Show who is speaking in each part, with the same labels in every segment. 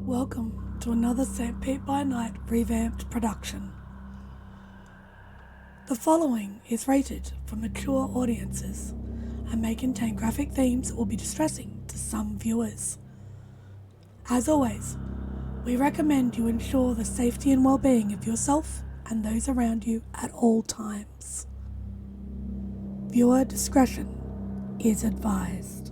Speaker 1: Welcome to another Serpents By Night revamped production. The following is rated for mature audiences and may contain graphic themes that will be distressing to some viewers. As always, we recommend you ensure the safety and well-being of yourself and those around you at all times. Viewer discretion is advised.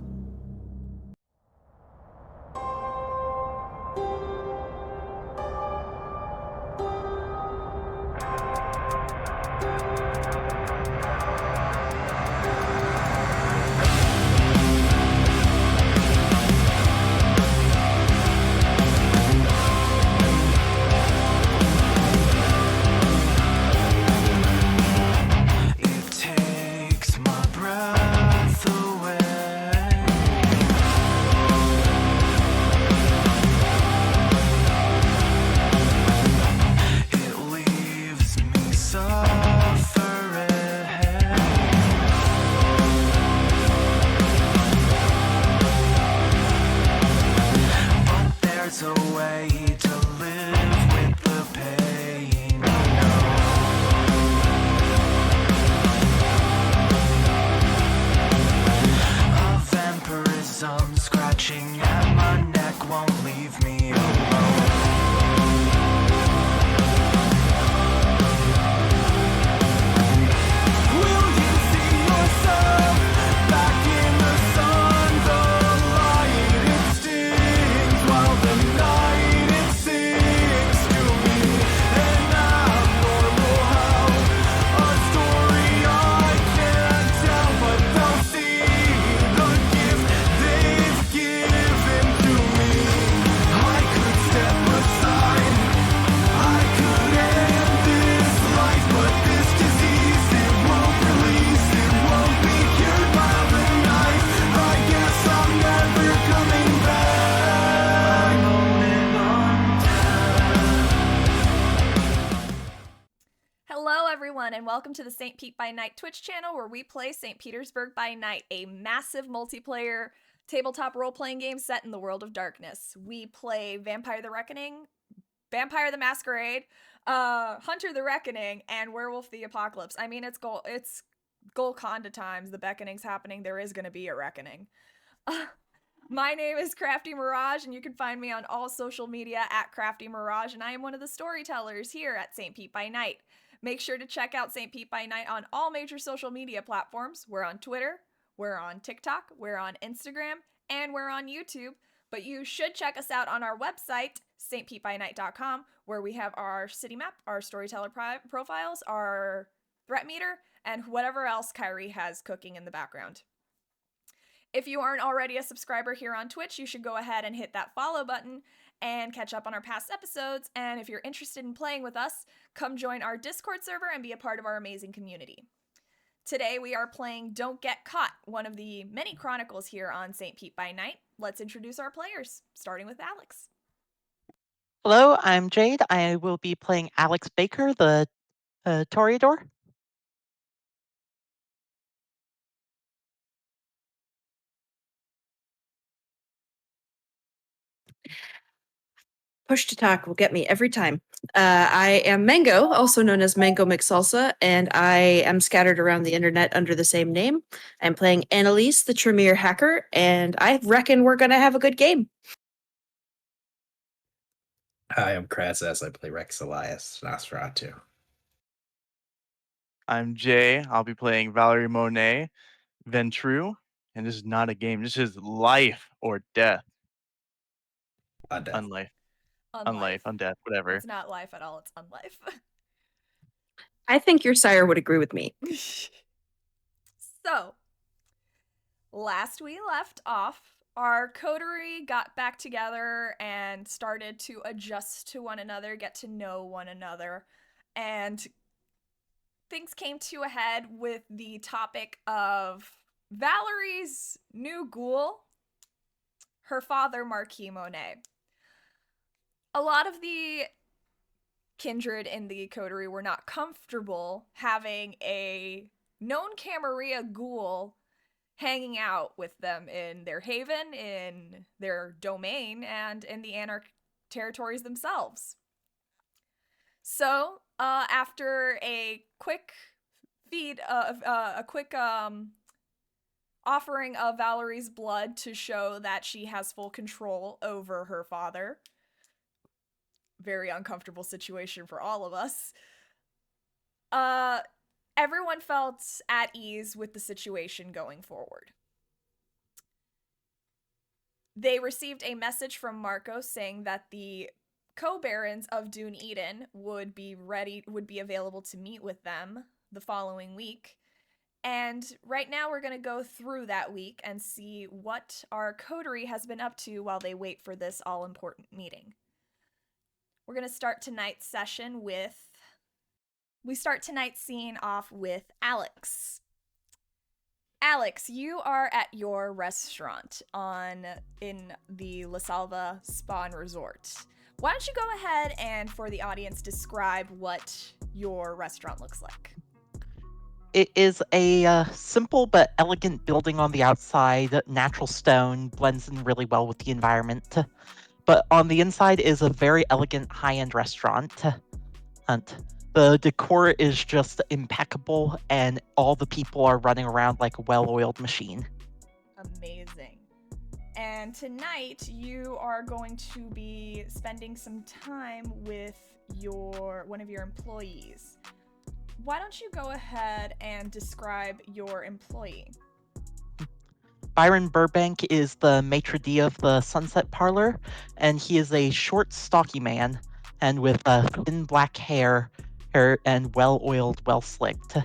Speaker 2: And welcome to the St. By Night Twitch channel where we play St. Petersburg by Night, a massive multiplayer tabletop role-playing game set in the world of darkness. We play Vampire the Reckoning, Vampire the Masquerade, Hunter the Reckoning, and Werewolf the Apocalypse. I mean, it's Golconda times. The beckoning's happening. There is going to be a reckoning. My name is Crafty Mirage, and you can find me on all social media at Crafty Mirage, and I am one of the storytellers here at St. By Night. Make sure to check out St. By Night on all major social media platforms. We're on Twitter, we're on TikTok, we're on Instagram, and we're on YouTube. But you should check us out on our website, SPbN.com, where we have our city map, our storyteller profiles, our threat meter, and whatever else Kyrie has cooking in the background. If you aren't already a subscriber here on Twitch, you should go ahead and hit that follow button and catch up on our past episodes. And if you're interested in playing with us, come join our Discord server and be a part of our amazing community. Today we are playing Don't Get Caught, one of the many chronicles here on St. By Night. Let's introduce our players, starting with Alex.
Speaker 3: Hello, I'm Jade. I will be playing Alex Baker, the Toreador.
Speaker 4: Push to talk will get me every time. I am Mango, also known as Mango McSalsa, and I am scattered around the internet under the same name. I'm playing Annalise, the Tremere hacker, and I reckon we're going to have a good game.
Speaker 5: Hi, I'm Krasus. I play Rex Elias, Nosferatu.
Speaker 6: I'm Jay. I'll be playing Valerie Monet, Ventru, and this is not a game. This is life or death.
Speaker 5: Undeath.
Speaker 6: Undeath, whatever.
Speaker 2: It's not life at all, it's unlife.
Speaker 4: I think your sire would agree with me.
Speaker 2: So, last we left off, our coterie got back together and started to adjust to one another, get to know one another, and things came to a head with the topic of Valerie's new ghoul, her father, Marquis Monet. A lot of the kindred in the coterie were not comfortable having a known Camarilla ghoul hanging out with them in their haven, in their domain, and in the territories themselves. So, after a quick offering of Valerie's blood to show that she has full control over her father, very uncomfortable situation for all of us, everyone felt at ease with the situation going forward. They received a message from Marco saying that the Co Barons of Dunedin would be available to meet with them the following week. And right now we're going to go through that week and see what our coterie has been up to while they wait for this all-important meeting. We're going to start tonight's session with... We start tonight's scene off with Alex. Alex, you are at your restaurant in the La Salva Spa and Resort. Why don't you go ahead and, for the audience, describe what your restaurant looks like?
Speaker 3: It is a simple but elegant building on the outside. Natural stone blends in really well with the environment. But on the inside is a very elegant high-end restaurant. The decor is just impeccable, and all the people are running around like a well-oiled machine.
Speaker 2: Amazing. And tonight, you are going to be spending some time with one of your employees. Why don't you go ahead and describe your employee?
Speaker 3: Byron Burbank is the maitre d' of the Sunset Parlor, and he is a short, stocky man, and with thin black hair and well-oiled, well-slicked.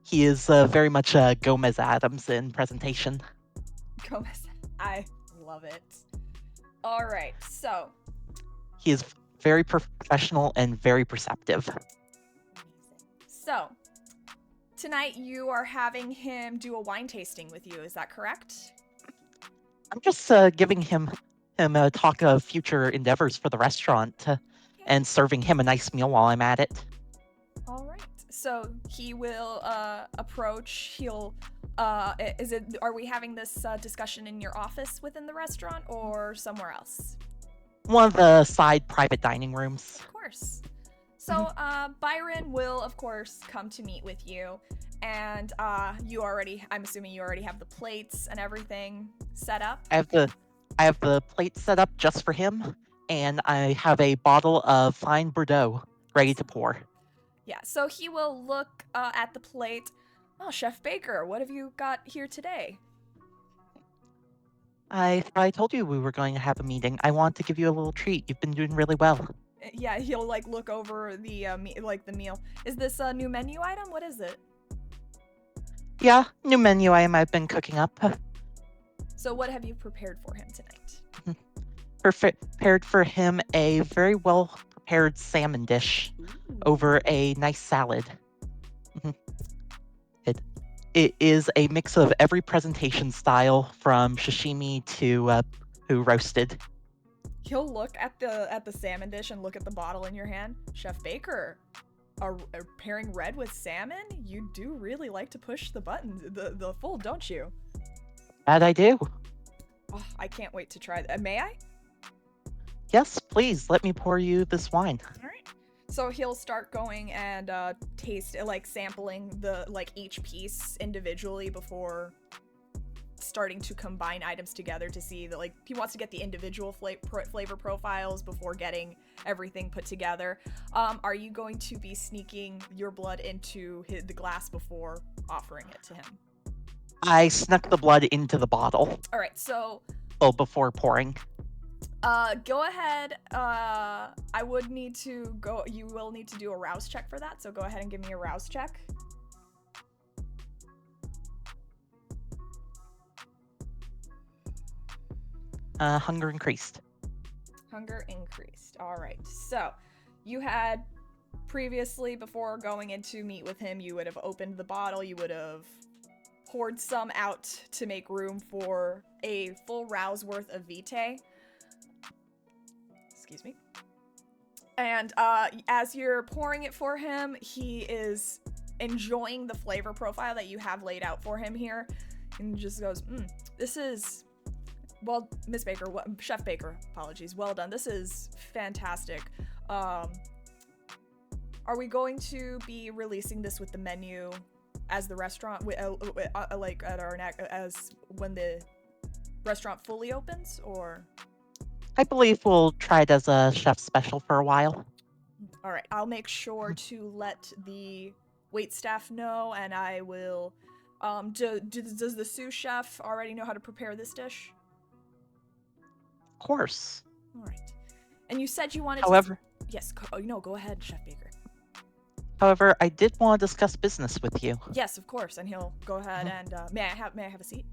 Speaker 3: He is very much Gomez Adams in presentation.
Speaker 2: Gomez, I love it. All right, so.
Speaker 3: He is very professional and very perceptive.
Speaker 2: So, tonight you are having him do a wine tasting with you, is that correct?
Speaker 3: I'm just giving him a talk of future endeavors for the restaurant and serving him a nice meal while I'm at it.
Speaker 2: All right. So he will approach. Are we having this discussion in your office within the restaurant or somewhere else?
Speaker 3: One of the side private dining rooms.
Speaker 2: Of course. So Byron will, of course, come to meet with you, and I'm assuming you already have the plates and everything set up.
Speaker 3: I have the plate set up just for him, and I have a bottle of fine Bordeaux ready to pour.
Speaker 2: Yeah, so he will look at the plate. Oh, Chef Baker, what have you got here today?
Speaker 3: I told you we were going to have a meeting. I want to give you a little treat. You've been doing really well.
Speaker 2: Yeah, he'll look over the the meal. Is this a new menu item? What is it?
Speaker 3: Yeah, new menu item I've been cooking up.
Speaker 2: So what have you prepared for him tonight?
Speaker 3: Prepared for him a very well prepared salmon dish over a nice salad. It is a mix of every presentation style, from sashimi to roasted.
Speaker 2: He'll look at the salmon dish and look at the bottle in your hand. Chef Baker, are pairing red with salmon? You do really like to push the buttons, the full, don't you?
Speaker 3: That I do.
Speaker 2: Oh, I can't wait to try that. May I?
Speaker 3: Yes, please, let me pour you this wine.
Speaker 2: All right. So he'll start going and taste, sampling each piece individually before starting to combine items together to see that, he wants to get the individual flavor profiles before getting everything put together. Are you going to be sneaking your blood into the glass before offering it to him?
Speaker 3: I snuck the blood into the bottle.
Speaker 2: All right, so...
Speaker 3: Oh, before pouring.
Speaker 2: Go ahead. You will need to do a rouse check for that, so go ahead and give me a rouse check.
Speaker 3: Hunger increased.
Speaker 2: Hunger increased. All right. So, you had previously, before going in to meet with him, you would have opened the bottle, you would have poured some out to make room for a full rouse worth of Vitae. Excuse me. And as you're pouring it for him, he is enjoying the flavor profile that you have laid out for him here, and just goes, this is Well, Miss Baker, Chef Baker, apologies. Well done. This is fantastic. Are we going to be releasing this with the menu as the restaurant, like at our as when the restaurant fully opens, or?
Speaker 3: I believe we'll try it as a chef special for a while.
Speaker 2: All right, I'll make sure to let the wait staff know, and I will. Does the sous chef already know how to prepare this dish?
Speaker 3: Of course.
Speaker 2: All right. And you said you wanted
Speaker 3: However,
Speaker 2: to. Yes. Go ahead, Chef Baker.
Speaker 3: however, I did want to discuss business with you.
Speaker 2: Yes, of course. And he'll go ahead and may I have a seat?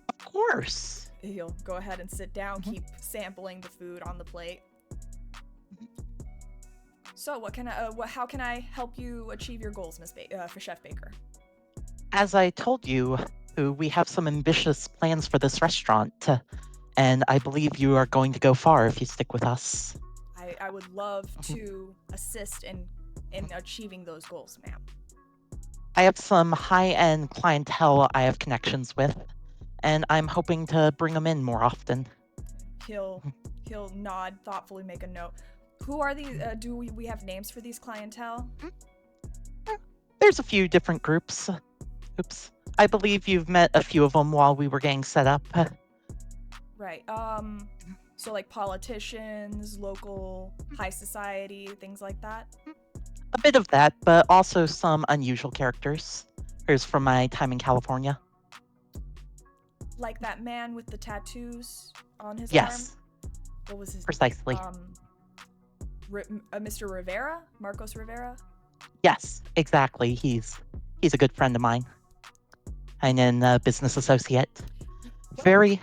Speaker 3: Of course.
Speaker 2: He'll go ahead and sit down, keep sampling the food on the plate. So, how can I help you achieve your goals, for Chef Baker?
Speaker 3: As I told you, we have some ambitious plans for this restaurant, and I believe you are going to go far if you stick with us.
Speaker 2: I would love to assist in achieving those goals, ma'am.
Speaker 3: I have some high-end clientele I have connections with, and I'm hoping to bring them in more often.
Speaker 2: He'll nod, thoughtfully make a note. Who are these? Do we have names for these clientele?
Speaker 3: There's a few different groups. Oops. I believe you've met a few of them while we were getting set up.
Speaker 2: Right. So like politicians, local high society, things like that?
Speaker 3: A bit of that, but also some unusual characters. Here's from my time in California.
Speaker 2: Like that man with the tattoos on his arm?
Speaker 3: Yes,
Speaker 2: What was his
Speaker 3: precisely.
Speaker 2: Mr. Rivera? Marcos Rivera?
Speaker 3: Yes, exactly. He's a good friend of mine. And a business associate. Very,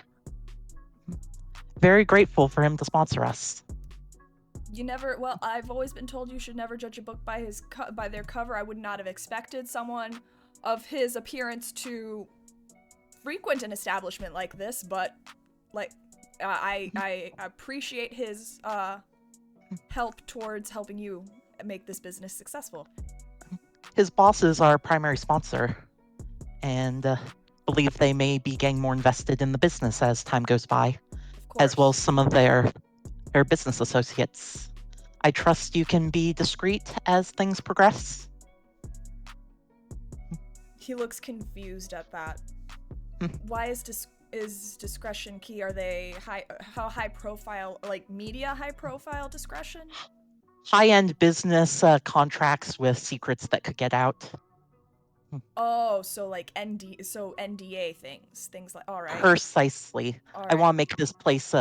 Speaker 3: very grateful for him to sponsor us.
Speaker 2: Well, I've always been told you should never judge a book by by their cover. I would not have expected someone of his appearance to frequent an establishment like this, but I appreciate his help towards helping you make this business successful.
Speaker 3: His boss is our primary sponsor, and believe they may be getting more invested in the business as time goes by,
Speaker 2: Of course.
Speaker 3: as well as some of their business associates. I trust you can be discreet as things progress.
Speaker 2: He looks confused at that. Why is discretion key? Are they how high profile, like media high profile discretion?
Speaker 3: High-end business contracts with secrets that could get out.
Speaker 2: Oh, so like NDA things like, all right.
Speaker 3: Precisely.
Speaker 2: All
Speaker 3: I
Speaker 2: right.
Speaker 3: want to make this place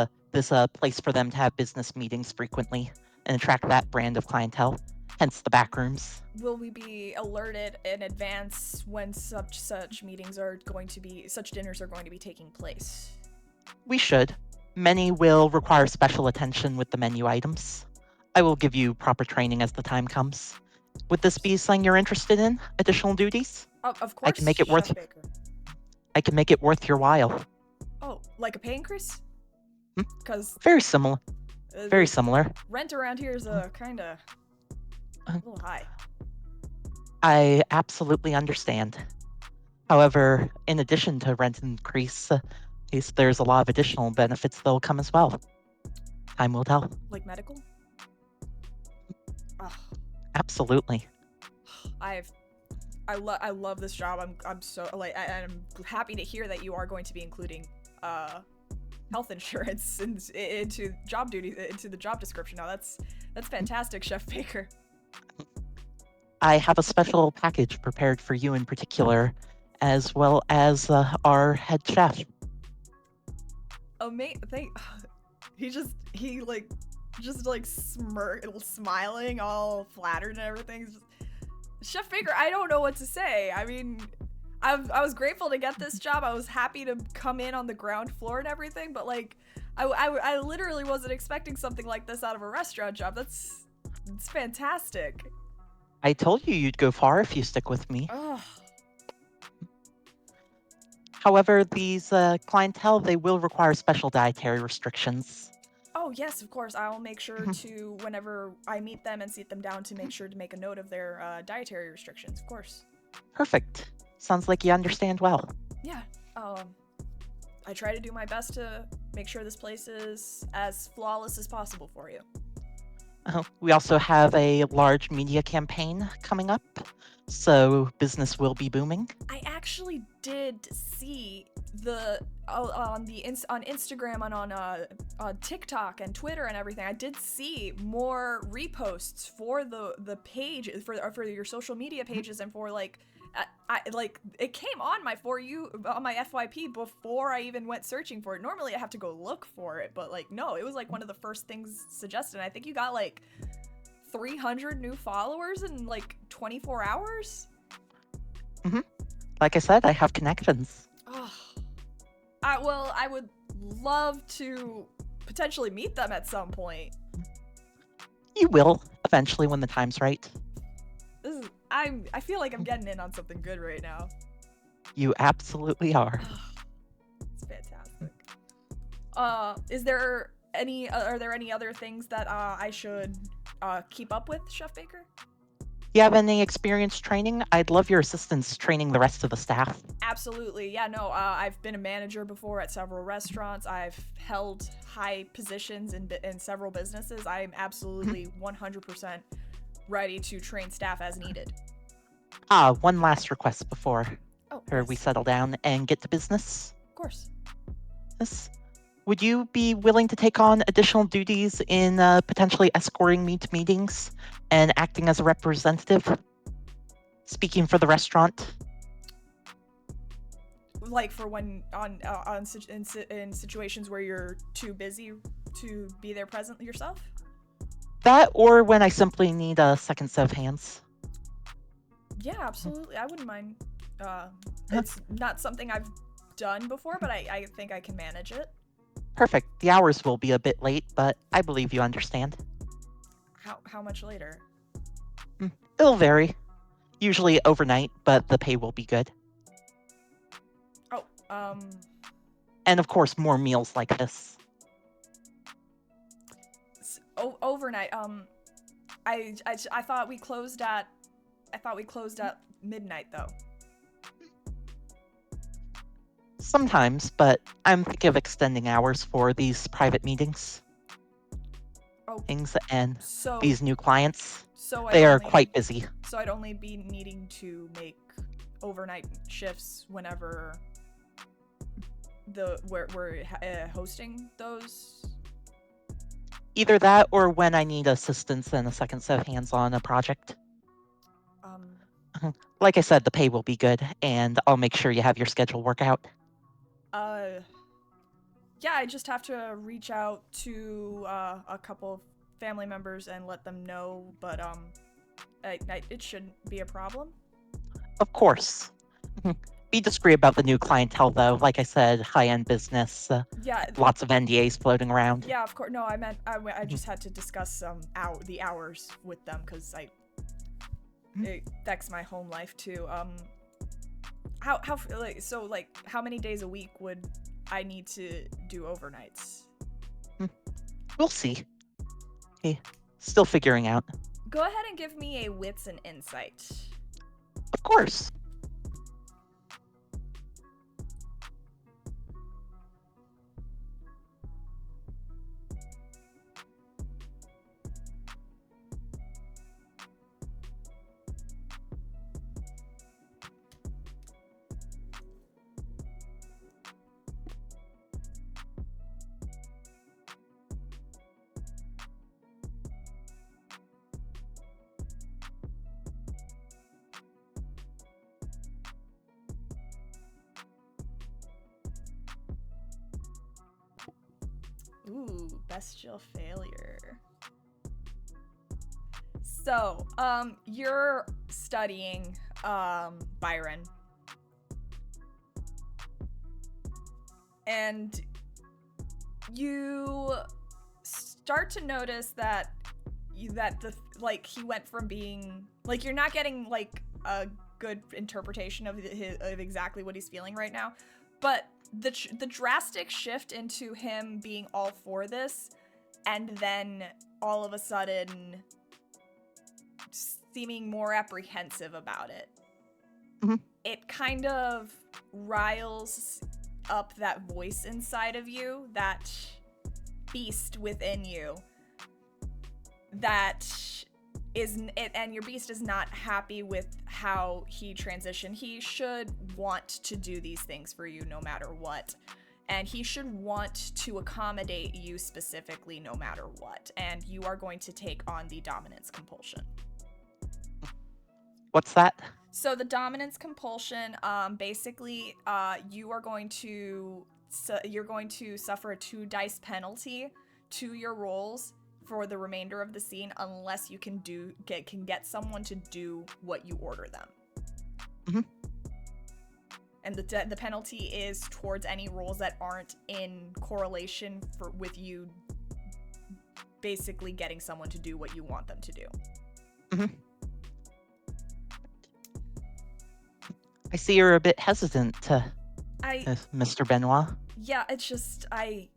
Speaker 3: place for them to have business meetings frequently and attract that brand of clientele. Hence the back rooms.
Speaker 2: Will we be alerted in advance when such meetings are going to be, such dinners are going to be taking place?
Speaker 3: We should. Many will require special attention with the menu items. I will give you proper training as the time comes. Would this be something you're interested in? Additional duties?
Speaker 2: Of course.
Speaker 3: I can make it worth.
Speaker 2: Chef Baker.
Speaker 3: I can make it worth your while.
Speaker 2: Oh, like a pay increase? Because
Speaker 3: Very similar. Very similar.
Speaker 2: rent around here is kind of a little high.
Speaker 3: I absolutely understand. However, in addition to rent increase, there's a lot of additional benefits that will come as well. Time will tell.
Speaker 2: Like medical? Ugh.
Speaker 3: Absolutely.
Speaker 2: I love this job. I'm so I'm happy to hear that you are going to be including health insurance into job duty, into the job description. Now that's fantastic, Chef Baker.
Speaker 3: I have a special package prepared for you in particular, as well as our head chef.
Speaker 2: He smiling, all flattered and everything. Chef Baker, I don't know what to say. I mean, I was grateful to get this job. I was happy to come in on the ground floor and everything, but I literally wasn't expecting something like this out of a restaurant job. It's fantastic.
Speaker 3: I told you you'd go far if you stick with me.
Speaker 2: Ugh.
Speaker 3: However, these clientele, they will require special dietary restrictions.
Speaker 2: Oh, yes, of course. I'll make sure to, whenever I meet them and sit them down, to make sure to make a note of their dietary restrictions, of course.
Speaker 3: Perfect. Sounds like you understand well.
Speaker 2: Yeah. I try to do my best to make sure this place is as flawless as possible for you.
Speaker 3: We also have a large media campaign coming up, so business will be booming.
Speaker 2: I actually did see on Instagram and on TikTok and Twitter and everything. I did see more reposts for the page for your social media pages and for like. It came on my FYP before I even went searching for it. Normally I have to go look for it, but like no, it was like one of the first things suggested. I think you got like 300 new followers in like 24 hours.
Speaker 3: Like I said, I have connections.
Speaker 2: Oh, I would love to potentially meet them at some point.
Speaker 3: You will eventually when the time's right.
Speaker 2: I feel like I'm getting in on something good right now.
Speaker 3: You absolutely are.
Speaker 2: It's fantastic. Are there any other things that I should keep up with, Chef Baker?
Speaker 3: You have any experience training? I'd love your assistance training the rest of the staff.
Speaker 2: Absolutely. Yeah, no, I've been a manager before at several restaurants. I've held high positions in several businesses. I'm absolutely 100% ready to train staff as needed.
Speaker 3: One last request before we
Speaker 2: Yes.
Speaker 3: settle down and get to business.
Speaker 2: Of course.
Speaker 3: Yes. Would you be willing to take on additional duties in potentially escorting me to meetings and acting as a representative? Speaking for the restaurant?
Speaker 2: Like for when in situations where you're too busy to be there present yourself?
Speaker 3: That, or when I simply need a second set of hands.
Speaker 2: Yeah, absolutely. I wouldn't mind. It's not something I've done before, but I think I can manage it.
Speaker 3: Perfect. The hours will be a bit late, but I believe you understand.
Speaker 2: How much later?
Speaker 3: It'll vary. Usually overnight, but the pay will be good. And of course, more meals like this.
Speaker 2: Overnight. I thought we closed at midnight though.
Speaker 3: Sometimes, but I'm thinking of extending hours for these private meetings. Things and these new clients. They are quite busy.
Speaker 2: So I'd only be needing to make overnight shifts whenever we're hosting those.
Speaker 3: Either that or when I need assistance and a second set of hands on a project. Like I said, the pay will be good, and I'll make sure you have your schedule work out.
Speaker 2: Yeah, I just have to reach out to a couple of family members and let them know, but it shouldn't be a problem.
Speaker 3: Of course. Be discreet about the new clientele, though. Like I said, high-end business.
Speaker 2: Yeah.
Speaker 3: Lots of NDAs floating around.
Speaker 2: Yeah, of course. No, I meant I just had to discuss the hours with them because it affects my home life too. How many days a week would I need to do overnights?
Speaker 3: We'll see. Okay. Still figuring out.
Speaker 2: Go ahead and give me a wits and insight.
Speaker 3: Of course.
Speaker 2: Ooh, bestial failure. So, you're studying, Byron. And you start to notice that he went from being, like, you're not getting, like, a good interpretation of exactly what he's feeling right now, but the drastic shift into him being all for this and then all of a sudden seeming more apprehensive about it.
Speaker 3: Mm-hmm.
Speaker 2: It kind of riles up that voice inside of you, that beast within you, that is, and your beast is not happy with how he transitioned. He should want to do these things for you no matter what. And he should want to accommodate you specifically no matter what. And you are going to take on the dominance compulsion.
Speaker 3: What's that?
Speaker 2: So the dominance compulsion, basically, you are going to you're going to suffer a 2 dice penalty to your rolls for the remainder of the scene unless you can get someone to do what you order them.
Speaker 3: Mm-hmm.
Speaker 2: And the penalty is towards any rolls that aren't in correlation with you basically getting someone to do what you want them to do.
Speaker 3: Mm-hmm. I see you're a bit hesitant, Mr. Benoit.
Speaker 2: Yeah, it's just I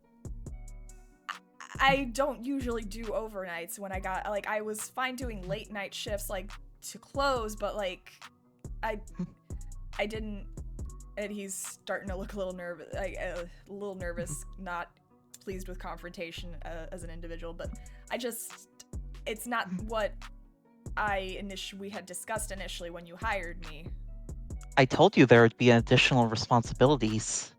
Speaker 2: don't usually do overnights. When I was fine doing late night shifts to close, but I didn't. And he's starting to look a little nervous, not pleased with confrontation as an individual. But it's not what we had discussed initially when you hired me.
Speaker 3: I told you there would be additional responsibilities.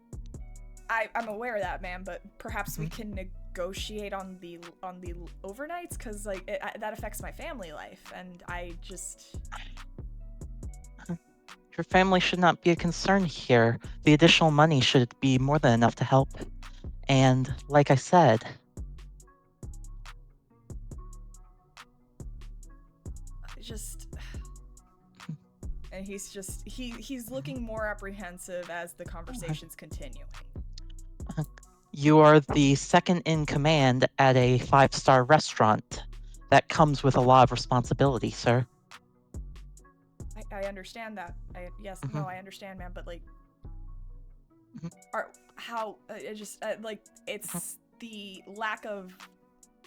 Speaker 2: I'm aware of that, ma'am, but perhaps we can negotiate on the overnights, because that affects my family life, and I just.
Speaker 3: Your family should not be a concern here. The additional money should be more than enough to help. And like I said,
Speaker 2: and he's looking more apprehensive as the conversation's continuing.
Speaker 3: you are the second in command at a 5-star restaurant. That comes with a lot of responsibility, sir.
Speaker 2: I understand that. No, I understand, man. But it's the lack of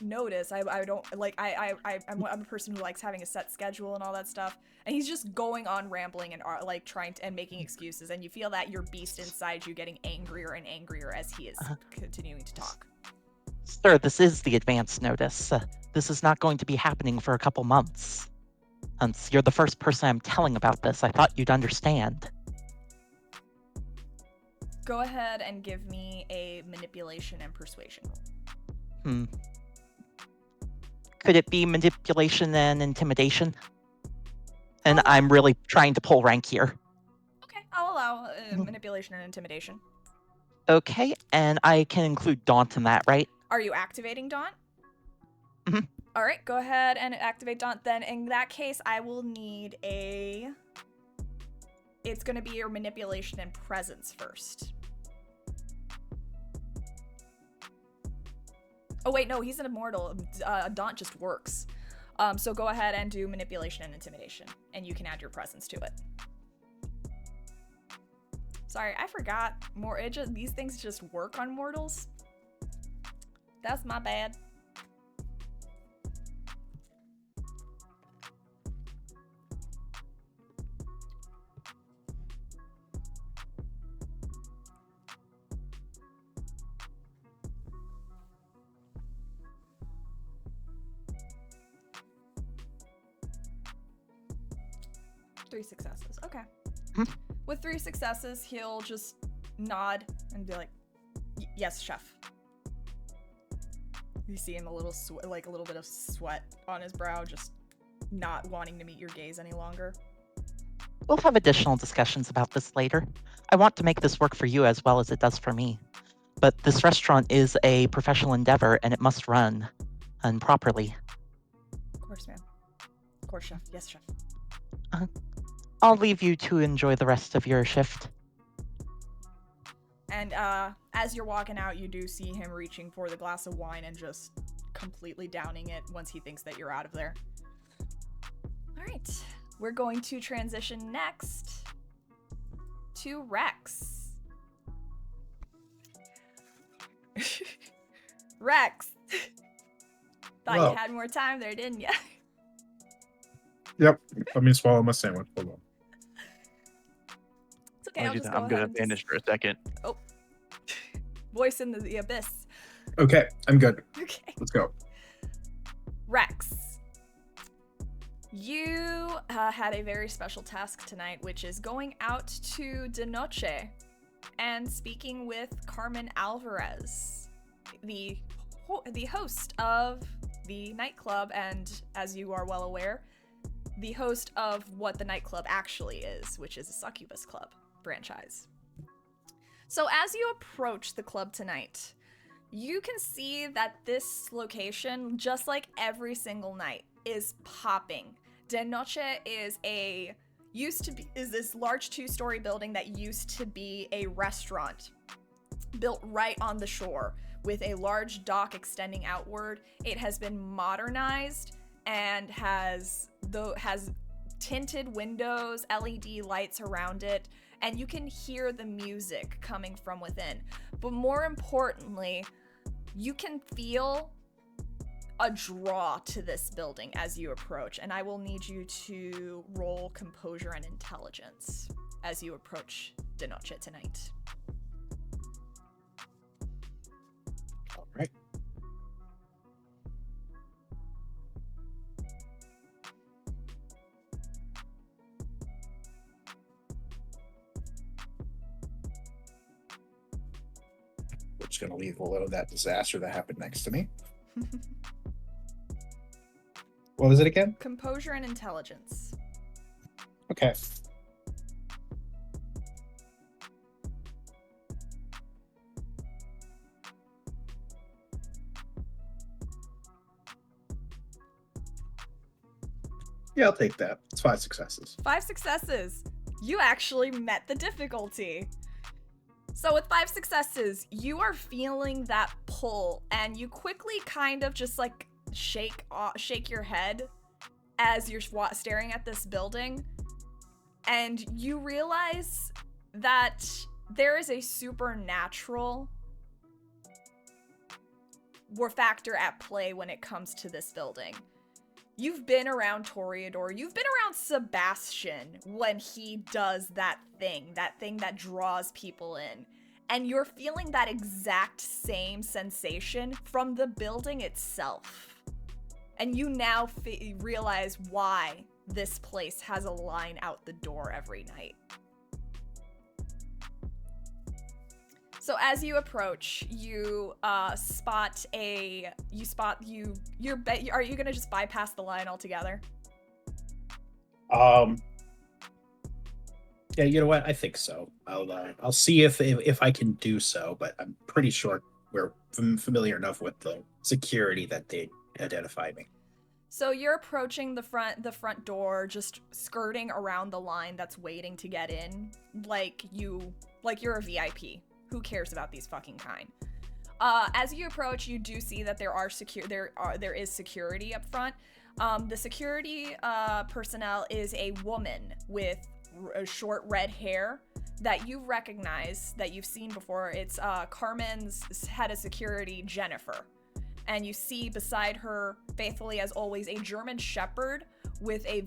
Speaker 2: notice. I'm a person who likes having a set schedule and all that stuff. And he's just going on rambling and trying to and making excuses. And you feel that your beast inside you getting angrier and angrier as he is continuing to talk.
Speaker 3: Sir, this is the advance notice. This is not going to be happening for a couple months. Since you're the first person I'm telling about this, I thought you'd understand.
Speaker 2: Go ahead and give me a manipulation and persuasion roll.
Speaker 3: Could it be manipulation and intimidation? And I'm really trying to pull rank here.
Speaker 2: Okay, I'll allow manipulation and intimidation.
Speaker 3: Okay, and I can include Daunt in that, right?
Speaker 2: Are you activating Daunt?
Speaker 3: Mm-hmm.
Speaker 2: All right, go ahead and activate Daunt. Then in that case, I will need it's going to be your manipulation and presence first. Oh wait, no, he's an immortal. Daunt just works. So go ahead and do manipulation and intimidation, and you can add your presence to it. Sorry, I forgot. These things just work on mortals. That's my bad. Three successes. Okay. With 3 successes, he'll just nod and be like, "Yes, chef." You see him a little bit of sweat on his brow, just not wanting to meet your gaze any longer.
Speaker 3: We'll have additional discussions about this later. I want to make this work for you as well as it does for me. But this restaurant is a professional endeavor and it must run properly.
Speaker 2: Of course, ma'am. Of course, chef. Yes, chef.
Speaker 3: I'll leave you to enjoy the rest of your shift.
Speaker 2: And as you're walking out, you do see him reaching for the glass of wine and just completely downing it once he thinks that you're out of there. All right. We're going to transition next to Rex. Rex. Thought
Speaker 7: Whoa.
Speaker 2: you had more time there, didn't you?
Speaker 7: Yep. Let me swallow my sandwich. Hold on.
Speaker 2: It's okay. I'll just go
Speaker 6: I'm
Speaker 2: ahead
Speaker 6: gonna
Speaker 2: and
Speaker 6: vanish for a second.
Speaker 2: Oh, Voice in the abyss.
Speaker 7: Okay, I'm good.
Speaker 2: Okay.
Speaker 7: Let's go.
Speaker 2: Rex, you had a very special task tonight, which is going out to De Noche and speaking with Carmen Alvarez, the host of the nightclub, and as you are well aware, the host of what the nightclub actually is, which is a succubus club franchise. So as you approach the club tonight, you can see that this location, just like every single night, is popping. De Noche is this large 2-story building that used to be a restaurant built right on the shore with a large dock extending outward. It has been modernized and has tinted windows, LED lights around it, and you can hear the music coming from within. But more importantly, you can feel a draw to this building as you approach, and I will need you to roll composure and intelligence as you approach De Noche tonight.
Speaker 7: All right. We're just gonna leave a little of that disaster that happened next to me. What was it again?
Speaker 2: Composure and intelligence.
Speaker 7: Okay. Yeah, I'll take that. It's 5 successes.
Speaker 2: 5 successes. You actually met the difficulty. So with 5 successes, you are feeling that pull, and you quickly kind of just like shake your head as you're staring at this building, and you realize that there is a supernatural factor at play when it comes to this building. You've been around Toreador, you've been around Sebastian when he does that thing that draws people in. And you're feeling that exact same sensation from the building itself. And you now realize why this place has a line out the door every night. So as you approach, you are you gonna just bypass the line altogether?
Speaker 7: Yeah, you know what? I think so. I'll see if I can do so, but I'm pretty sure we're familiar enough with the security that they identify me.
Speaker 2: So you're approaching the front door, just skirting around the line that's waiting to get in, like you're a VIP. Who cares about these fucking kind? As you approach, you do see that there is security up front. The security personnel is a woman with short red hair that you recognize, that you've seen before. It's Carmen's head of security, Jennifer. And you see beside her, faithfully as always, a German Shepherd with a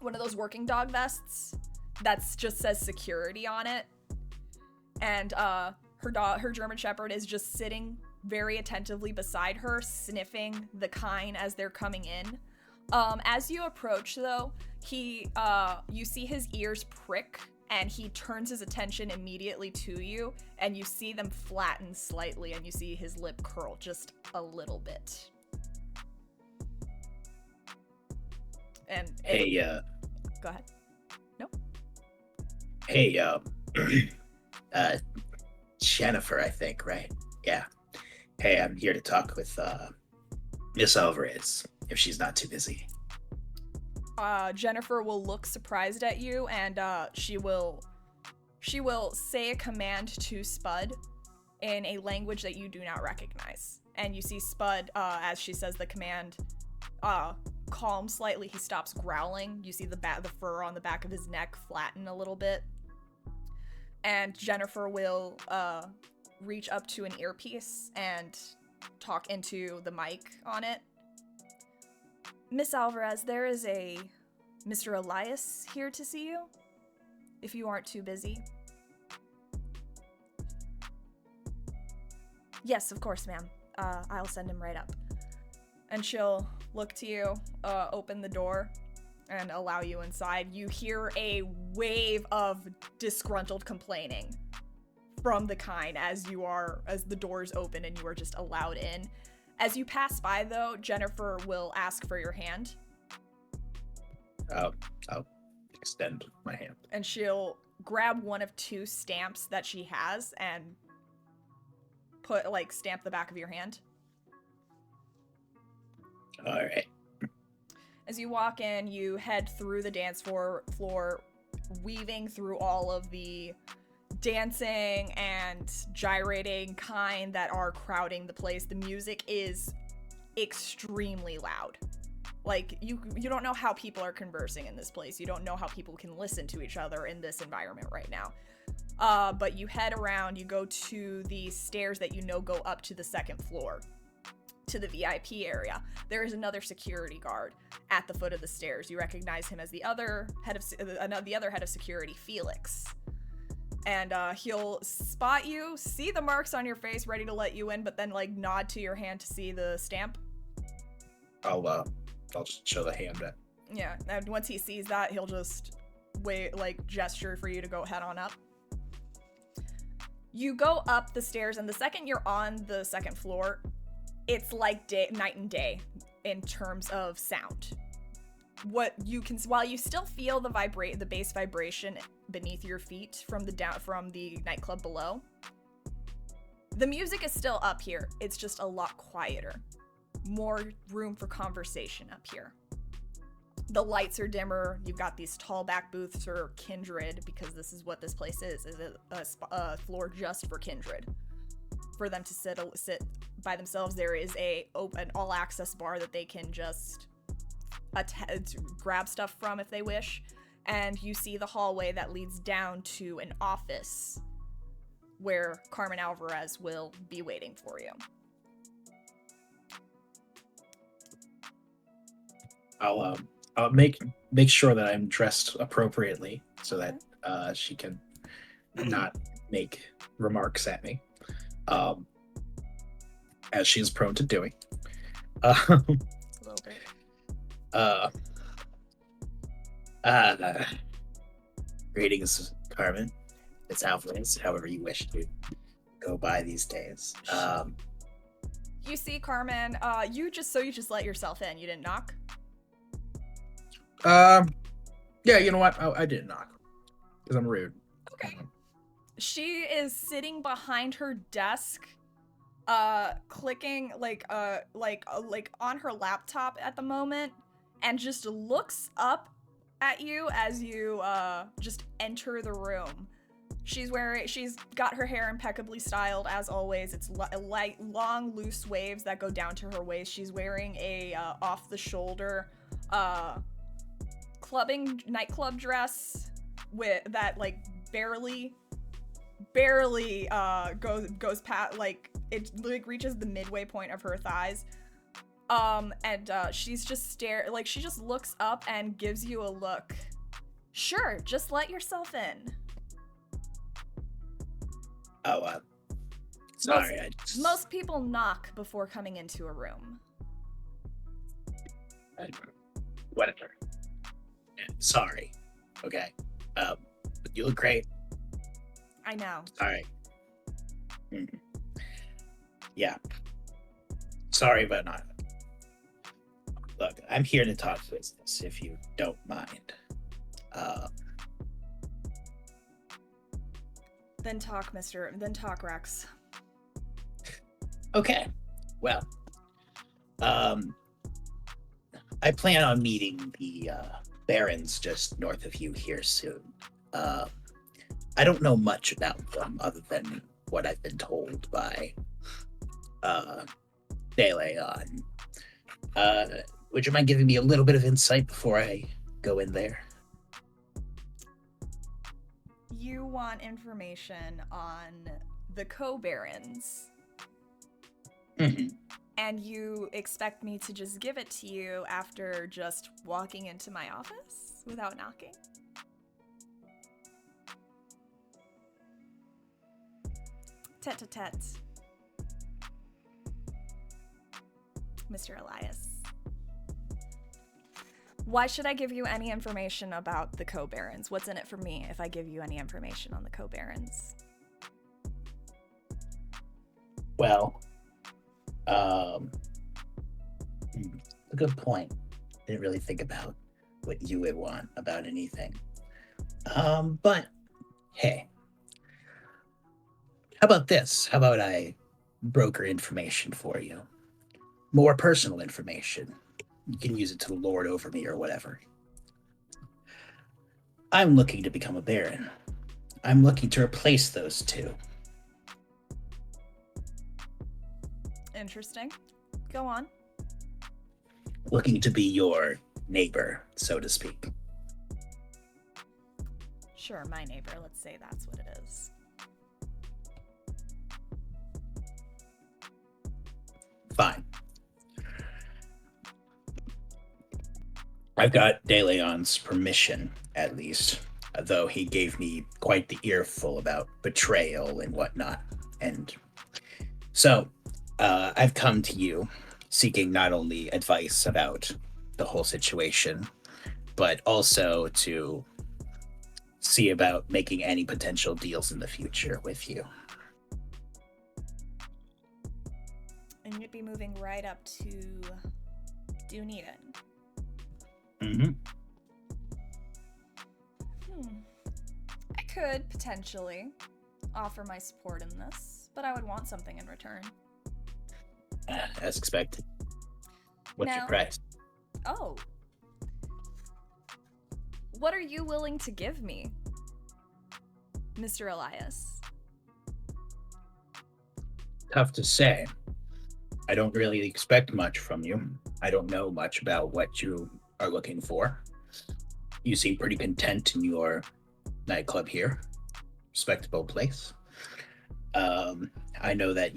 Speaker 2: one of those working dog vests that's just says security on it. And her German Shepherd is just sitting very attentively beside her, sniffing the kine as they're coming in. As you approach, though, you see his ears prick, and he turns his attention immediately to you, and you see them flatten slightly, and you see his lip curl just a little bit. And
Speaker 7: Hey,
Speaker 2: go ahead. No.
Speaker 7: Hey, Jennifer, I think, right? Yeah. Hey, I'm here to talk with Miss Alvarez, if she's not too busy.
Speaker 2: Jennifer will look surprised at you, and she will say a command to Spud in a language that you do not recognize. And you see Spud, as she says the command, calm slightly. He stops growling. You see the fur on the back of his neck flatten a little bit. And Jennifer will reach up to an earpiece and talk into the mic on it. Miss Alvarez, there is a Mr. Elias here to see you. if you aren't too busy. Yes, of course, ma'am. I'll send him right up. And she'll look to you, open the door, and allow you inside. You hear a wave of disgruntled complaining from the kind as the doors open and you are just allowed in. As you pass by, though, Jennifer will ask for your hand.
Speaker 7: I'll extend my hand.
Speaker 2: And she'll grab one of 2 stamps that she has and stamp the back of your hand.
Speaker 7: All right.
Speaker 2: As you walk in, you head through the dance floor, weaving through all of the dancing and gyrating kind that are crowding the place. The music is extremely loud. Like, you don't know how people are conversing in this place. You don't know how people can listen to each other in this environment right now. But you head around, you go to the stairs that you know go up to the 2nd floor, to the VIP area. There is another security guard at the foot of the stairs. You recognize him as the other head of security, Felix. And he'll spot you, see the marks on your face, ready to let you in, but then nod to your hand to see the stamp.
Speaker 7: I'll just show the hand.
Speaker 2: Yeah, and once he sees that, he'll just gesture for you to go head on up. You go up the stairs, and the second you're on the 2nd floor, it's like night and day in terms of sound. What you can, while you still feel the bass vibration beneath your feet from the nightclub below, the music is still up here. It's just a lot quieter. More room for conversation up here. The lights are dimmer. You've got these tall back booths for Kindred, because this is what this place is a floor just for Kindred. For them to sit by themselves. There is an all-access bar that they can just grab stuff from if they wish. And you see the hallway that leads down to an office where Carmen Alvarez will be waiting for you.
Speaker 7: I'll make sure that I'm dressed appropriately so that she can not make remarks at me, as she is prone to doing.
Speaker 2: A little bit.
Speaker 7: Greetings, Carmen. It's Alvarez, however you wish to go by these days.
Speaker 2: You see Carmen, you just let yourself in. You didn't knock?
Speaker 7: Yeah, you know what? I didn't knock because I'm rude.
Speaker 2: Okay. She is sitting behind her desk, clicking on her laptop at the moment, and just looks up at you as you just enter the room. She's got her hair impeccably styled as always. It's light, long, loose waves that go down to her waist. She's wearing a off-the-shoulder nightclub dress with that barely goes past, it reaches the midway point of her thighs. And she's just she just looks up and gives you a look. Sure, just let yourself in.
Speaker 7: Oh, sorry.
Speaker 2: Most people knock before coming into a room.
Speaker 7: Whatever. Sorry. Okay. But you look great.
Speaker 2: I know.
Speaker 7: All right. Mm-hmm. Yeah. Sorry, but not. Look, I'm here to talk business, if you don't mind.
Speaker 2: Then talk, Rex.
Speaker 7: Okay. Well, I plan on meeting the barons just north of you here soon. I don't know much about them other than what I've been told by De Leon. Would you mind giving me a little bit of insight before I go in there?
Speaker 2: You want information on the Co Barons.
Speaker 7: Mm-hmm.
Speaker 2: And you expect me to just give it to you after just walking into my office without knocking? Tete-a-tete. Mr. Elias. Why should I give you any information about the Co Barons? What's in it for me if I give you any information on the Co Barons?
Speaker 7: Well, a good point. Didn't really think about what you would want about anything. But hey, how about this? How about I broker information for you? More personal information. You can use it to lord over me or whatever. I'm looking to become a baron. I'm looking to replace those two.
Speaker 2: Interesting. Go on.
Speaker 7: Looking to be your neighbor, so to speak.
Speaker 2: Sure, my neighbor. Let's say that's what it is.
Speaker 7: Fine. I've got De Leon's permission, at least, though he gave me quite the earful about betrayal and whatnot. And so, I've come to you seeking not only advice about the whole situation, but also to see about making any potential deals in the future with you.
Speaker 2: And you'd be moving right up to Dunedin.
Speaker 7: Mm-hmm.
Speaker 2: I could potentially offer my support in this, but I would want something in return.
Speaker 7: As expected. What's your
Speaker 2: Now-
Speaker 7: price?
Speaker 2: Oh. What are you willing to give me, Mr. Elias?
Speaker 7: Tough to say. I don't really expect much from you. I don't know much about what you are looking for. You seem pretty content in your nightclub here. Respectable place. I know that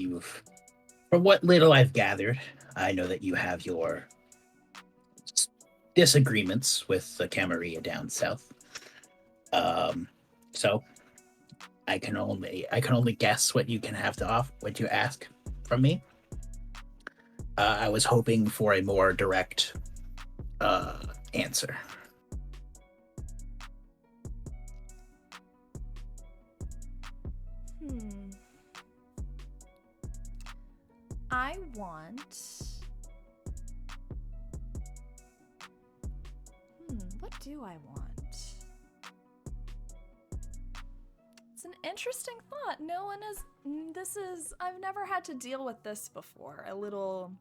Speaker 7: from what little I've gathered, I know that you have your disagreements with the Camarilla down south. So I can only guess what you can have to offer, what you ask from me. I was hoping for a more direct answer.
Speaker 2: I want... what do I want? It's an interesting thought. No one has... I've never had to deal with this before. A little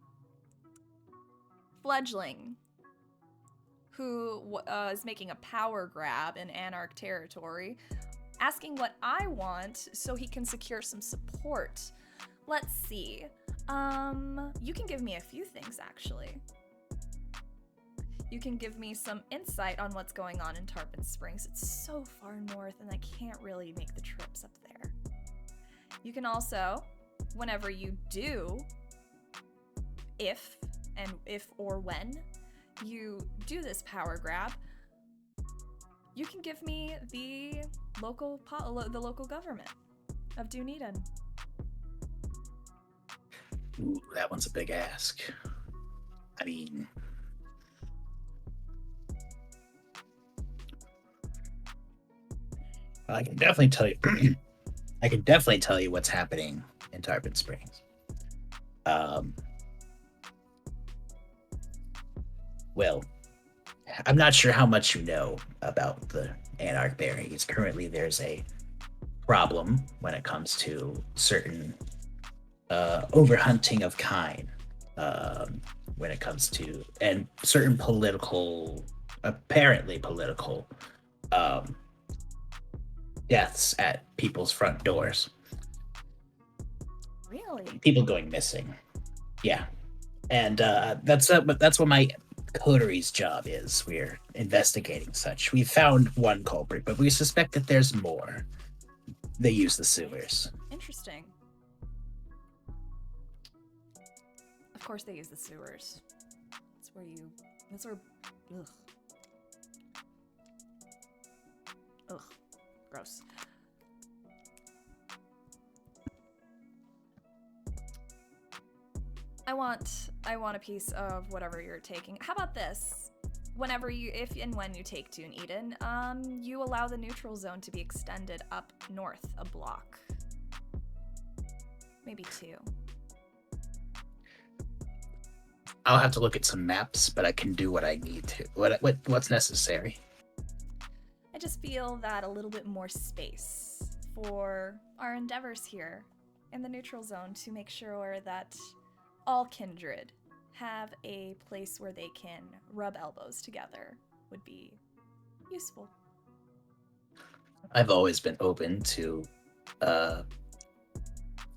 Speaker 2: fledgling who is making a power grab in Anarch territory, asking what I want so he can secure some support. Let's see. You can give me a few things, actually. You can give me some insight on what's going on in Tarpon Springs. It's so far north and I can't really make the trips up there. You can also, whenever you do, if or when you do this power grab, you can give me the local government of Dunedin.
Speaker 7: Ooh, that one's a big ask. I mean, I can definitely tell you. I can definitely tell you what's happening in Tarpon Springs. Well, I'm not sure how much you know about the Anarch Berries. Currently, there's a problem when it comes to certain overhunting of kine. When it comes to and certain apparently political deaths at people's front doors.
Speaker 2: Really?
Speaker 7: People going missing. Yeah, and that's what my coterie's job is. We're investigating such. We found one culprit, but we suspect that there's more. They use the sewers.
Speaker 2: Interesting. Of course they use the sewers. Ugh. Ugh. Gross. I want a piece of whatever you're taking. How about this? Whenever you, if and when you take Dunedin, you allow the neutral zone to be extended up north a block. Maybe 2.
Speaker 7: I'll have to look at some maps, but I can do what I need to. What's necessary?
Speaker 2: I just feel that a little bit more space for our endeavors here in the neutral zone to make sure that all kindred have a place where they can rub elbows together would be useful.
Speaker 7: I've always been open to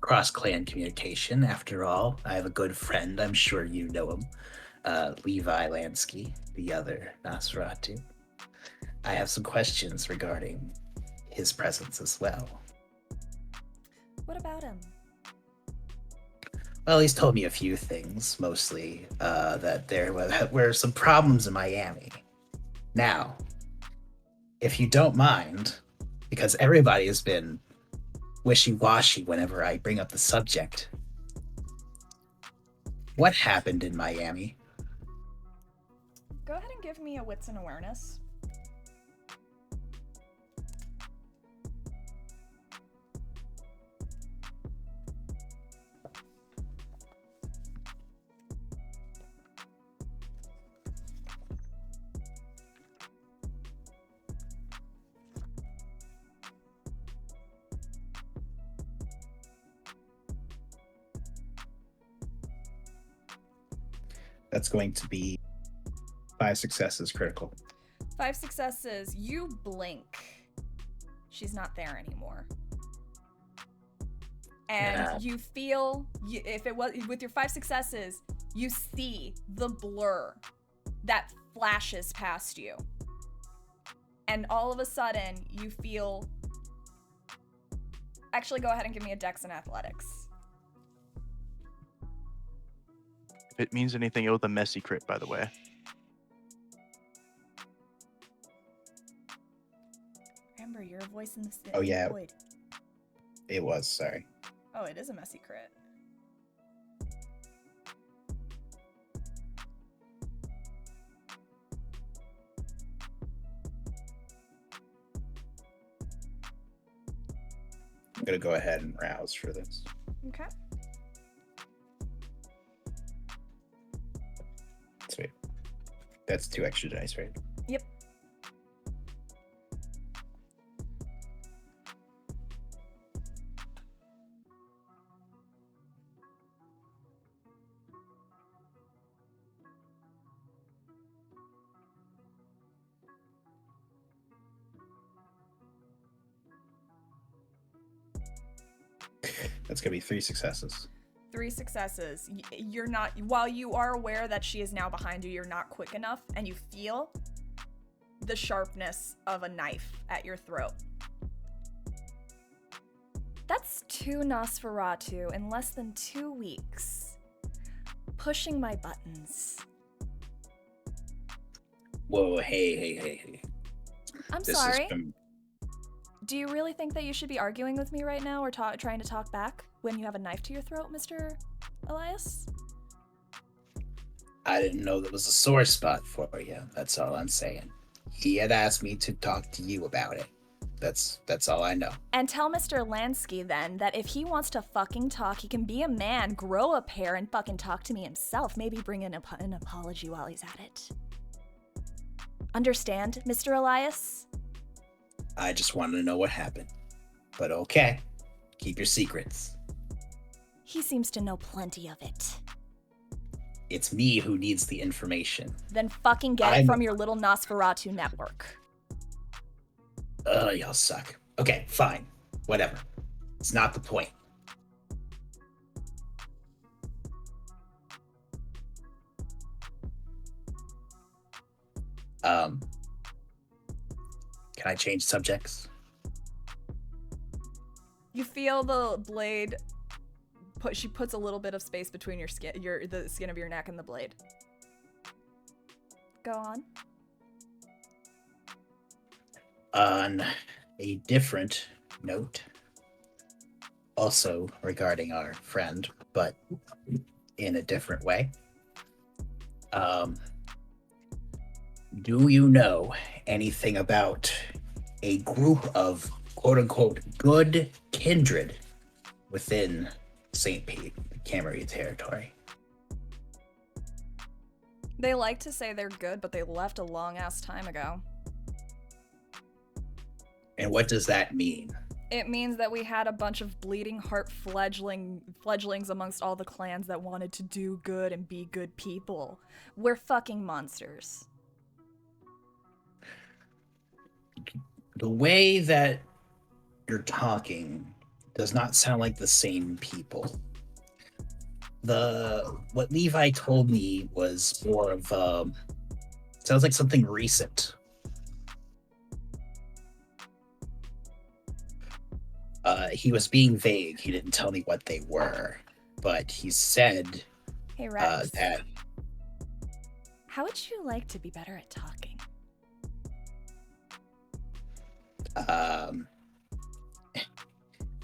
Speaker 7: cross-clan communication. After all, I have a good friend. I'm sure you know him, Levi Lansky, the other Nosferatu. I have some questions regarding his presence as well.
Speaker 2: What about him?
Speaker 7: Well, he's told me a few things, mostly that there were some problems in Miami. Now, if you don't mind, because everybody has been wishy-washy whenever I bring up the subject, what happened in Miami?
Speaker 2: Go ahead and give me a wits and awareness.
Speaker 7: That's going to be 5 successes critical.
Speaker 2: 5 successes. You blink. She's not there anymore. And
Speaker 7: Yeah.
Speaker 2: you feel, if it was with your 5 successes, you see the blur that flashes past you. And all of a sudden, you feel. Actually, go ahead and give me a Dex and Athletics.
Speaker 6: If it means anything, it was a messy crit, by the way.
Speaker 2: Remember, you're a voice in the
Speaker 7: Oh, yeah.
Speaker 2: void.
Speaker 7: It was, sorry.
Speaker 2: Oh, it is a messy crit.
Speaker 7: I'm going to go ahead and rouse for this.
Speaker 2: Okay.
Speaker 7: Sweet. That's 2 extra dice, right?
Speaker 2: Yep.
Speaker 7: That's going to be 3 successes.
Speaker 2: 3 successes. You're not, while you are aware that she is now behind you, you're not quick enough, and you feel the sharpness of a knife at your throat. That's 2 Nosferatu in less than 2 weeks. Pushing my buttons.
Speaker 7: Whoa, hey.
Speaker 2: I'm
Speaker 7: This
Speaker 2: sorry.
Speaker 7: has been...
Speaker 2: Do you really think that you should be arguing with me right now or trying to talk back when you have a knife to your throat, Mr. Elias?
Speaker 7: I didn't know there was a sore spot for you. That's all I'm saying. He had asked me to talk to you about it. That's all I know.
Speaker 2: And tell Mr. Lansky then that if he wants to fucking talk, he can be a man, grow a pair, and fucking talk to me himself. Maybe bring in an apology while he's at it. Understand, Mr. Elias?
Speaker 7: I just wanted to know what happened. But okay, keep your secrets.
Speaker 2: He seems to know plenty of it.
Speaker 7: It's me who needs the information.
Speaker 2: Then fucking get it from your little Nosferatu network.
Speaker 7: Y'all suck. Okay, fine. Whatever. It's not the point. Can I change subjects?
Speaker 2: You feel the blade. She puts a little bit of space between your skin, the skin of your neck and the blade. Go on.
Speaker 7: On a different note, also regarding our friend, but in a different way. Do you know anything about a group of quote-unquote good kindred within St. Pete, Cameron territory?
Speaker 2: They like to say they're good, but they left a long-ass time ago.
Speaker 7: And what does that mean?
Speaker 2: It means that we had a bunch of bleeding heart fledglings amongst all the clans that wanted to do good and be good people. We're fucking monsters.
Speaker 7: The way that you're talking does not sound like the same people. What Levi told me was more of sounds like something recent. He was being vague. He didn't tell me what they were, but he said
Speaker 2: Hey Rex,
Speaker 7: that
Speaker 2: how would you like to be better at talking?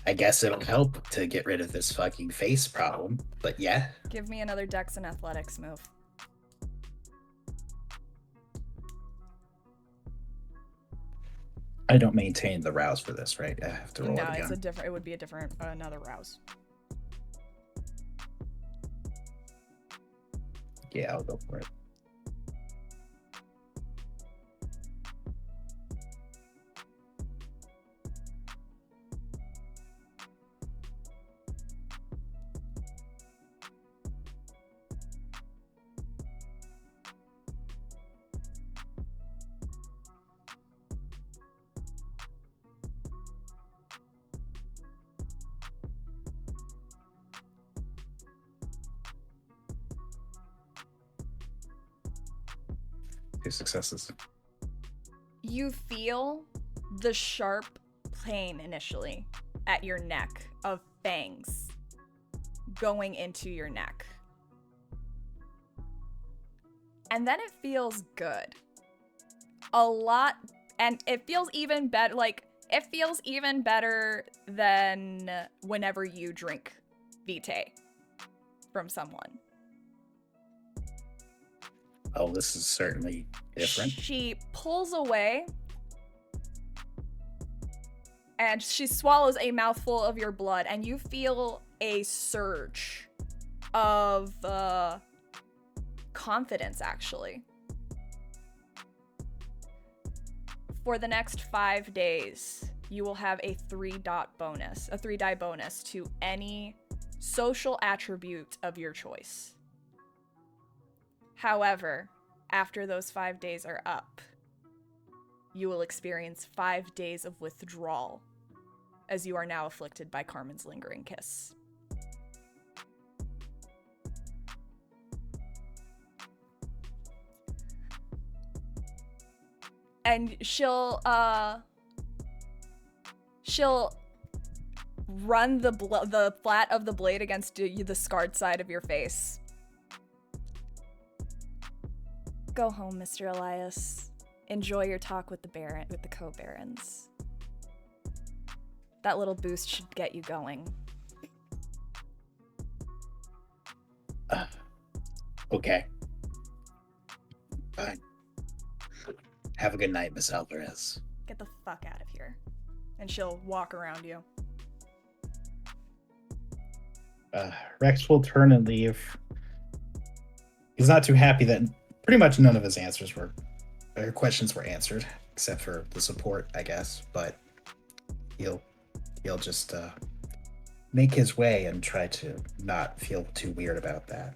Speaker 7: I guess it'll help to get rid of this fucking face problem, but yeah.
Speaker 2: Give me another Dex and Athletics move.
Speaker 7: I don't maintain the rouse for this, right? I have to roll
Speaker 2: No,
Speaker 7: it again.
Speaker 2: it would be a different, another rouse.
Speaker 7: Yeah, I'll go for it. Two successes.
Speaker 2: You feel the sharp pain initially at your neck of fangs going into your neck. And then it feels good. A lot, and it feels even better, it feels even better than whenever you drink Vitae from someone.
Speaker 7: Oh, this is certainly different.
Speaker 2: She pulls away and she swallows a mouthful of your blood, and you feel a surge of confidence, actually. For the next 5 days, you will have a 3-die bonus to any social attribute of your choice. However, after those 5 days are up, you will experience 5 days of withdrawal, as you are now afflicted by Carmen's lingering kiss. And she'll run the flat of the blade against the scarred side of your face. Go home, Mr. Elias. Enjoy your talk with the Co Barons. That little boost should get you going.
Speaker 7: Okay. Fine. Have a good night, Miss Alvarez.
Speaker 2: Get the fuck out of here. And she'll walk around you.
Speaker 7: Rex will turn and leave. He's not too happy that pretty much none of his questions were answered, except for the support, I guess. But he'll just make his way and try to not feel too weird about that.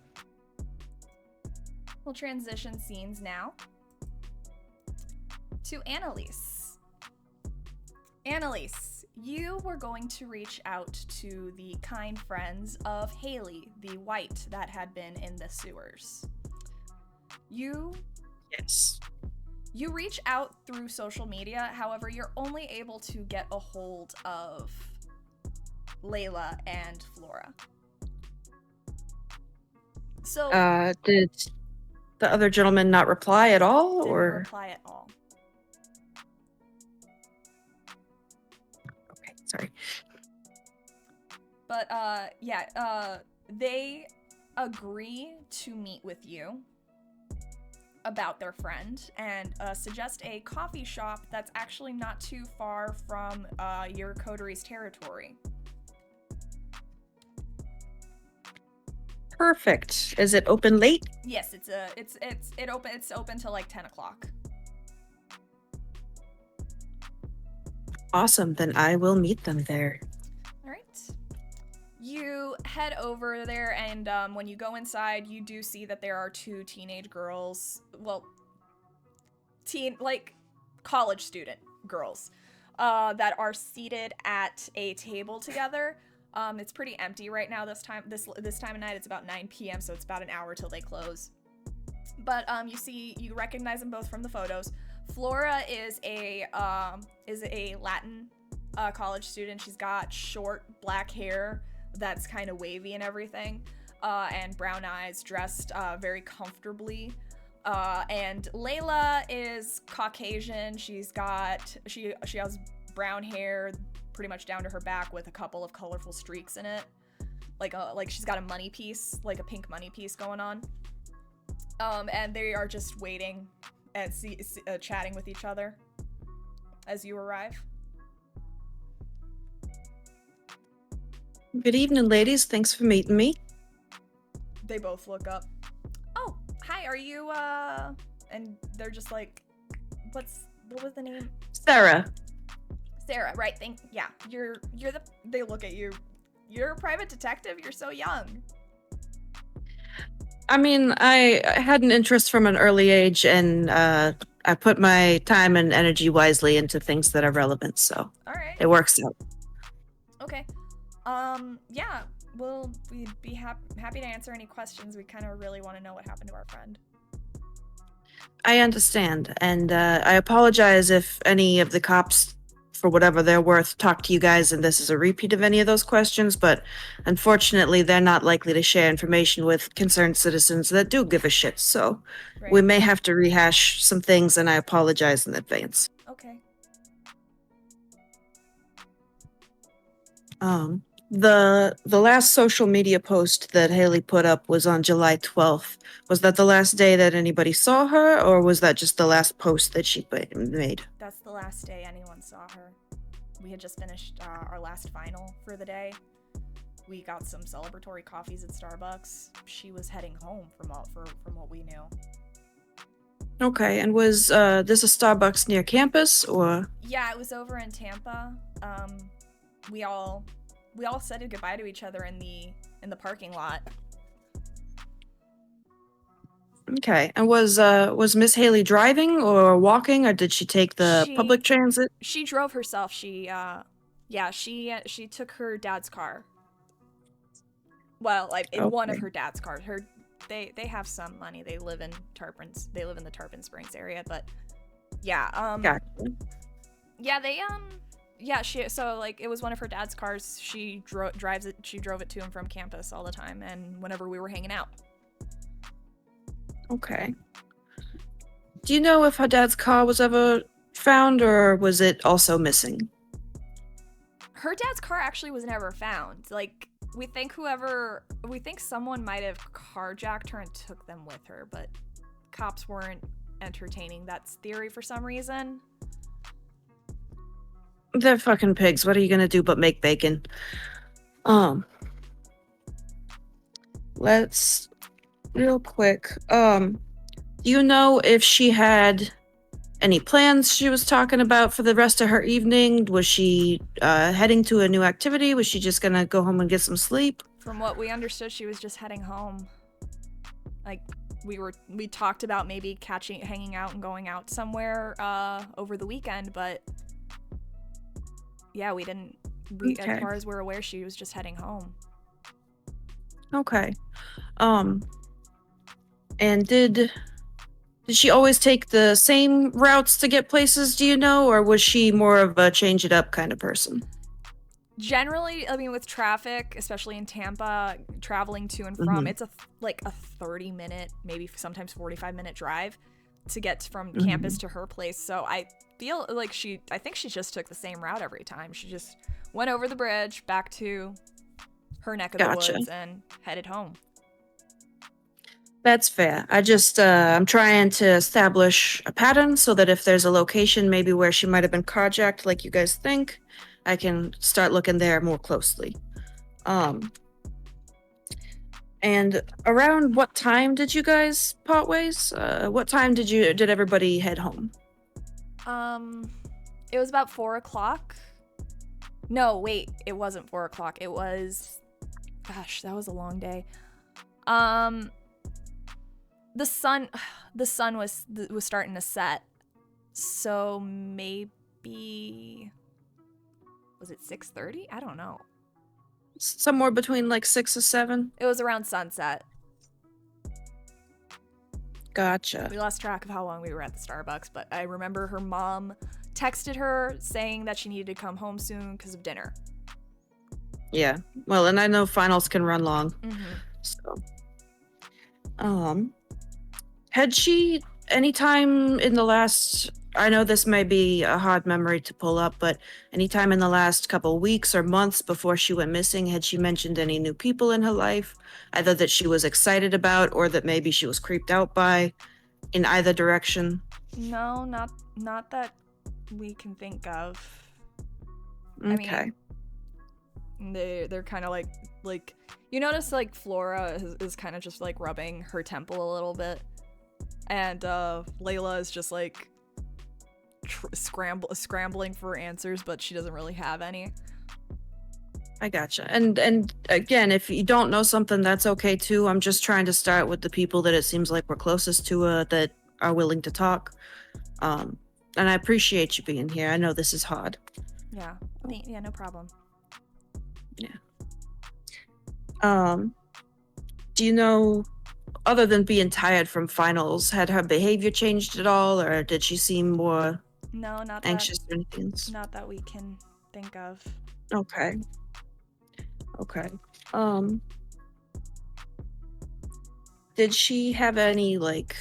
Speaker 2: We'll transition scenes now to Annalise. Annalise, you were going to reach out to the kind friends of Haley, the white that had been in the sewers.
Speaker 4: Yes.
Speaker 2: You reach out through social media, however, you're only able to get a hold of Layla and Flora. So
Speaker 4: Did the other gentleman not reply at all,
Speaker 2: didn't
Speaker 4: or
Speaker 2: reply at all.
Speaker 4: okay, sorry.
Speaker 2: But they agree to meet with you about their friend and suggest a coffee shop that's actually not too far from your coterie's territory.
Speaker 4: Perfect. Is it open late?
Speaker 2: Yes, it's open till like 10 o'clock.
Speaker 4: Awesome. Then I will meet them there.
Speaker 2: All right. You head over there, and when you go inside, you do see that there are two teenage girls. Well, college student girls that are seated at a table together. It's pretty empty right now. This time of night, it's about 9 p.m., so it's about an hour till they close. But you recognize them both from the photos. Flora is a Latin college student. She's got short black hair that's kind of wavy and everything, and brown eyes, dressed very comfortably. And Layla is Caucasian. She has brown hair pretty much down to her back with a couple of colorful streaks in it, like she's got a money piece, like a pink money piece going on. And they are just waiting and chatting with each other as you arrive.
Speaker 4: Good evening, ladies. Thanks for meeting me.
Speaker 2: They both look up. Oh, hi, are you, and they're just like, what was the name?
Speaker 4: Sarah.
Speaker 2: Sarah, right, they look at you. You're a private detective, you're so young.
Speaker 4: I mean, I had an interest from an early age, and I put my time and energy wisely into things that are relevant, so
Speaker 2: All right.
Speaker 4: it works out.
Speaker 2: Okay. Yeah, we'd be happy to answer any questions. We kind of really want to know what happened to our friend.
Speaker 4: I understand, and I apologize if any of the cops, for whatever they're worth, talk to you guys and this is a repeat of any of those questions, but unfortunately they're not likely to share information with concerned citizens that do give a shit, so
Speaker 2: Right.
Speaker 4: we may have to rehash some things, and I apologize in advance.
Speaker 2: Okay.
Speaker 4: The last social media post that Haley put up was on July 12th. Was that the last day that anybody saw her, or was that just the last post that she made?
Speaker 2: That's the last day anyone saw her. We had just finished our last final for the day. We got some celebratory coffees at Starbucks. She was heading home from what we knew.
Speaker 4: Okay, and was this a Starbucks near campus, or?
Speaker 2: Yeah, it was over in Tampa. We all said goodbye to each other in the parking lot.
Speaker 4: Okay, and was Miss Haley driving or walking, or did she take the public transit?
Speaker 2: She drove herself. She took her dad's car. Well, like in one of her dad's cars. They have some money. They live in Tarpon. They live in the Tarpon Springs area, but yeah.
Speaker 4: Gotcha.
Speaker 2: Yeah, it was one of her dad's cars. She drove it to and from campus all the time, and whenever we were hanging out.
Speaker 4: Okay. Do you know if her dad's car was ever found, or was it also missing?
Speaker 2: Her dad's car actually was never found. Like, we think someone might have carjacked her and took them with her, but cops weren't entertaining that theory for some reason.
Speaker 4: They're fucking pigs. What are you gonna do but make bacon? Let's real quick. Do you know if she had any plans she was talking about for the rest of her evening? Was she heading to a new activity? Was she just gonna go home and get some sleep?
Speaker 2: From what we understood, she was just heading home. Like, we talked about maybe hanging out and going out somewhere over the weekend, but yeah, as far as we're aware, she was just heading home.
Speaker 4: Okay. And did she always take the same routes to get places, do you know, or was she more of a change it up kind of person?
Speaker 2: Generally, I mean, with traffic, especially in Tampa, traveling to and from, it's a 30-minute, maybe sometimes 45-minute drive to get from campus to her place. So I feel like I think she just took the same route every time. She just went over the bridge back to her neck of the woods and headed home.
Speaker 4: That's fair. I just I'm trying to establish a pattern so that if there's a location maybe where she might have been carjacked, like you guys think, I can start looking there more closely. And around what time did you guys part ways? What time did everybody head home?
Speaker 2: It was about 4 o'clock. No, wait, it wasn't 4 o'clock. It was, gosh, that was a long day. The sun was starting to set, so maybe was it 6:30? I don't know.
Speaker 4: Somewhere between like 6 or 7.
Speaker 2: It was around sunset.
Speaker 4: Gotcha.
Speaker 2: We lost track of how long we were at the Starbucks, but I remember her mom texted her saying that she needed to come home soon because of dinner.
Speaker 4: Yeah. Well, and I know finals can run long.
Speaker 2: Mm-hmm.
Speaker 4: So, had she any time in the last, I know this may be a hard memory to pull up, but any time in the last couple weeks or months before she went missing, had she mentioned any new people in her life, either that she was excited about or that maybe she was creeped out by, in either direction?
Speaker 2: No, not that we can think of.
Speaker 4: Okay.
Speaker 2: I mean, they're kind of like you notice like Flora is kind of just like rubbing her temple a little bit, and Layla is just like scrambling for answers, but she doesn't really have any.
Speaker 4: I gotcha. And again, if you don't know something, that's okay too. I'm just trying to start with the people that it seems like we're closest to that are willing to talk. And I appreciate you being here. I know this is hard.
Speaker 2: Yeah. Yeah, no problem.
Speaker 4: Yeah. Do you know, other than being tired from finals, had her behavior changed at all, or did she seem more
Speaker 2: No, not
Speaker 4: anxious or anything else?
Speaker 2: Not that we can think of.
Speaker 4: Okay. Did she have any like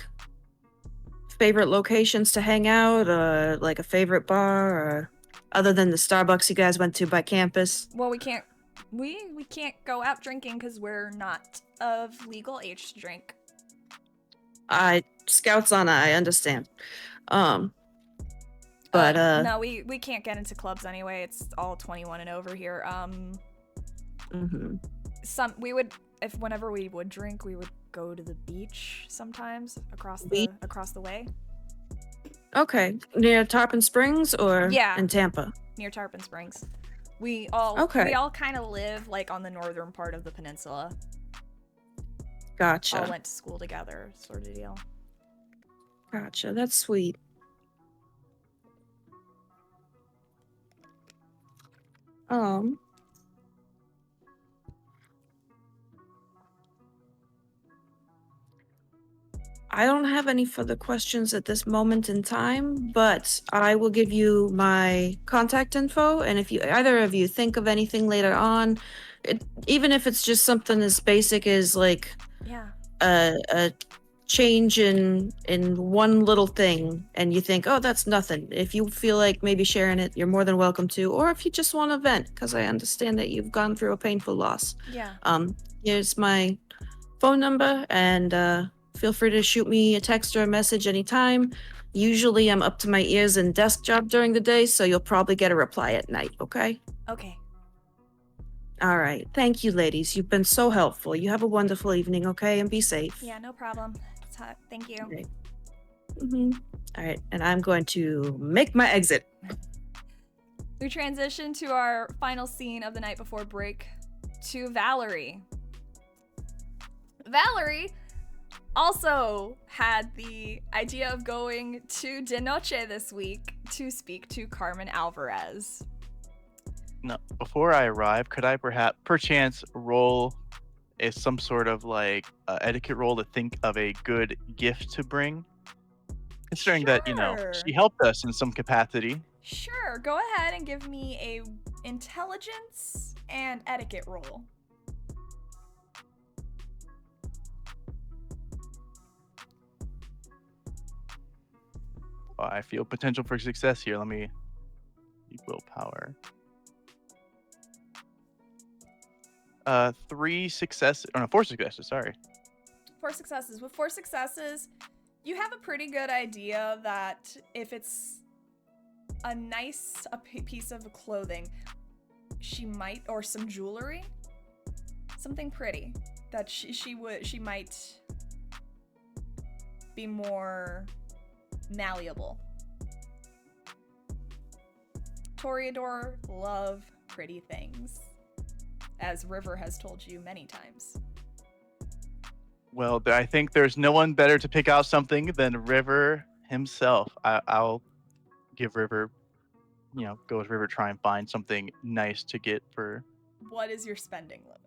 Speaker 4: favorite locations to hang out, or like a favorite bar, or other than the Starbucks you guys went to by campus?
Speaker 2: Well, we can't go out drinking because we're not of legal age to drink.
Speaker 4: Scouts on I understand. But
Speaker 2: no, we can't get into clubs anyway. It's all 21 and over here. Whenever we would drink, we would go to the beach sometimes across the way.
Speaker 4: Okay, near Tarpon Springs or in Tampa?
Speaker 2: Near Tarpon Springs. We all kind of live like on the northern part of the peninsula.
Speaker 4: Gotcha.
Speaker 2: All went to school together, sort of deal.
Speaker 4: Gotcha. That's sweet. I don't have any further questions at this moment in time, but I will give you my contact info, and if either of you think of anything later on, even if it's just something as basic as like a change in one little thing, and you think, oh, that's nothing, if you feel like maybe sharing it, you're more than welcome to, or if you just want to vent, because I understand that you've gone through a painful loss. Here's my phone number, and feel free to shoot me a text or a message anytime. Usually I'm up to my ears in desk job during the day, so you'll probably get a reply at night, okay?
Speaker 2: Okay.
Speaker 4: All right. Thank you, ladies. You've been so helpful. You have a wonderful evening, okay? And be safe.
Speaker 2: Yeah, no problem. Thank you.
Speaker 4: Okay. All right. And I'm going to make my exit.
Speaker 2: We transition to our final scene of the night before break to Valerie. Valerie also had the idea of going to De Noche this week to speak to Carmen Alvarez.
Speaker 6: No, before I arrive, could I perchance roll some sort of like etiquette roll to think of a good gift to bring? Considering that, she helped us in some capacity.
Speaker 2: Sure, go ahead and give me a intelligence and etiquette roll.
Speaker 6: I feel potential for success here. Let me willpower. 4 successes. Sorry.
Speaker 2: 4 successes. With 4 successes, you have a pretty good idea that if it's a nice piece of clothing, she might, or some jewelry, something pretty, that she might be more malleable. Toreador love pretty things, as River has told you many times.
Speaker 6: Well, I think there's no one better to pick out something than River himself. I'll give River, go with River, try and find something nice to get for
Speaker 2: What is your spending limit?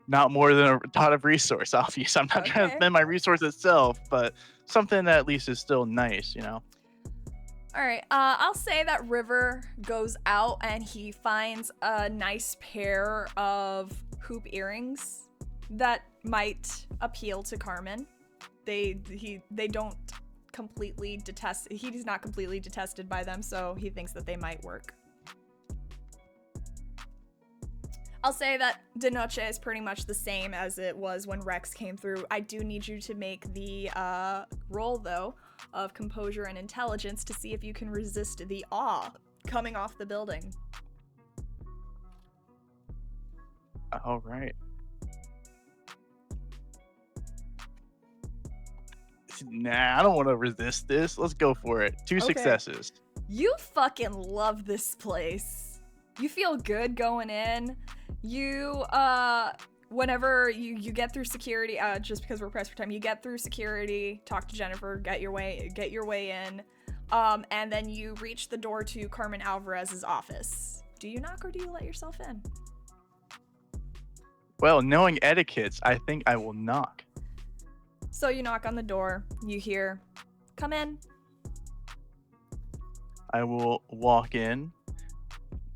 Speaker 6: not more than a tot of resource, obviously. I'm not trying to
Speaker 2: Okay.
Speaker 6: spend my resource itself, but something that at least is still nice,
Speaker 2: All right, I'll say that River goes out and he finds a nice pair of hoop earrings that might appeal to Carmen. They don't completely detest. He's not completely detested by them, so he thinks that they might work. I'll say that De Noche is pretty much the same as it was when Rex came through. I do need you to make the roll, though, of composure and intelligence to see if you can resist the awe coming off the building.
Speaker 6: All right. Nah, I don't want to resist this. Let's go for it. 2
Speaker 2: Okay.
Speaker 6: successes.
Speaker 2: You fucking love this place. You feel good going in. You, whenever you get through security, just because we're pressed for time, you get through security, talk to Jennifer, get your way in, and then you reach the door to Carmen Alvarez's office. Do you knock or do you let yourself in?
Speaker 6: Well, knowing etiquettes, I think I will knock.
Speaker 2: So you knock on the door, you hear, "Come in."
Speaker 6: I will walk in.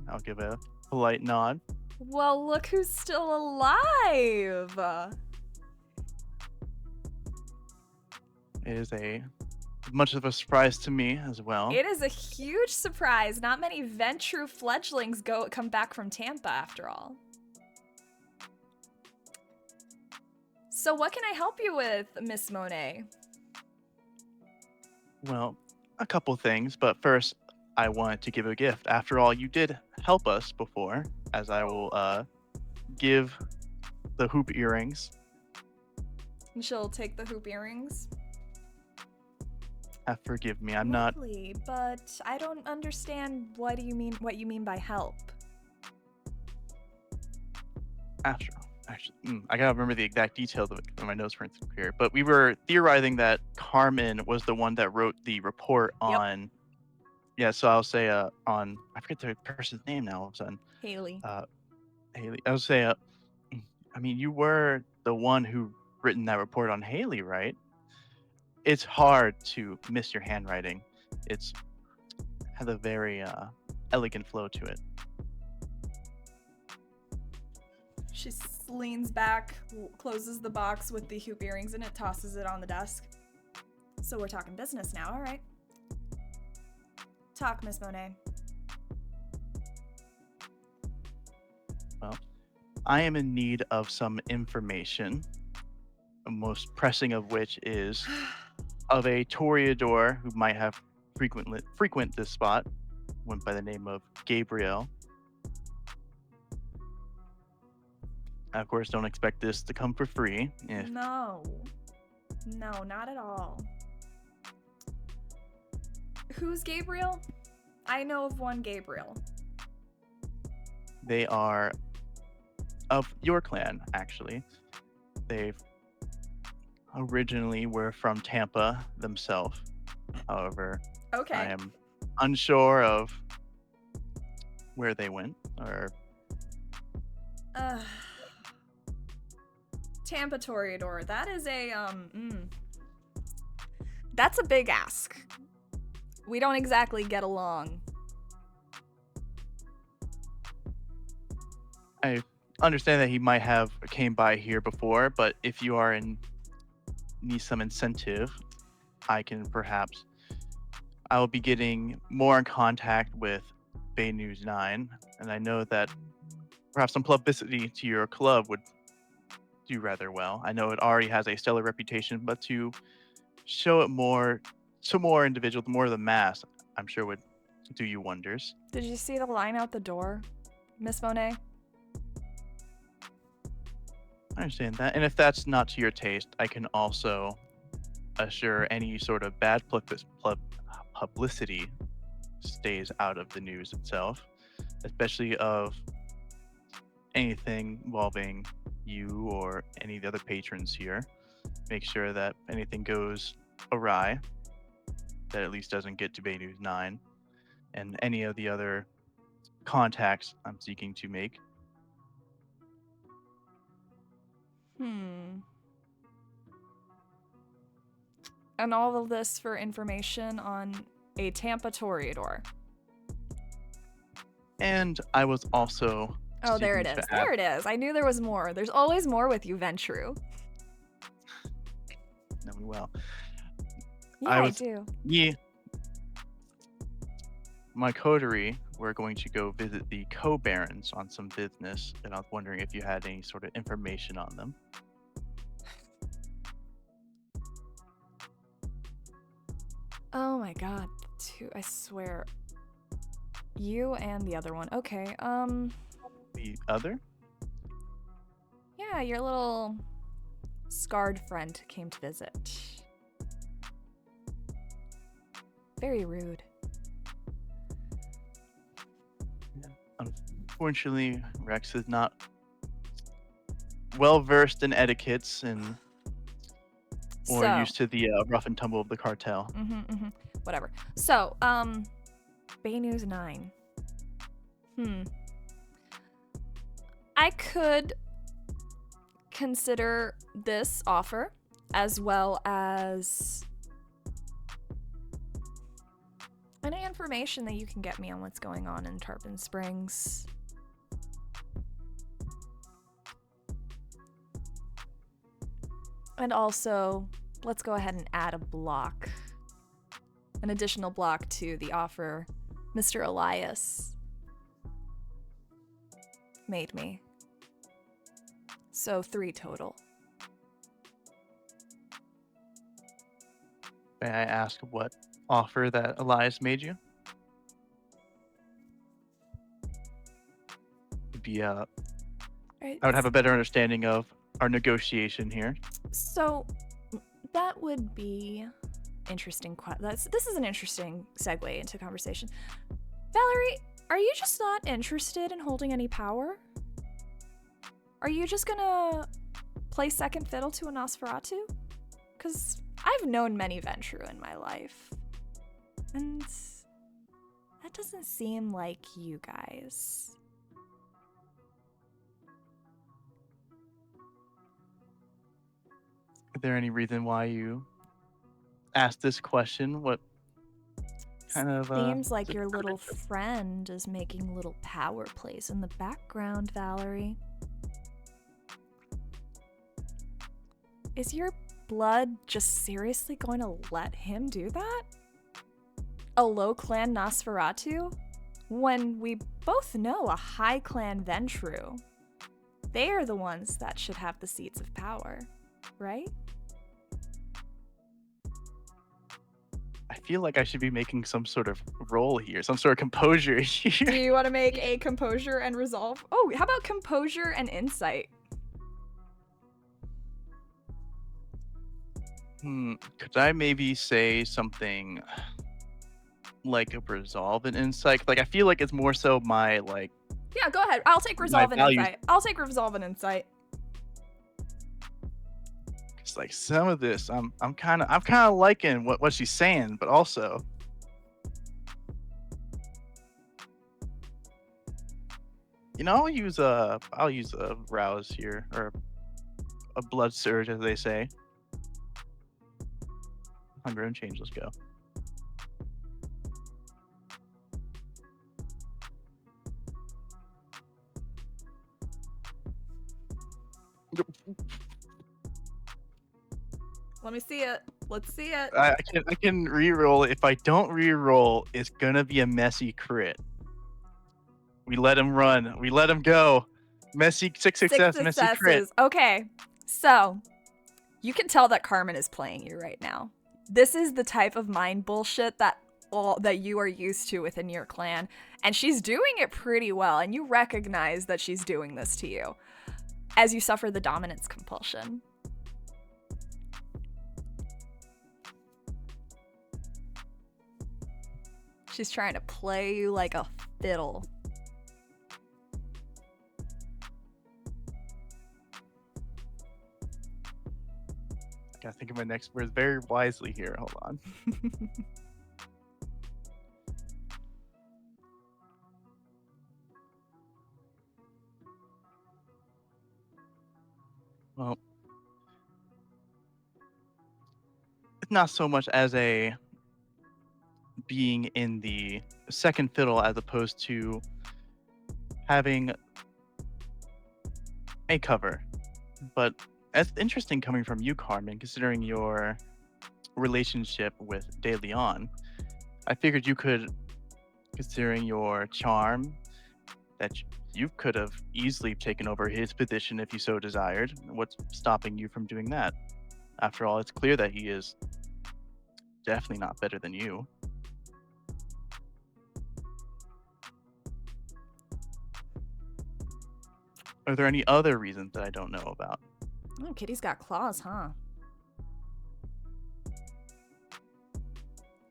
Speaker 6: I'll give a polite nod.
Speaker 2: Well, look who's still alive.
Speaker 6: It is much of a surprise to me as well.
Speaker 2: It is a huge surprise. Not many Ventru fledglings come back from Tampa after all. So what can I help you with, Miss Monet?
Speaker 6: Well, a couple things, but first I wanted to give a gift. After all, you did help us before, as I will give the hoop earrings.
Speaker 2: And she'll take the hoop earrings.
Speaker 6: Forgive me, I'm not.
Speaker 2: Lovely, but I don't understand what you mean by help.
Speaker 6: Actually, I gotta remember the exact details of it on my notes for here. But we were theorizing that Carmen was the one that wrote the report
Speaker 2: Yep.
Speaker 6: on. Yeah, so I'll say on, I forget the person's name now all of a sudden.
Speaker 2: Haley.
Speaker 6: Haley. I would say I mean, you were the one who written that report on Haley, right? It's hard to miss your handwriting. It's has a very elegant flow to it.
Speaker 2: She leans back, closes the box with the hoop earrings in it, tosses it on the desk. So we're talking business now, all right. Talk, Miss Monet.
Speaker 6: Well, I am in need of some information, the most pressing of which is of a toreador who might have frequent this spot, went by the name of Gabriel. Of course, don't expect this to come for free.
Speaker 2: No, not at all. Who's Gabriel? I know of one Gabriel.
Speaker 6: They are of your clan, actually. They originally were from Tampa themselves. However,
Speaker 2: Okay.
Speaker 6: I am unsure of where they went or
Speaker 2: Tampa Toreador. That is a that's a big ask. We don't exactly get along.
Speaker 6: I understand that he might have came by here before, but if you are need some incentive, I will be getting more in contact with Bay News 9, and I know that perhaps some publicity to your club would do rather well. I know it already has a stellar reputation, but to show it more to more individuals, more of the mass, I'm sure would do you wonders.
Speaker 2: Did you see the line out the door, Miss Monet?
Speaker 6: I understand that. And if that's not to your taste, I can also assure any sort of bad publicity stays out of the news itself, especially of anything involving you or any of the other patrons here. Make sure that anything goes awry, that at least doesn't get to Bay News 9 and any of the other contacts I'm seeking to make.
Speaker 2: And all of this for information on a Tampa Toreador.
Speaker 6: And I was also
Speaker 2: Oh, there it
Speaker 6: seeking
Speaker 2: is.
Speaker 6: to add-
Speaker 2: There it is. I knew there was more. There's always more with you, Ventru.
Speaker 6: Know me well.
Speaker 2: Yeah,
Speaker 6: I
Speaker 2: I
Speaker 6: was-
Speaker 2: do.
Speaker 6: Yeah. My coterie, we're going to go visit the Co Barons on some business, and I was wondering if you had any sort of information on them.
Speaker 2: Oh my god. I swear. You and the other one. Okay,
Speaker 6: The other?
Speaker 2: yeah, your little scarred friend came to visit. Very rude.
Speaker 6: Unfortunately, Rex is not well versed in etiquettes and or
Speaker 2: So,
Speaker 6: used to the rough and tumble of the cartel.
Speaker 2: whatever. So, Bay News 9. I could consider this offer as well as any information that you can get me on what's going on in Tarpon Springs. And also, let's go ahead and add a block. An additional block to the offer Mr. Elias made me. So 3 total.
Speaker 6: May I ask what offer that Elias made you?
Speaker 2: Right,
Speaker 6: I would have a better understanding of our negotiation here.
Speaker 2: So that would be interesting. This is an interesting segue into conversation. Valerie, are you just not interested in holding any power? Are you just gonna play second fiddle to a Nosferatu? Because I've known many Ventru in my life, and that doesn't seem like you guys.
Speaker 6: Is there any reason why you asked this question? What kind of
Speaker 2: Seems like
Speaker 6: is it
Speaker 2: your little
Speaker 6: critical?
Speaker 2: friend is making little power plays in the background, Valerie. Is your blood just seriously going to let him do that? A low clan Nosferatu? When we both know a high clan Ventru. They are the ones that should have the seats of power, right?
Speaker 6: I feel like I should be making some sort of role here, some sort of composure
Speaker 2: Do
Speaker 6: here.
Speaker 2: you want to make a composure and resolve? Oh, how about composure and insight?
Speaker 6: Could I maybe say something like a resolve and insight? Like I feel like it's more so my like
Speaker 2: Yeah, go ahead. I'll take resolve and
Speaker 6: values-
Speaker 2: insight. I'll take resolve and insight.
Speaker 6: it's like some of this I'm kind of liking what she's saying, but also I'll use a rouse here or a blood surge as they say. Hunger and change, let's go.
Speaker 2: Let me see it. Let's see it.
Speaker 6: I can re-roll. If I don't re-roll, it's gonna be a messy crit. We let him run. We let him go. Messy six success, messy crit.
Speaker 2: Okay. So, you can tell that Carmen is playing you right now. This is the type of mind bullshit that you are used to within your clan, and she's doing it pretty well, and you recognize that she's doing this to you as you suffer the dominance compulsion. She's trying to play you like a fiddle.
Speaker 6: Gotta think of my next words very wisely here. Hold on. Well, it's not so much as a being in the second fiddle as opposed to having a cover. But that's interesting coming from you, Carmen, considering your relationship with De Leon. I figured you could, considering your charm, that you could have easily taken over his position if you so desired. What's stopping you from doing that? After all, it's clear that he is definitely not better than you. Are there any other reasons that I don't know about?
Speaker 2: Oh, Kitty's got claws, huh?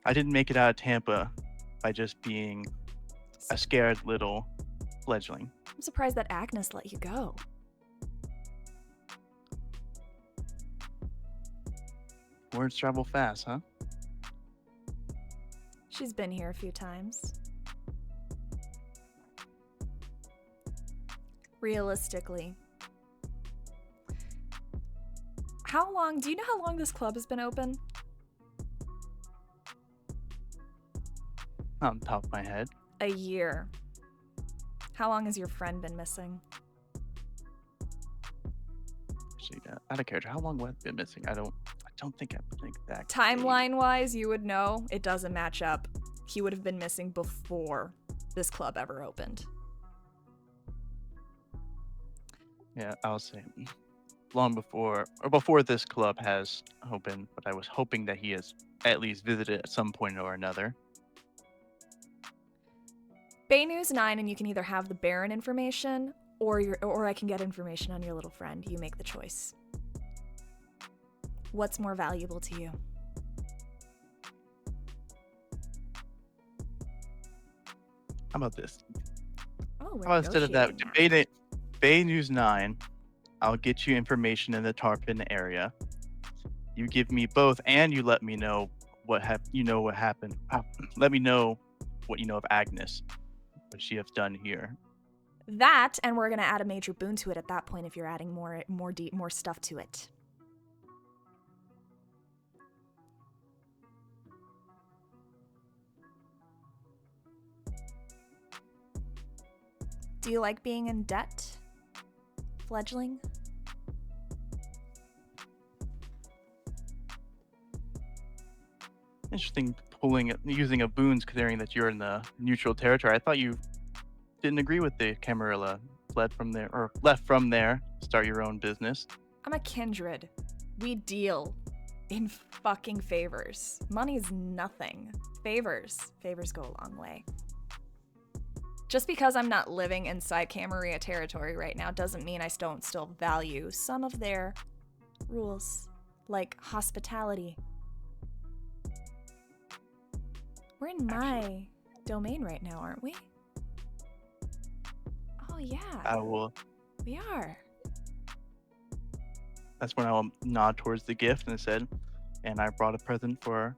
Speaker 6: I didn't make it out of Tampa by just being a scared little fledgling.
Speaker 2: I'm surprised that Agnes let you go.
Speaker 6: Words travel fast, huh?
Speaker 2: She's been here a few times. Realistically. Do you know how long this club has been open?
Speaker 6: Not on top of my head.
Speaker 2: A year. How long has your friend been missing?
Speaker 6: Actually, out of character, how long have I been missing? I don't think I think that.
Speaker 2: Timeline-wise, you would know. It doesn't match up. He would have been missing before this club ever opened.
Speaker 6: Yeah, I'll say long before, or before this club has opened, but I was hoping that he has at least visited at some point or another.
Speaker 2: Bay News 9, and you can either have the Baron information, or I can get information on your little friend. You make the choice. What's more valuable to you?
Speaker 6: How about this?
Speaker 2: Oh, we're
Speaker 6: How about instead of that,
Speaker 2: negotiating now.
Speaker 6: Bay News 9, I'll get you information in the Tarpon area. You give me both, and you let me know what happened. Let me know what you know of Agnes, what she has done here.
Speaker 2: That, and we're gonna add a major boon to it at that point if you're adding more stuff to it. Do you like being in debt, fledgling?
Speaker 6: Interesting using a boons considering that you're in the neutral territory. I thought you didn't agree with the Camarilla, left from there, start your own business.
Speaker 2: I'm a kindred. We deal in fucking favors. Money's nothing. Favors go a long way. Just because I'm not living inside Camarilla territory right now doesn't mean I don't still value some of their rules, like hospitality. We're in my domain right now, aren't we? Oh yeah.
Speaker 6: I will.
Speaker 2: We are.
Speaker 6: That's when I will nod towards the gift and said, and I brought a present for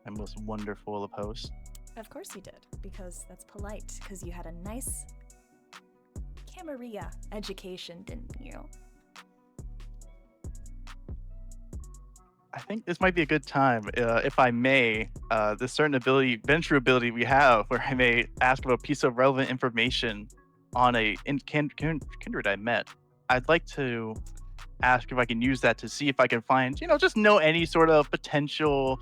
Speaker 6: my most wonderful of hosts.
Speaker 2: Of course you did, because that's polite, because you had a nice Camarilla education, didn't you?
Speaker 6: I think this might be a good time, if I may, this certain venture ability we have, where I may ask of a piece of relevant information on kindred I met. I'd like to ask if I can use that to see if I can find, just know any sort of potential,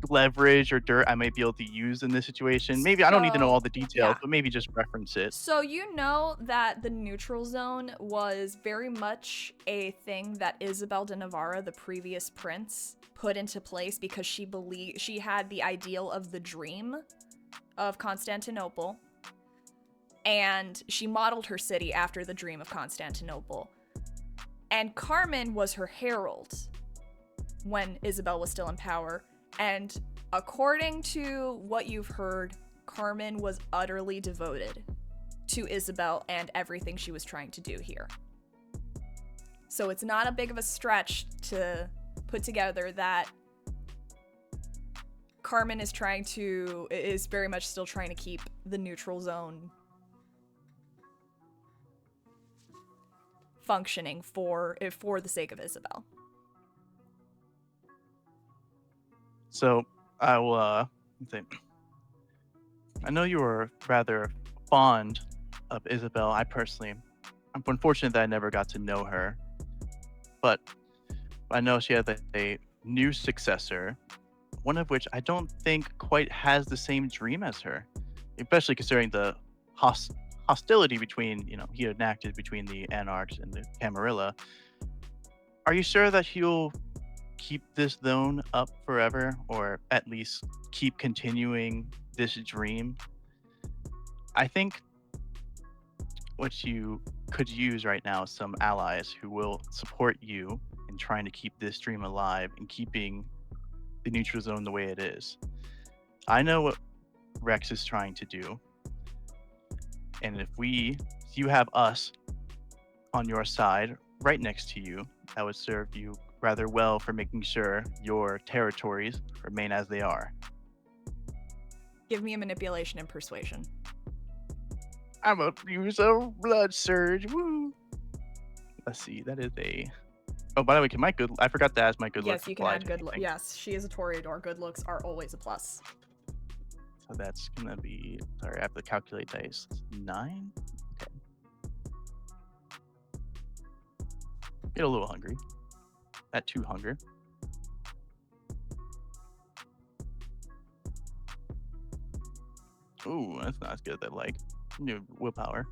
Speaker 6: leverage or dirt I might be able to use in this situation? Maybe I don't need to know all the details,
Speaker 2: yeah.
Speaker 6: but maybe just reference it.
Speaker 2: So you know that the neutral zone was very much a thing that Isabel de Navarra, the previous prince, put into place because she believed she had the ideal of the dream of Constantinople, and she modeled her city after the dream of Constantinople. And Carmen was her herald when Isabel was still in power. And according to what you've heard, Carmen was utterly devoted to Isabel and everything she was trying to do here. So it's not a big of a stretch to put together that Carmen is very much still trying to keep the neutral zone functioning for the sake of Isabel.
Speaker 6: So I will think. I know you were rather fond of Isabel. I'm unfortunate that I never got to know her, but I know she had a new successor, one of which I don't think quite has the same dream as her, especially considering the hostility he enacted between the Anarchs and the Camarilla. Are you sure that he'll keep this zone up forever, or at least keep continuing this dream? I think what you could use right now is some allies who will support you in trying to keep this dream alive and keeping the neutral zone the way it is. I know what Rex is trying to do, and if you have us on your side right next to you, that would serve you rather well for making sure your territories remain as they are.
Speaker 2: Give me a manipulation and persuasion.
Speaker 6: I'm a use a blood surge. Woo! Let's see, that is a. Oh, by the way, I forgot to ask my good looks.
Speaker 2: Yes, you can add good looks. Yes, she is a Toreador. Good looks are always a plus.
Speaker 6: So that's gonna be. Sorry, I have to calculate dice. 9. Okay. Get a little hungry. At 2 hunger. Ooh, that's not as good as I like. New willpower.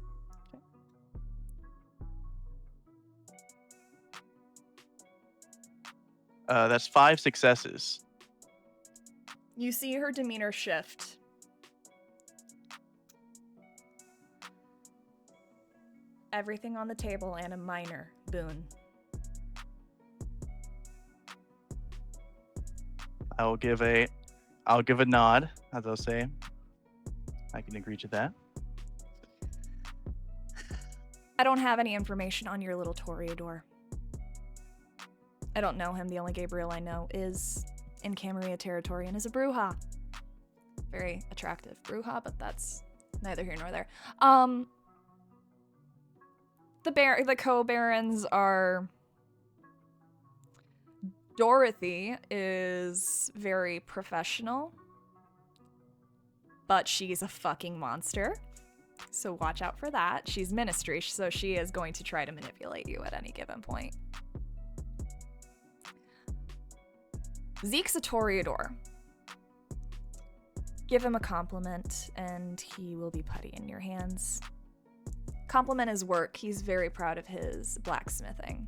Speaker 6: That's 5 successes.
Speaker 2: You see her demeanor shift. Everything on the table and a minor boon.
Speaker 6: I'll give a nod, as I'll say. I can agree to that.
Speaker 2: I don't have any information on your little Toreador. I don't know him. The only Gabriel I know is in Camarilla territory and is a Bruja. Very attractive Bruja, but that's neither here nor there. The Co Barons are. Dorothy is very professional, but she's a fucking monster. So watch out for that. She's ministry, so she is going to try to manipulate you at any given point. Zeke's a Toreador. Give him a compliment, and he will be putty in your hands. Compliment his work. He's very proud of his blacksmithing.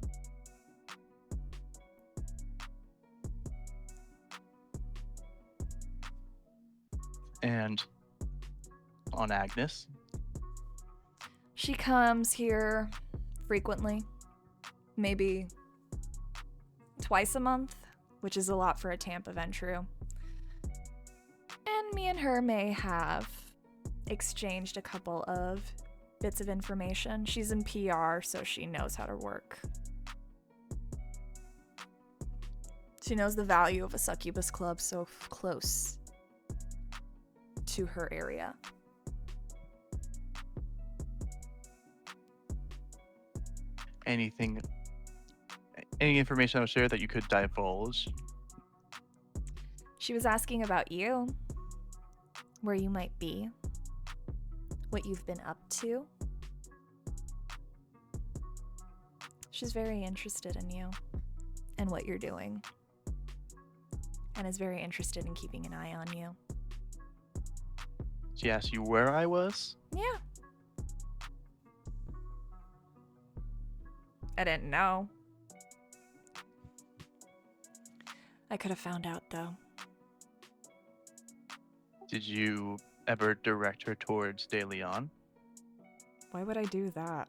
Speaker 6: And on Agnes.
Speaker 2: She comes here frequently, maybe twice a month, which is a lot for a Tampa Ventru. And me and her may have exchanged a couple of bits of information. She's in PR, so she knows how to work. She knows the value of a succubus club so close to her area.
Speaker 6: Any information I'll share that you could divulge?
Speaker 2: She was asking about you, where you might be, what you've been up to. She's very interested in you and what you're doing. and is very interested in keeping an eye on you.
Speaker 6: She asked you where I was?
Speaker 2: Yeah. I didn't know. I could have found out, though.
Speaker 6: Did you ever direct her towards De Leon?
Speaker 2: Why would I do that?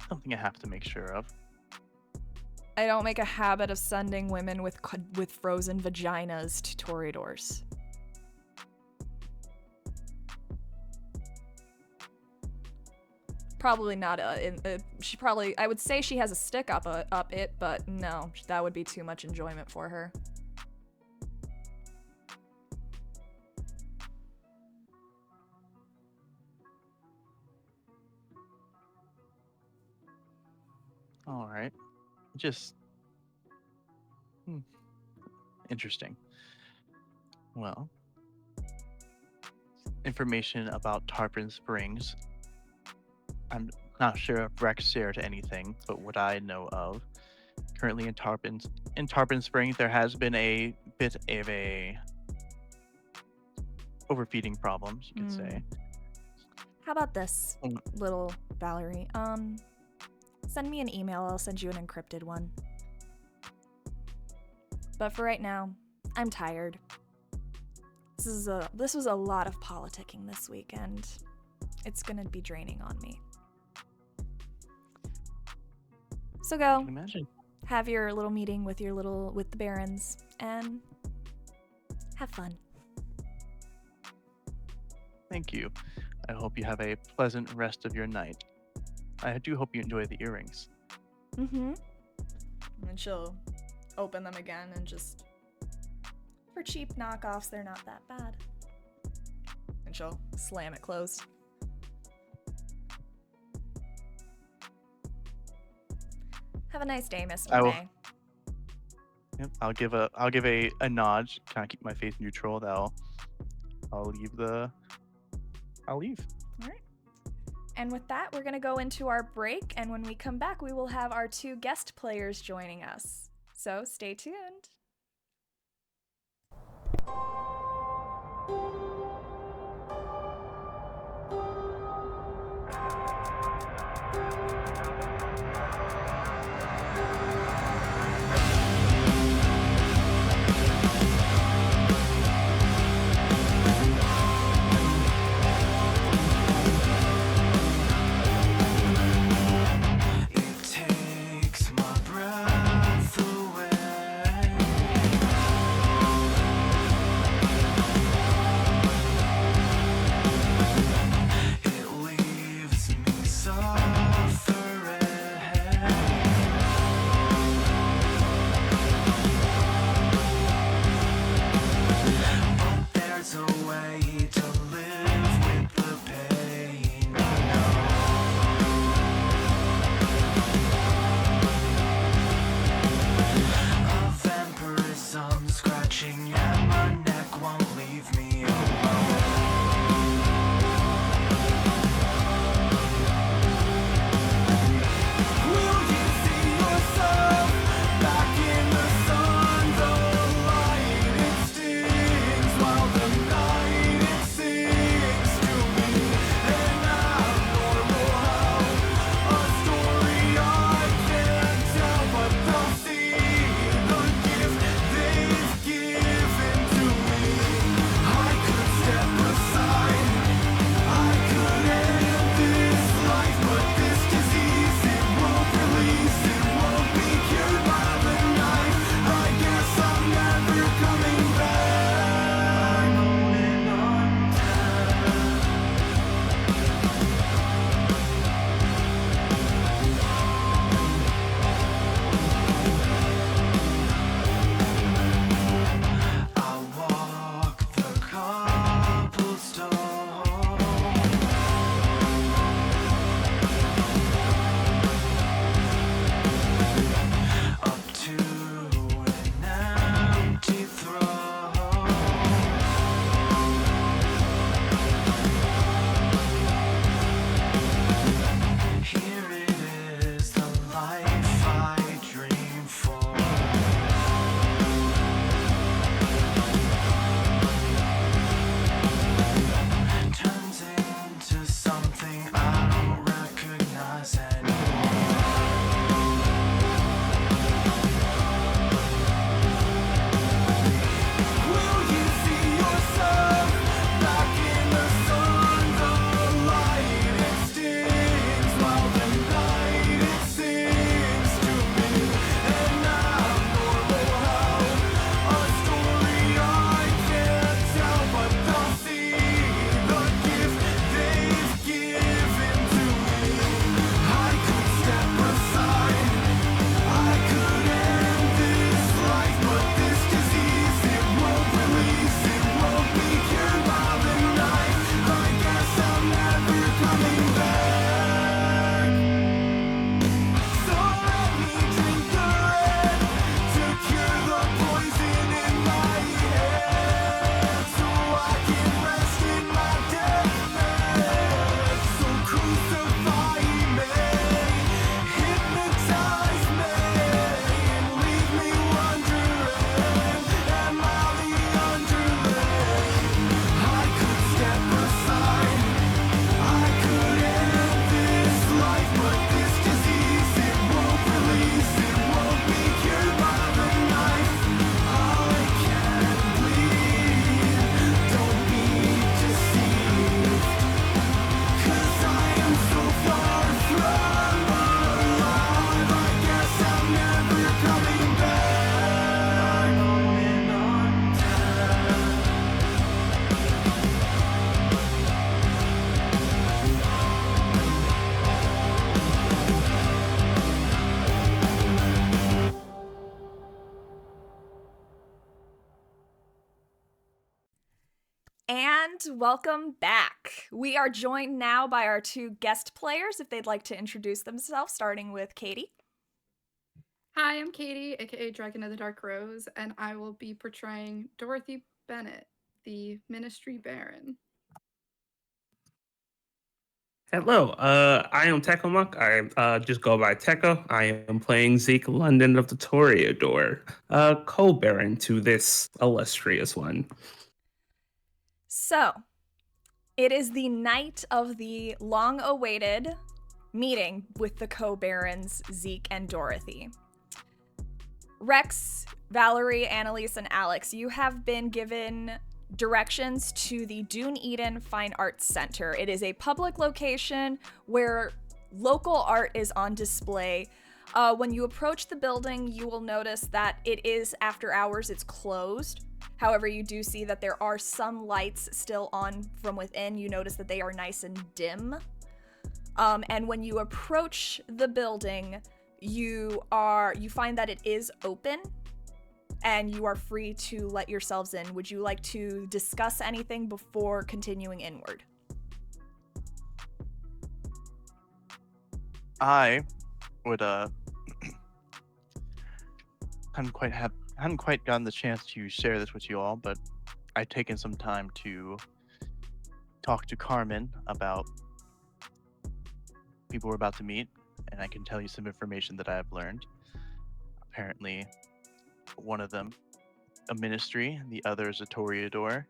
Speaker 6: Something I have to make sure of.
Speaker 2: I don't make a habit of sending women with frozen vaginas to Toreadors. Probably not she probably, I would say she has a stick up it, but no, that would be too much enjoyment for her.
Speaker 6: All right. Just interesting. Well, information about Tarpon Springs. I'm not sure if Rex shared anything, but what I know of, currently in Tarpon Springs, there has been a bit of a overfeeding problems, you could say.
Speaker 2: How about this, little Valerie? Send me an email. I'll send you an encrypted one. But for right now, I'm tired. This was a lot of politicking this week, and it's gonna be draining on me. So
Speaker 6: I
Speaker 2: go
Speaker 6: can imagine.
Speaker 2: have your little meeting with the Barons and have fun.
Speaker 6: Thank you. I hope you have a pleasant rest of your night. I do hope you enjoy the earrings.
Speaker 2: Mm-hmm. And she'll open them again and just, for cheap knockoffs, they're not that bad. And she'll slam it closed. Have a nice day, Miss
Speaker 6: I will-
Speaker 2: May.
Speaker 6: Yep, I'll give a nod, kind of keep my face neutral. I'll leave.
Speaker 2: All right. And with that, we're going to go into our break, and when we come back, we will have our 2 guest players joining us. So stay tuned. And welcome back. We are joined now by our two guest players, if they'd like to introduce themselves, starting with Katie.
Speaker 8: Hi, I'm Katie, aka Dragon of the Dark Rose, and I will be portraying Dorothy Bennett, the Ministry Baron.
Speaker 9: Hello, I am Tekomak. I just go by Teko. I am playing Zeke London of the Toreador, Co Baron to this illustrious one.
Speaker 2: So, it is the night of the long-awaited meeting with the Co Barons, Zeke and Dorothy. Rex, Valerie, Annalise, and Alex, you have been given directions to the Dunedin Fine Arts Center. It is a public location where local art is on display. When you approach the building, you will notice that it is after hours, it's closed. However, you do see that there are some lights still on from within. You notice that they are nice and dim. And when you approach the building, you find that it is open and you are free to let yourselves in. Would you like to discuss anything before continuing inward?
Speaker 6: I would hadn't quite gotten the chance to share this with you all, but I've taken some time to talk to Carmen about people we're about to meet, and I can tell you some information that I have learned. Apparently, one of them a ministry, the other is a Toreador.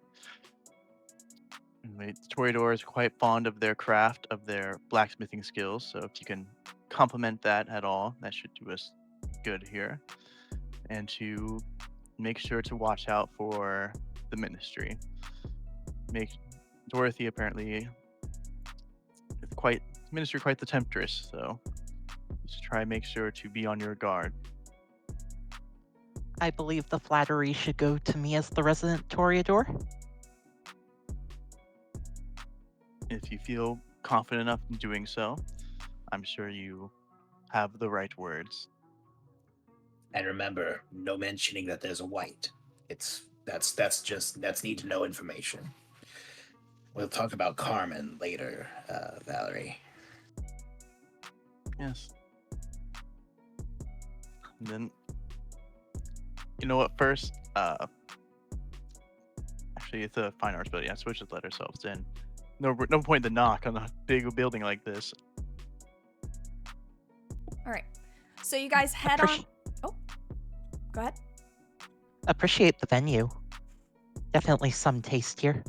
Speaker 6: The Toreador is quite fond of their craft, of their blacksmithing skills, so if you can complement that at all, that should do us good here. And to make sure to watch out for the ministry. Dorothy apparently is ministry quite the temptress, so just try and make sure to be on your guard.
Speaker 3: I believe the flattery should go to me as the resident Toreador.
Speaker 6: If you feel confident enough in doing so, I'm sure you have the right words.
Speaker 7: And remember, no mentioning that there's a white. That's need to know information. We'll talk about Carmen later, Valerie.
Speaker 6: Yes. And then, you know what? First, actually, it's a fine arts building. So we'll just let ourselves in. No point to knock on a big building like this.
Speaker 2: All right. So you guys head on. Oh, go ahead.
Speaker 3: Appreciate the venue. Definitely some taste here.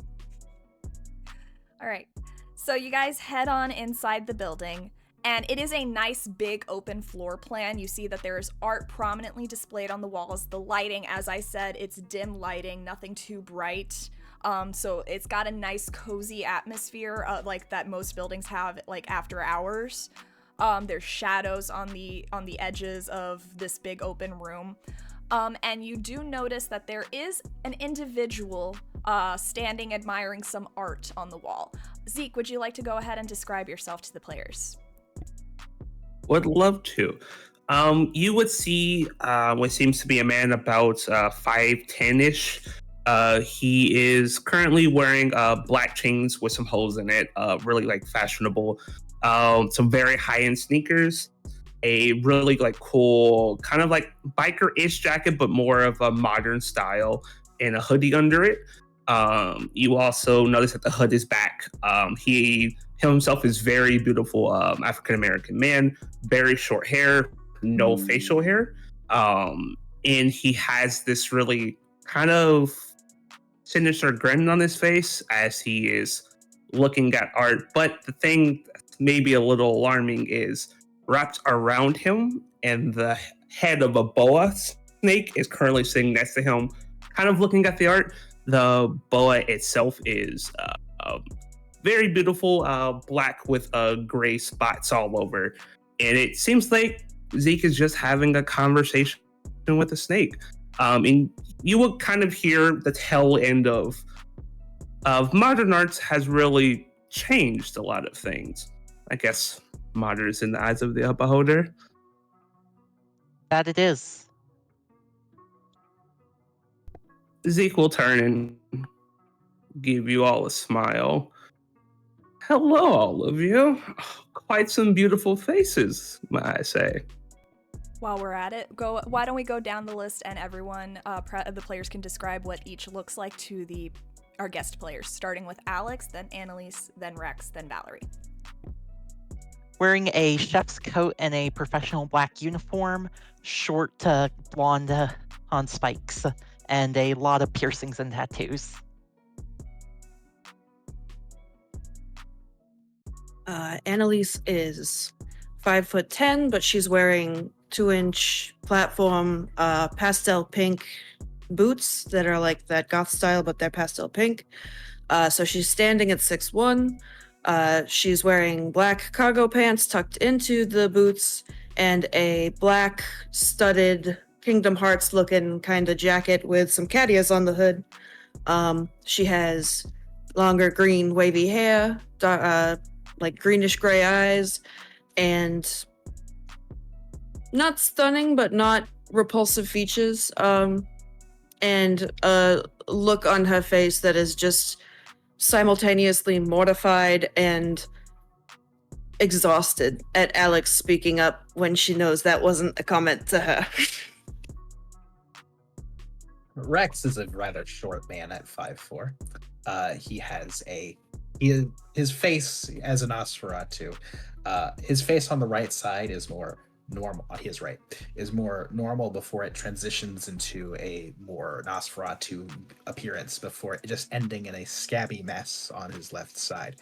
Speaker 2: All right. So you guys head on inside the building, and it is a nice big open floor plan. You see that there is art prominently displayed on the walls. The lighting, as I said, it's dim lighting, nothing too bright. So it's got a nice cozy atmosphere like that most buildings have like after hours. There's shadows on the edges of this big open room. And you do notice that there is an individual standing admiring some art on the wall. Zeke, would you like to go ahead and describe yourself to the players?
Speaker 9: Would love to. You would see what seems to be a man about 5'10"-ish. He is currently wearing black chains with some holes in it, really like fashionable. Some very high-end sneakers, a really like cool kind of like biker-ish jacket, but more of a modern style, and a hoodie under it. You also notice that the hood is back. He himself is very beautiful African-American man, very short hair, no facial hair. And he has this really kind of sinister grin on his face as he is looking at art. But the thing that's maybe a little alarming is wrapped around him, and the head of a boa snake is currently sitting next to him, kind of looking at the art. The boa itself is very beautiful, black with gray spots all over. And it seems like Zeke is just having a conversation with the snake. And you will kind of hear the tail end of modern arts has really changed a lot of things. I guess modern is in the eyes of the beholder.
Speaker 3: That it is.
Speaker 9: Zeke will turn and give you all a smile. Hello, all of you. Quite some beautiful faces, may I say.
Speaker 2: While we're at it, why don't we go down the list and everyone, the players can describe what each looks like to our guest players, starting with Alex, then Annalise, then Rex, then Valerie.
Speaker 3: Wearing a chef's coat and a professional black uniform, short blonde on spikes, and a lot of piercings and tattoos.
Speaker 4: Annalise is 5'10", but she's wearing 2-inch platform pastel pink boots that are like that goth style, but they're pastel pink. So she's standing at 6'1". She's wearing black cargo pants tucked into the boots and a black studded Kingdom Hearts looking kind of jacket with some cat ears on the hood. She has longer green wavy hair, like greenish gray eyes, and not stunning but not repulsive features, and a look on her face that is just simultaneously mortified and exhausted at Alex speaking up when she knows that wasn't a comment to her.
Speaker 5: Rex is a rather short man at 5'4". He has his face as an Nosferatu. His face on the right side is more normal. His right is more normal before it transitions into a more Nosferatu appearance, before just ending in a scabby mess on his left side.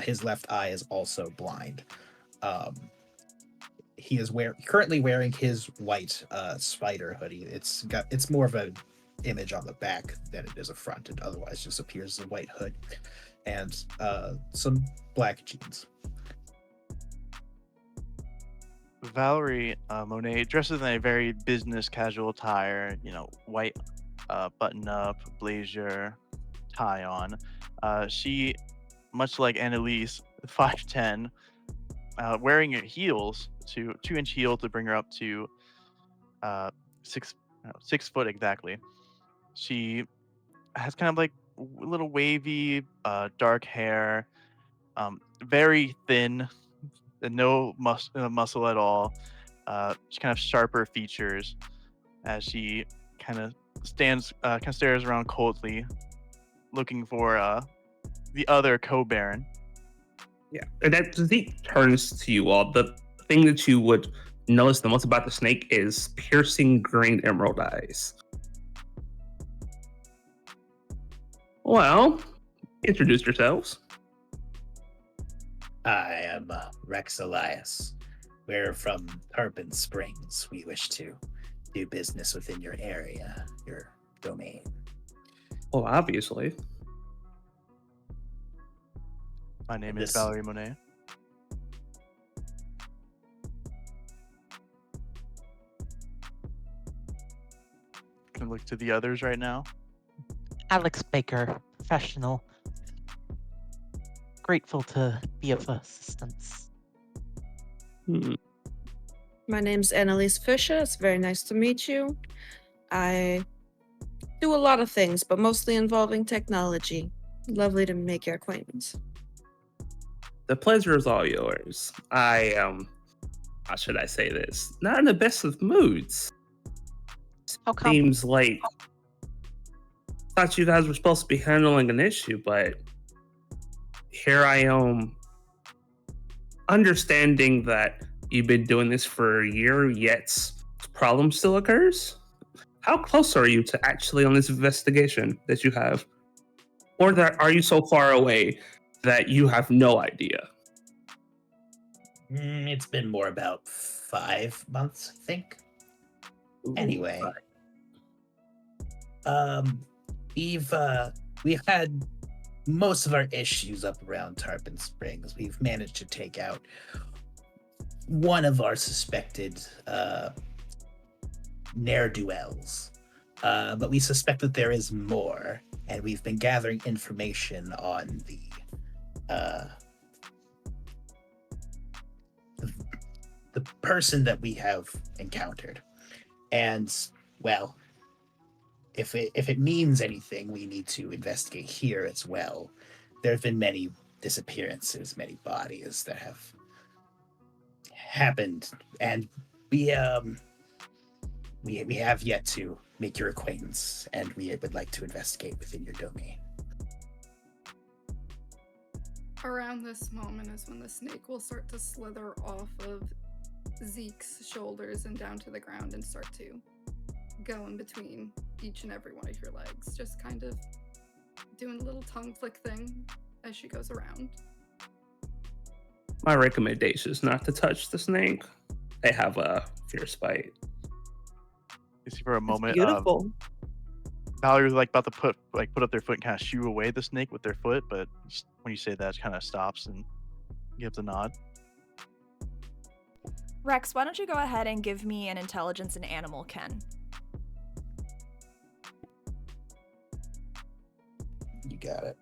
Speaker 5: His left eye is also blind. He is currently wearing his white spider hoodie. It's more of an image on the back than it is a front. It otherwise just appears as a white hood and some black jeans.
Speaker 6: Valerie Monet dresses in a very business casual attire, white button up, blazer, tie on. She, much like Annalise, 5'10", wearing heels, 2-inch heel to bring her up to 6 foot exactly. She has kind of like a little wavy, dark hair, very thin, and no muscle at all. Just kind of sharper features as she kind of stares around coldly, looking for the other Co Baron.
Speaker 9: Yeah, and that the turns to you all. The thing that you would notice the most about the snake is piercing green emerald eyes. Well, introduce yourselves.
Speaker 7: I am Rex Elias. We're from Tarpon Springs. We wish to do business within your area, your domain.
Speaker 9: Well, obviously.
Speaker 6: My name is Valerie Monet. Can look to the others right now.
Speaker 3: Alex Baker, professional. Grateful to be of assistance.
Speaker 4: My name's Annalise Fisher. It's very nice to meet you. I do a lot of things, but mostly involving technology. Lovely to make your acquaintance.
Speaker 9: The pleasure is all yours. I how should I say this? Not in the best of moods.
Speaker 3: How come?
Speaker 9: Seems like thought you guys were supposed to be handling an issue, but here I am understanding that you've been doing this for a year, yet problem still occurs. How close are you to actually on this investigation that you have? Or that are you so far away that you have no idea?
Speaker 7: It's been more about 5 months, I think. Anyway, we've had most of our issues up around Tarpon Springs. We've managed to take out one of our suspected ne'er-do-wells, but we suspect that there is more, and we've been gathering information on the person that we have encountered. And, well, if it means anything, we need to investigate here as well. There have been many disappearances, many bodies that have happened, and we have yet to make your acquaintance, and we would like to investigate within your domain.
Speaker 8: Around this moment is when the snake will start to slither off of Zeke's shoulders and down to the ground and start to go in between each and every one of your legs, just kind of doing a little tongue flick thing as she goes around.
Speaker 9: My recommendation is not to touch the snake. They have a fierce bite.
Speaker 6: You see for a moment,
Speaker 4: Beautiful.
Speaker 6: Valerie was like about to put up their foot and kind of shoo away the snake with their foot, but just when you say that, it kind of stops and gives a nod.
Speaker 2: Rex, why don't you go ahead and give me an intelligence and animal ken?
Speaker 7: You got it.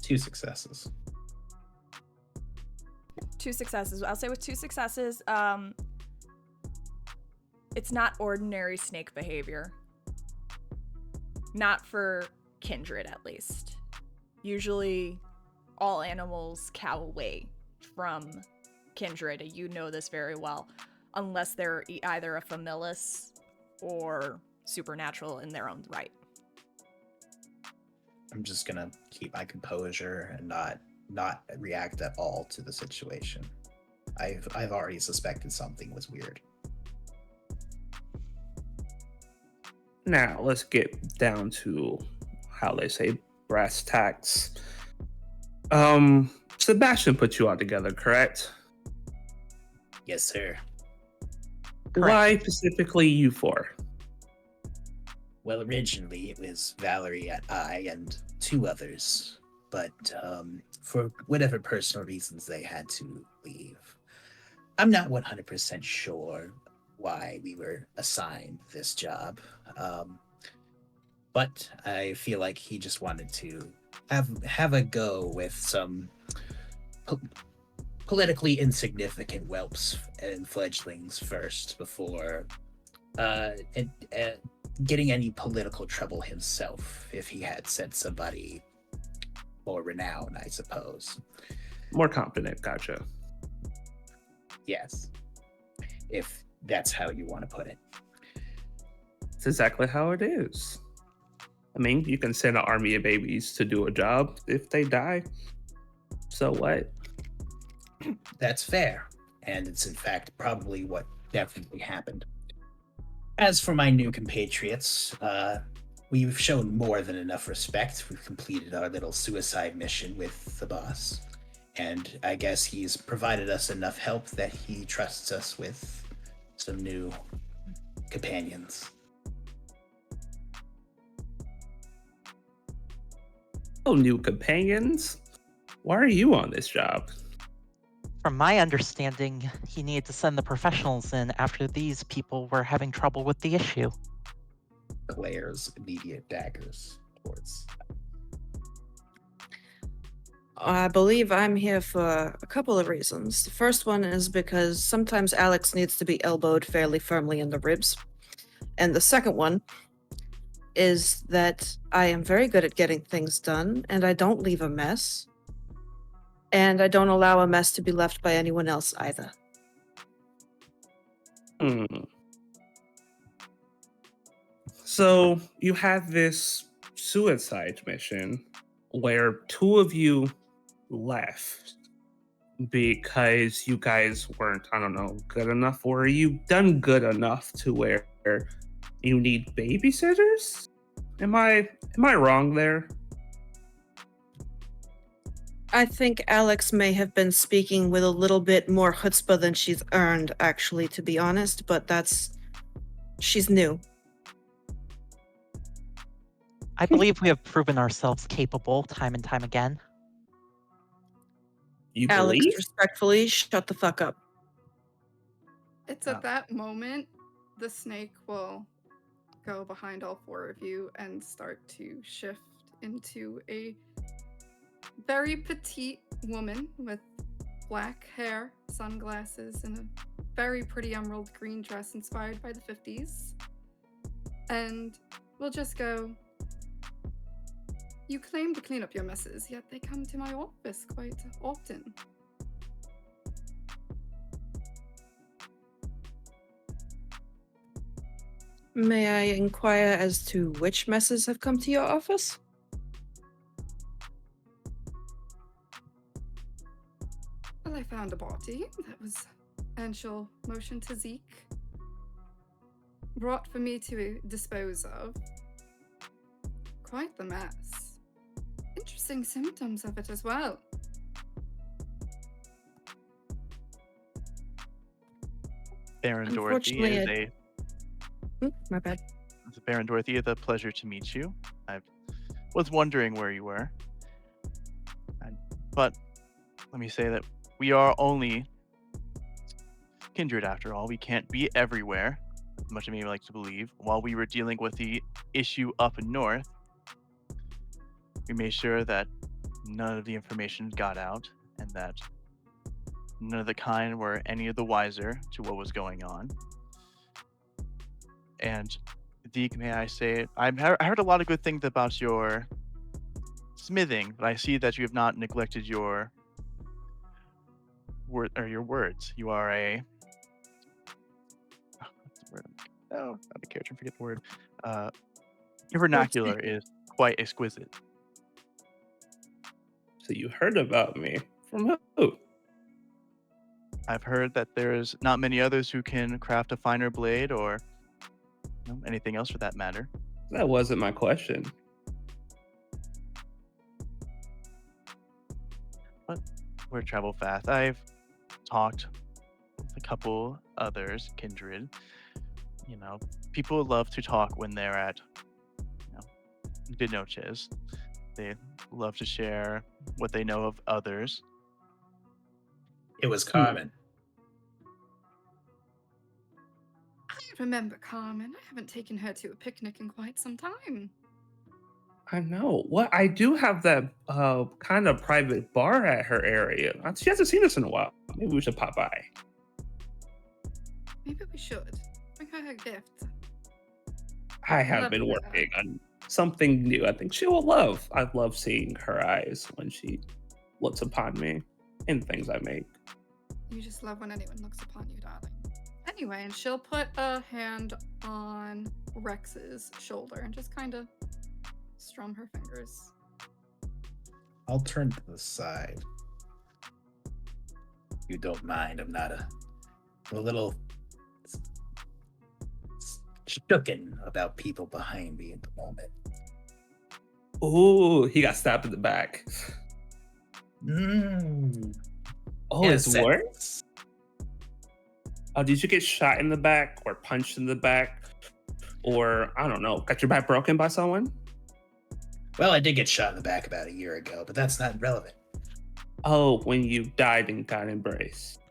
Speaker 7: 2 successes.
Speaker 2: 2 successes. I'll say with 2 successes, it's not ordinary snake behavior. Not for kindred, at least. Usually, all animals cow away from kindred. You know this very well. Unless they're either a familis or supernatural in their own right.
Speaker 7: I'm just gonna keep my composure and not react at all to the situation. I've already suspected something was weird.
Speaker 9: Now, let's get down to how they say brass tacks. Sebastian put you all together, correct?
Speaker 7: Yes, sir.
Speaker 9: Why specifically you four?
Speaker 7: Well, originally it was Valerie, I, and 2 others, but for whatever personal reasons they had to leave. I'm not 100% sure why we were assigned this job, but I feel like he just wanted to have a go with some politically insignificant whelps and fledglings first before getting any political trouble himself if he had sent somebody more renowned, I suppose.
Speaker 9: More competent, gotcha.
Speaker 7: Yes, if that's how you want to put it.
Speaker 9: It's exactly how it is. I mean, you can send an army of babies to do a job. If they die, so what?
Speaker 7: That's fair, and it's in fact probably what definitely happened. As for my new compatriots, we've shown more than enough respect. We've completed our little suicide mission with the boss, and I guess he's provided us enough help that he trusts us with some new companions.
Speaker 9: Oh, new companions? Why are you on this job?
Speaker 3: From my understanding, he needed to send the professionals in after these people were having trouble with the issue.
Speaker 7: Claire's immediate daggers towards.
Speaker 4: I believe I'm here for a couple of reasons. The first one is because sometimes Alex needs to be elbowed fairly firmly in the ribs. And the second one is that I am very good at getting things done, and I don't leave a mess. And I don't allow a mess to be left by anyone else either.
Speaker 9: So you had this suicide mission where 2 of you left because you guys weren't, I don't know, good enough, or you done good enough to where you need babysitters? Am I wrong there?
Speaker 4: I think Alex may have been speaking with a little bit more chutzpah than she's earned, actually, to be honest, but she's new.
Speaker 3: I believe we have proven ourselves capable time and time again.
Speaker 9: You
Speaker 4: Alex,
Speaker 9: believe?
Speaker 4: respectfully, shut the fuck up.
Speaker 8: It's at that moment the snake will go behind all four of you and start to shift into a very petite woman with black hair, sunglasses, and a very pretty emerald green dress inspired by the 50s. And we'll just go, "You claim to clean up your messes, yet they come to my office quite often.
Speaker 4: May I inquire as to which messes have come to your office?
Speaker 8: Well, I found a body that was," and she'll motion to Zeke, "brought for me to dispose of. Quite the mess. Interesting symptoms of it as well."
Speaker 6: Baron Dorothy
Speaker 4: Unfortunately,
Speaker 6: is
Speaker 4: My bad.
Speaker 6: Baron Dorothy, it's a pleasure to meet you. I was wondering where you were. But let me say that we are only kindred after all. We can't be everywhere, as much as me like to believe. While we were dealing with the issue up north, we made sure that none of the information got out and that none of the kind were any of the wiser to what was going on. And Deke, may I say, I heard a lot of good things about your smithing, but I see that you have not neglected your words. You are a what's the word? Oh, not a character. Forget the word. Your vernacular is quite exquisite.
Speaker 9: So you heard about me from who?
Speaker 6: I've heard that there's not many others who can craft a finer blade or anything else for that matter.
Speaker 9: That wasn't my question.
Speaker 6: But we're travel fast. I've talked with a couple others, kindred. People love to talk when they're at, de noches. They love to share what they know of others.
Speaker 5: It was Carmen.
Speaker 8: I remember Carmen. I haven't taken her to a picnic in quite some time.
Speaker 9: I know. Well, I do have that kind of private bar at her area. She hasn't seen us in a while. Maybe we should pop by.
Speaker 8: Maybe we should. Bring her her gift.
Speaker 9: I have
Speaker 8: Love
Speaker 9: been
Speaker 8: that.
Speaker 9: working on something new. I think she will love. I love seeing her eyes when she looks upon me and things I make.
Speaker 8: You just love when anyone looks upon you, darling. Anyway, and she'll put a hand on Rex's shoulder and just kind of strum her fingers.
Speaker 5: I'll turn to the side. You don't mind, I'm not a little shooken about people behind me at the moment.
Speaker 9: Ooh, he got stabbed in the back. Oh, it's
Speaker 5: Innocent.
Speaker 9: worse? Did you get shot in the back or punched in the back? Or, I don't know, got your back broken by someone?
Speaker 5: Well, I did get shot in the back about a year ago, but that's not relevant.
Speaker 9: Oh, when you died and got embraced.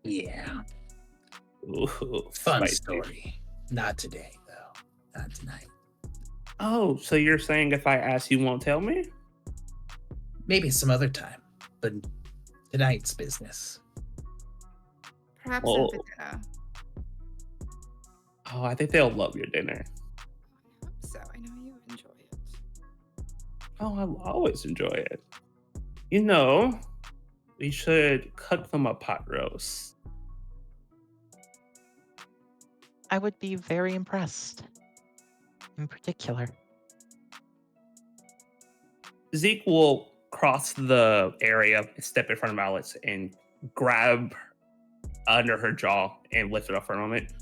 Speaker 5: Yeah.
Speaker 9: Ooh,
Speaker 5: Fun
Speaker 9: spicy.
Speaker 5: story. Not today, though. Not tonight.
Speaker 9: Oh, so you're saying if I ask, you won't tell me?
Speaker 5: Maybe some other time, but tonight's business.
Speaker 8: Perhaps
Speaker 9: Oh.
Speaker 8: over dinner.
Speaker 9: Oh, I think they'll love your dinner.
Speaker 8: I hope so. I know you enjoy it.
Speaker 9: Oh, I'll always enjoy it. You know, we should cook them a pot roast.
Speaker 3: I would be very impressed. In particular.
Speaker 9: Zeke will cross the area, step in front of Alex, and grab under her jaw and lift it up for a moment.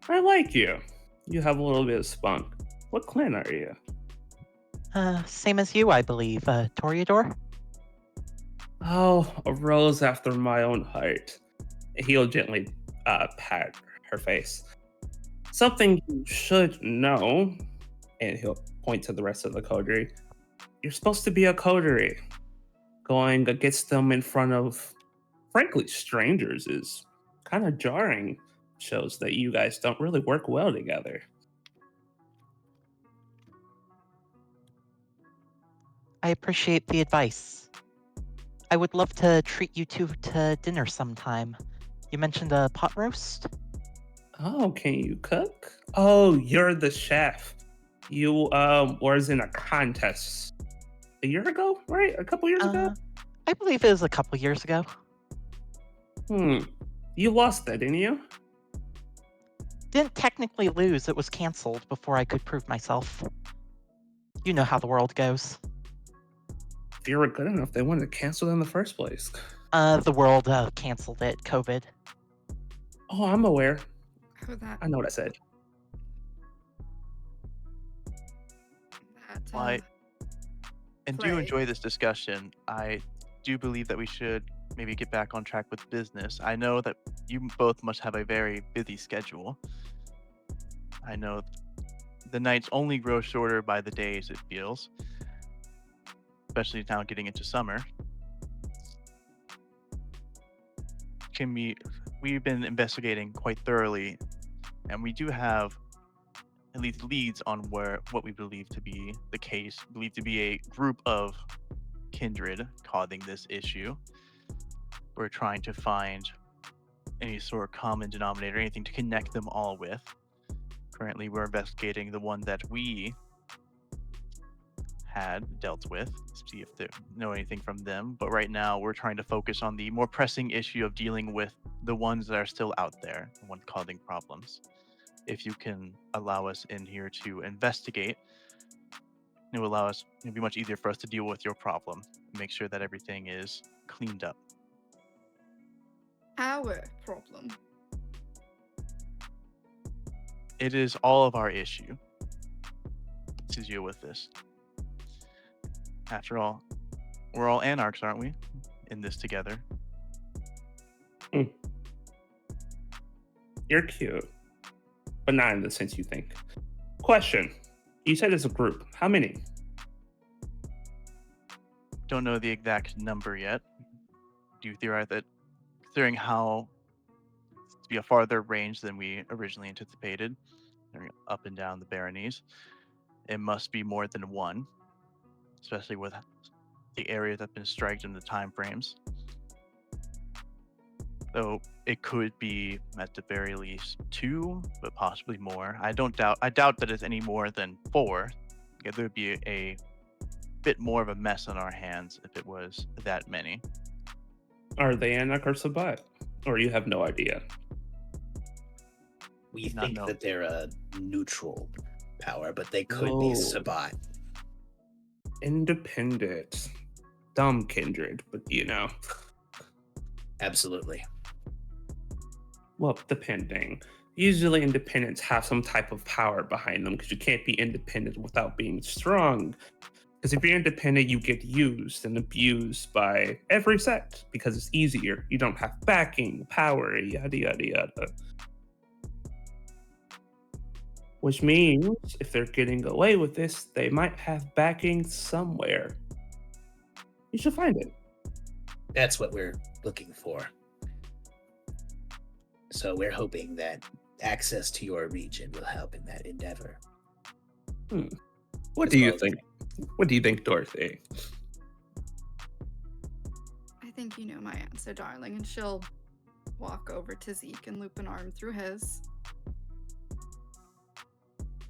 Speaker 9: I like you. You have a little bit of spunk. What clan are you?
Speaker 3: Same as you, I believe. Toreador?
Speaker 9: Oh, a rose after my own heart. He'll gently pat her face. Something you should know, and he'll point to the rest of the coterie. You're supposed to be a coterie. going against them in front of, frankly, strangers is kind of jarring. Shows that you guys don't really work well together.
Speaker 3: I appreciate the advice. I would love to treat you two to dinner sometime. You mentioned a pot roast?
Speaker 9: Oh, can you cook? Oh, you're the chef. You was in a contest a year ago, right? A couple years ago?
Speaker 3: I believe it was a couple years ago.
Speaker 9: You lost that, didn't you?
Speaker 3: Didn't technically lose, it was cancelled before I could prove myself. You know how the world goes.
Speaker 9: If you were good enough, they wouldn't have canceled in the first place.
Speaker 3: The world cancelled it, COVID.
Speaker 9: Oh, I'm aware.
Speaker 8: Oh, that.
Speaker 9: I know what I said.
Speaker 8: That.
Speaker 6: Why? And do
Speaker 8: Play.
Speaker 6: enjoy this discussion. I do believe that we should maybe get back on track with business. I know that you both must have a very busy schedule. I know the nights only grow shorter by the days, it feels. Especially now getting into summer. We've been investigating quite thoroughly, and we do have at least leads on what we believe to be the case, believed to be a group of kindred causing this issue. We're trying to find any sort of common denominator, anything to connect them all with. Currently, we're investigating the one that we had dealt with, see if they know anything from them. But right now, we're trying to focus on the more pressing issue of dealing with the ones that are still out there, the ones causing problems. If you can allow us in here to investigate, it will allow us, it'll be much easier for us to deal with your problem and make sure that everything is cleaned up.
Speaker 8: Our problem.
Speaker 6: It is all of our issue to deal with this. After all, we're all anarchs, aren't we? In this together.
Speaker 9: You're cute, but not in the sense you think. Question. You said it's a group. How many?
Speaker 6: Don't know the exact number yet. Do you theorize that, considering how to be a farther range than we originally anticipated, up and down the baronies, it must be more than one, especially with the areas that have been striked and the time frames. So it could be at the very least 2, but possibly more. I doubt that it's any more than 4. Yeah, there would be a bit more of a mess on our hands if it was that many.
Speaker 9: Are they Anak or Sabat? Or you have no idea?
Speaker 7: We
Speaker 6: Not
Speaker 7: think
Speaker 6: know.
Speaker 7: that they're a neutral power, but they could
Speaker 9: Oh.
Speaker 7: be Sabat.
Speaker 9: Independent. Dumb kindred, but you know.
Speaker 7: Absolutely.
Speaker 9: Well, depending. Usually independents have some type of power behind them because you can't be independent without being strong. Because if you're independent, you get used and abused by every sect because it's easier. You don't have backing, power, yada, yada, yada. Which means if they're getting away with this, they might have backing somewhere. You should find it.
Speaker 7: That's what we're looking for. So we're hoping that access to your region will help in that endeavor.
Speaker 9: What
Speaker 7: As
Speaker 9: do you
Speaker 7: well as-
Speaker 9: think? What do you think, Dorothy?
Speaker 8: I think you know my answer, darling, and she'll walk over to Zeke and loop an arm through his.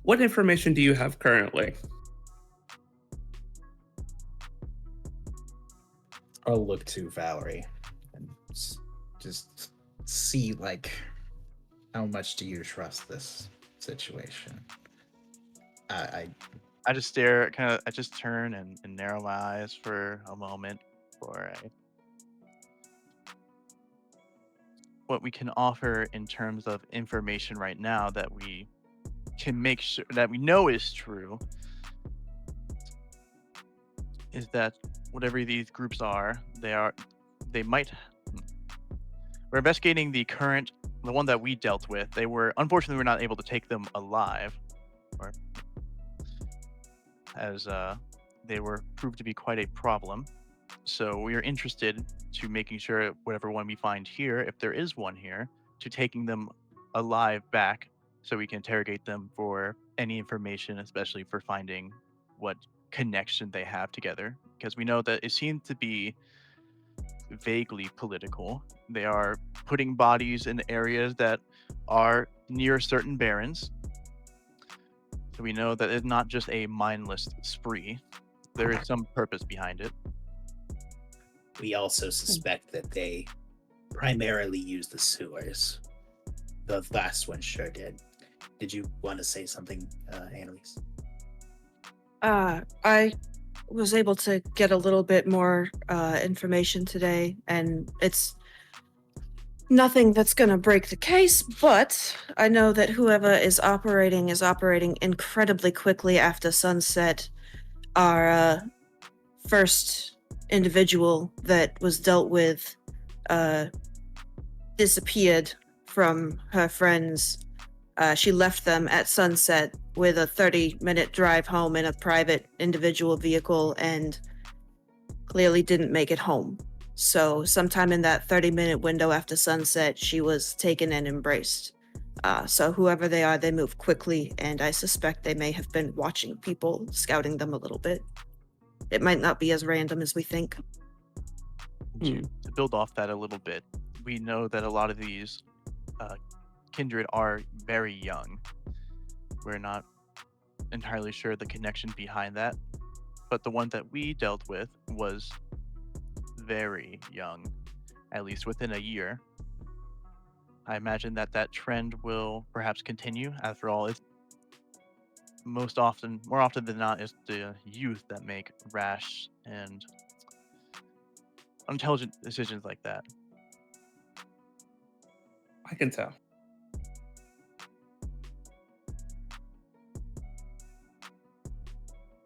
Speaker 9: What information do you have currently?
Speaker 5: I'll look to Valerie and just see, like, how much do you trust this situation?
Speaker 6: I just stare, I just turn and narrow my eyes for a moment before what we can offer in terms of information right now that we can make sure that we know is true is that whatever these groups are, we're investigating the one that we dealt with. Unfortunately, we're not able to take them alive, as they were proved to be quite a problem. So we are interested to making sure whatever one we find here, if there is one here, to taking them alive back so we can interrogate them for any information, especially for finding what connection they have together. Because we know that it seems to be vaguely political. They are putting bodies in areas that are near certain barons. So we know that it's not just a mindless spree. There is some purpose behind it.
Speaker 7: We also suspect that they primarily use the sewers. The last one sure did. Did you want to say something, Annalise?
Speaker 4: I was able to get a little bit more information today, and it's nothing that's going to break the case, but I know that whoever is operating incredibly quickly after sunset. Our first individual that was dealt with disappeared from her friends. She left them at sunset with a 30-minute drive home in a private individual vehicle and clearly didn't make it home. So sometime in that 30-minute window after sunset, she was taken and embraced. So whoever they are, they move quickly, and I suspect they may have been watching people, scouting them a little bit. It might not be as random as we think.
Speaker 6: To build off that a little bit, we know that a lot of these kindred are very young. We're not entirely sure the connection behind that, but the one that we dealt with was very young, at least within a year. I imagine that that trend will perhaps continue. After all, it's more often than not, it's the youth that make rash and unintelligent decisions like that.
Speaker 9: I can tell.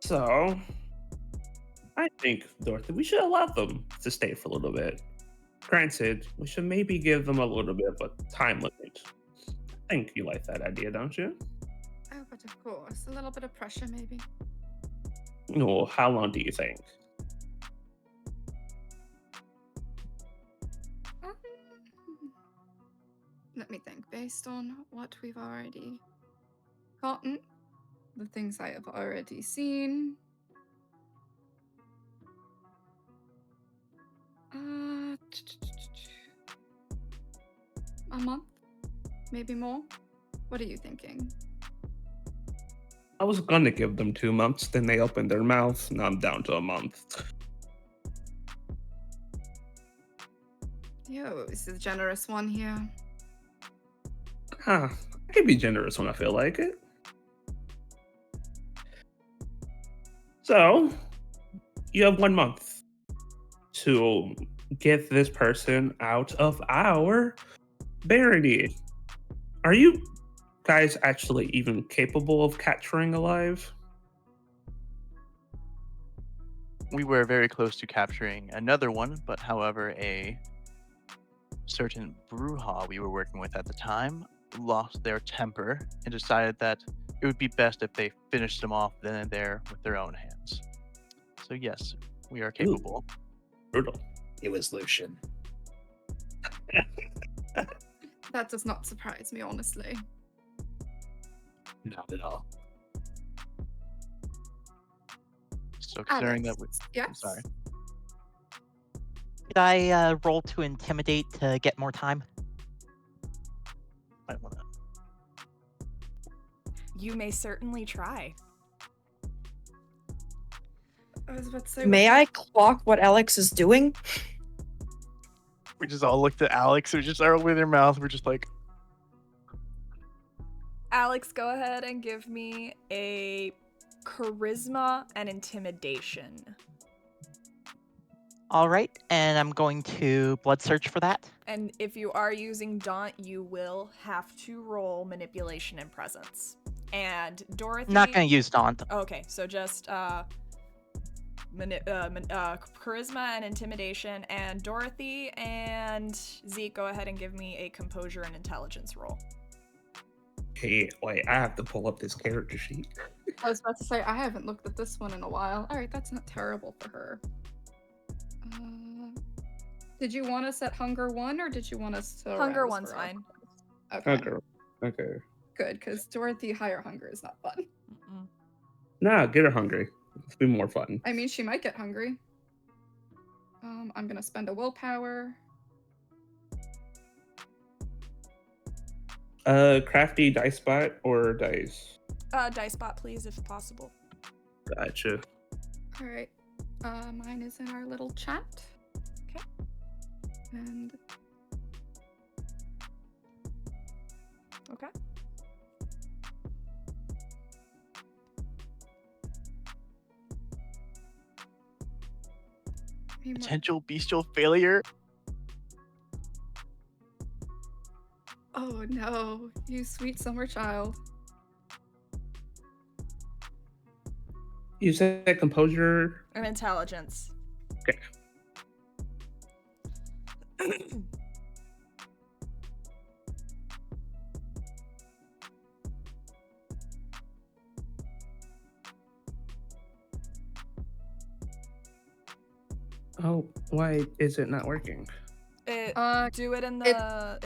Speaker 9: So, I think, Dorothy, we should allow them to stay for a little bit. Granted, we should maybe give them a little bit of a time limit. I think you like that idea, don't you?
Speaker 8: Oh, but of course, a little bit of pressure, maybe.
Speaker 9: No, how long do you think?
Speaker 8: Um, Let me think. Based on what we've already gotten, the things I have already seen. A month? Maybe more? What are you thinking?
Speaker 9: I was gonna give them 2 months, then they opened their mouth, now I'm down to a month.
Speaker 8: Yo, this is a generous one here.
Speaker 9: I can be generous when I feel like it. So, you have 1 month to get this person out of our barony. Are you guys actually even capable of capturing alive?
Speaker 6: We were very close to capturing another one, but however, a certain Bruja we were working with at the time lost their temper and decided that it would be best if they finished them off then and there with their own hands. So yes, we are capable.
Speaker 9: Brutal.
Speaker 7: It was Lucian.
Speaker 8: That does not surprise me, honestly.
Speaker 7: Not at all.
Speaker 6: So considering that
Speaker 8: Alex,
Speaker 6: I'm
Speaker 8: yes?
Speaker 6: sorry.
Speaker 3: Could I roll to intimidate to get more time?
Speaker 6: Might wanna.
Speaker 2: You may certainly try.
Speaker 8: I was about to say.
Speaker 4: May I clock what Alex is doing?
Speaker 6: We just all looked at Alex, who just opened their mouth. We're just like,
Speaker 2: Alex, go ahead and give me a charisma and intimidation.
Speaker 3: All right, and I'm going to blood search for that.
Speaker 2: And if you are using Daunt, you will have to roll manipulation and presence. And Dorothy...
Speaker 3: Not going to use Daunt.
Speaker 2: Okay, so just charisma and intimidation. And Dorothy and Zeke, go ahead and give me a composure and intelligence roll.
Speaker 9: Hey, wait, I have to pull up this character sheet.
Speaker 8: I was about to say, I haven't looked at this one in a while. Alright, that's not terrible for her. Did you want us at Hunger 1 or did you want us to
Speaker 2: Hunger
Speaker 8: rouse
Speaker 2: 1's
Speaker 8: for our-
Speaker 2: fine.
Speaker 8: Okay.
Speaker 9: Okay.
Speaker 8: Good, because Dorothy higher hunger is not fun.
Speaker 2: Mm-mm.
Speaker 9: Nah, get her hungry. It'll be more fun.
Speaker 8: I mean, she might get hungry. I'm gonna spend a willpower.
Speaker 9: Crafty dice spot or dice?
Speaker 2: Dice bot, please, if possible.
Speaker 9: Gotcha.
Speaker 8: All right. Mine is in our little chat.
Speaker 2: Okay.
Speaker 8: And
Speaker 2: Okay.
Speaker 6: Potential bestial failure.
Speaker 8: Oh no, you sweet summer child.
Speaker 9: You said composure.
Speaker 2: Or intelligence.
Speaker 9: Okay. Oh, why is it not working?
Speaker 2: Do it in the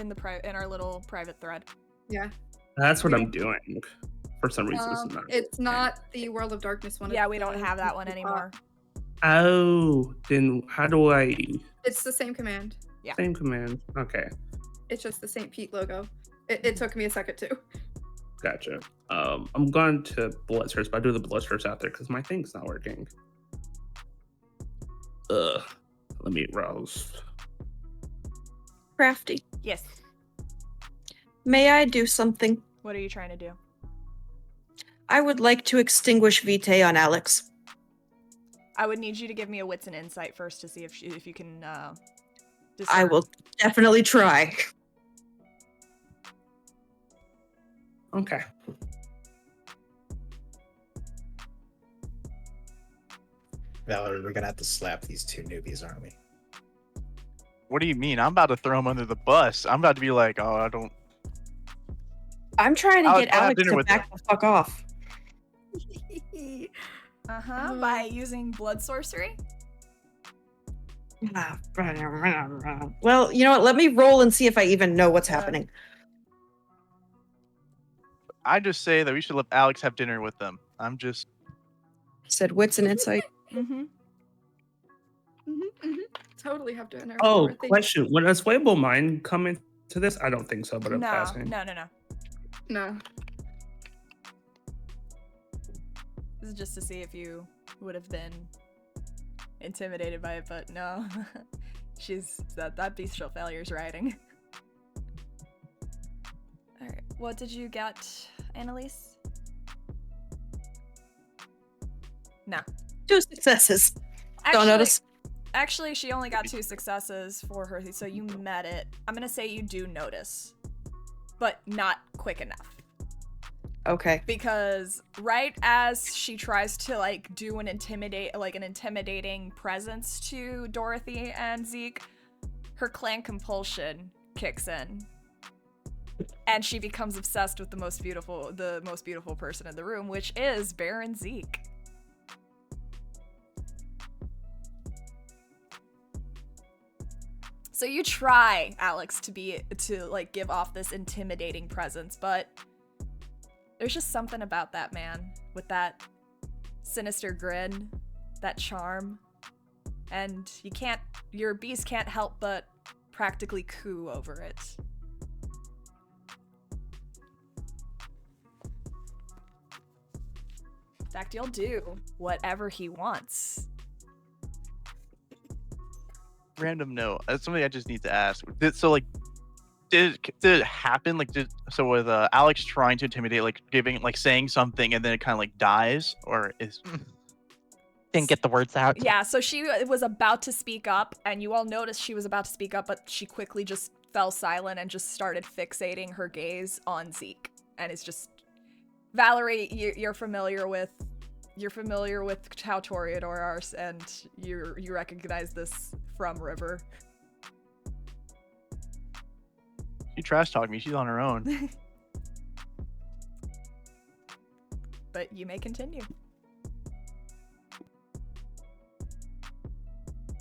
Speaker 2: in our little private thread.
Speaker 8: Yeah.
Speaker 9: That's what
Speaker 8: We
Speaker 9: I'm
Speaker 8: don't-
Speaker 9: doing. For some reason,
Speaker 8: It's not the World of Darkness one.
Speaker 2: Yeah,
Speaker 8: it's
Speaker 2: we don't
Speaker 8: the-
Speaker 2: have that one anymore.
Speaker 9: Oh, then how do I?
Speaker 8: It's the same command.
Speaker 2: Yeah.
Speaker 9: Same command. Okay,
Speaker 8: It's just the St. Pete logo. It took me a second too.
Speaker 9: gotcha. I'm going to blood source, but I do the blood source out there because my thing's not working. Let me rouse.
Speaker 4: Crafty.
Speaker 2: Yes.
Speaker 4: May I do something?
Speaker 2: What are you trying to do?
Speaker 4: I would like to extinguish Vitae on Alex.
Speaker 2: I would need you to give me a wits and insight first to see if you can.
Speaker 4: I
Speaker 2: discern.
Speaker 4: will definitely try.
Speaker 9: Okay.
Speaker 5: Valerie, we're gonna have to slap these two newbies, aren't we?
Speaker 6: What do you mean? I'm about to throw him under the bus. I'm about to be like, oh, I don't.
Speaker 4: I'm trying to
Speaker 6: I'll
Speaker 4: get
Speaker 6: have
Speaker 4: Alex
Speaker 6: dinner
Speaker 4: to
Speaker 6: with
Speaker 4: back the fuck off.
Speaker 2: By using blood sorcery.
Speaker 4: Well, you know what? Let me roll and see if I even know what's happening.
Speaker 6: I just say that we should let Alex have dinner with them. I'm just.
Speaker 4: Said wits and insight.
Speaker 2: Mm-hmm.
Speaker 8: Totally have to enter.
Speaker 9: Oh,
Speaker 8: Dorothy.
Speaker 9: question: would a swayable mind come into this? I don't think so, but I'm
Speaker 2: No,
Speaker 9: passing.
Speaker 2: no.
Speaker 8: No.
Speaker 2: This is just to see if you would have been intimidated by it, but no. She's that bestial failure's riding. Alright, what did you get, Annalise? No.
Speaker 4: 2 successes. Don't notice.
Speaker 2: Actually, she only got 2 successes for her, so you met it. I'm gonna say you do notice, but not quick enough.
Speaker 4: Okay.
Speaker 2: Because right as she tries to do an intimidating presence to Dorothy and Zeke, her clan compulsion kicks in. And she becomes obsessed with the most beautiful person in the room, which is Baron Zeke. So you try, Alex, to give off this intimidating presence, but there's just something about that man with that sinister grin, that charm, and your beast can't help but practically coo over it. In fact, you'll do whatever he wants.
Speaker 6: Random note. That's something I just need to ask. Did it happen? With Alex trying to intimidate, saying something and then it kind of dies, or is
Speaker 3: Didn't get the words out.
Speaker 2: Yeah, so she was about to speak up, and you all noticed she was about to speak up, but she quickly just fell silent and just started fixating her gaze on Zeke. And it's just, Valerie, you're familiar with how Toreador are, and you recognize this from River.
Speaker 6: she trash talked me? She's on her own.
Speaker 2: But you may continue.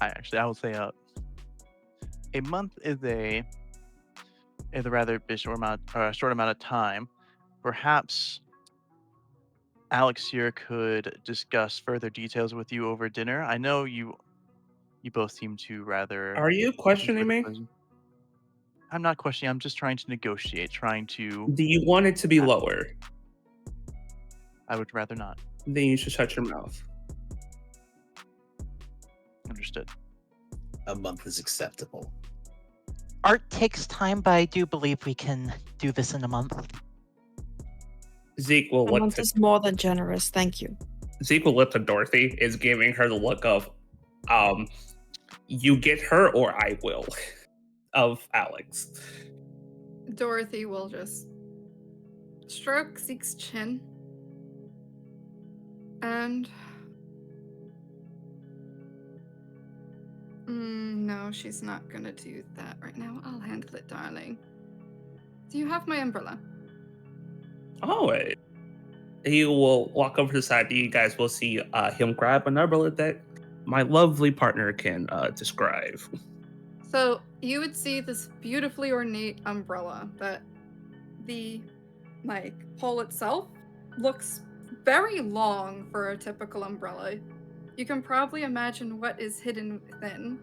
Speaker 6: I will say a month is a rather bit short amount of time. Perhaps Alex here could discuss further details with you over dinner. I know you both seem to rather
Speaker 9: Are you
Speaker 6: enjoy
Speaker 9: questioning
Speaker 6: the
Speaker 9: me?
Speaker 6: pleasure. I'm not questioning. I'm just trying to negotiate. Trying to.
Speaker 9: Do you want it to be lower?
Speaker 6: I would rather not.
Speaker 9: Then you should shut your mouth.
Speaker 6: Understood.
Speaker 7: A month is acceptable.
Speaker 3: Art takes time, but I do believe we can do this in a month.
Speaker 9: Zeke will
Speaker 4: A
Speaker 9: look
Speaker 4: month
Speaker 9: to
Speaker 4: is more than generous. Thank you.
Speaker 9: Dorothy, is giving her the look of, you get her or I will, of Alex.
Speaker 8: Dorothy will just stroke Zeke's chin. And no, she's not gonna do that right now. I'll handle it, darling. Do you have my umbrella?
Speaker 9: Oh, wait. He will walk over to the side. You guys will see him grab an umbrella that my lovely partner can describe.
Speaker 8: So you would see this beautifully ornate umbrella that the pole itself looks very long for a typical umbrella. You can probably imagine what is hidden within.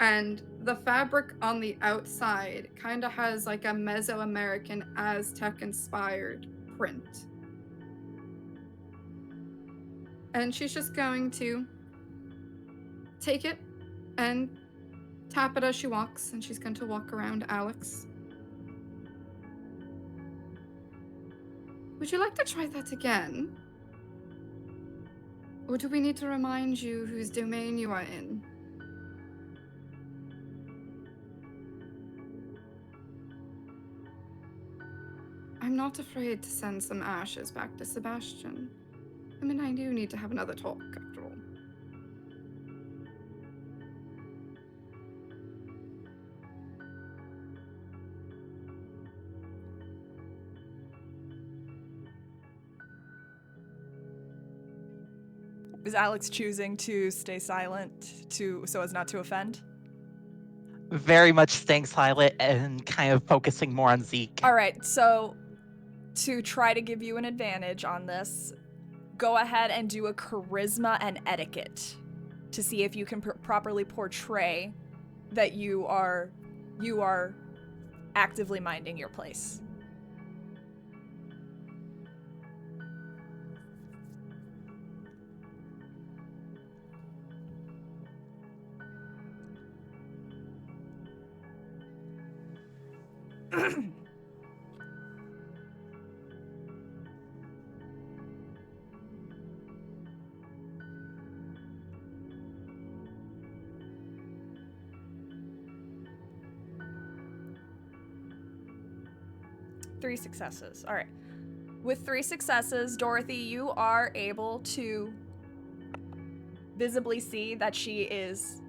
Speaker 8: And the fabric on the outside kind of has like a Mesoamerican Aztec inspired print. And she's just going to take it and tap it as she walks, and she's going to walk around Alex. Would you like to try that again? Or do we need to remind you whose domain you are in? I'm not afraid to send some ashes back to Sebastian. I mean, I do need to have another talk, after all.
Speaker 2: Is Alex choosing to stay silent so as not to offend?
Speaker 3: Very much staying silent and kind of focusing more on Zeke.
Speaker 2: All right, so to try to give you an advantage on this, go ahead and do a charisma and etiquette to see if you can properly portray that you are actively minding your place. Three successes. All right. With 3 successes, Dorothy, you are able to visibly see that she is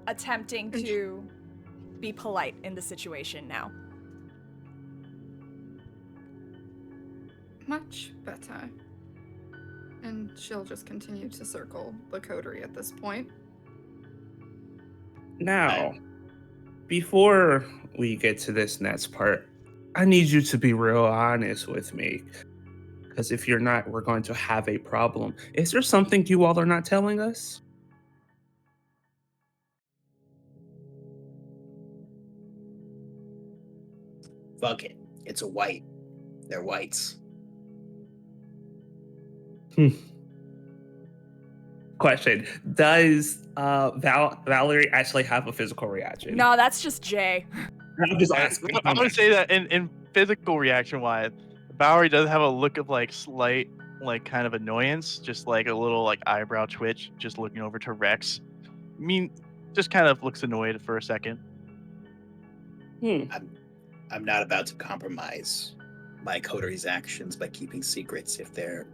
Speaker 2: attempting to be polite in the situation now.
Speaker 8: Much better. And she'll just continue to circle the coterie at this point.
Speaker 9: Now, before we get to this next part, I need you to be real honest with me. Because if you're not, we're going to have a problem. Is there something you all are not telling us?
Speaker 7: Fuck it. It's a white. They're whites.
Speaker 9: Question: does Valerie actually have a physical reaction?
Speaker 2: No, that's just Jay.
Speaker 9: I'm just asking.
Speaker 6: I would say that in physical reaction wise, Bowery does have a look of slight kind of annoyance, just like a little eyebrow twitch, just looking over to Rex. I mean, just kind of looks annoyed for a second.
Speaker 7: I'm not about to compromise my coterie's actions by keeping secrets if they're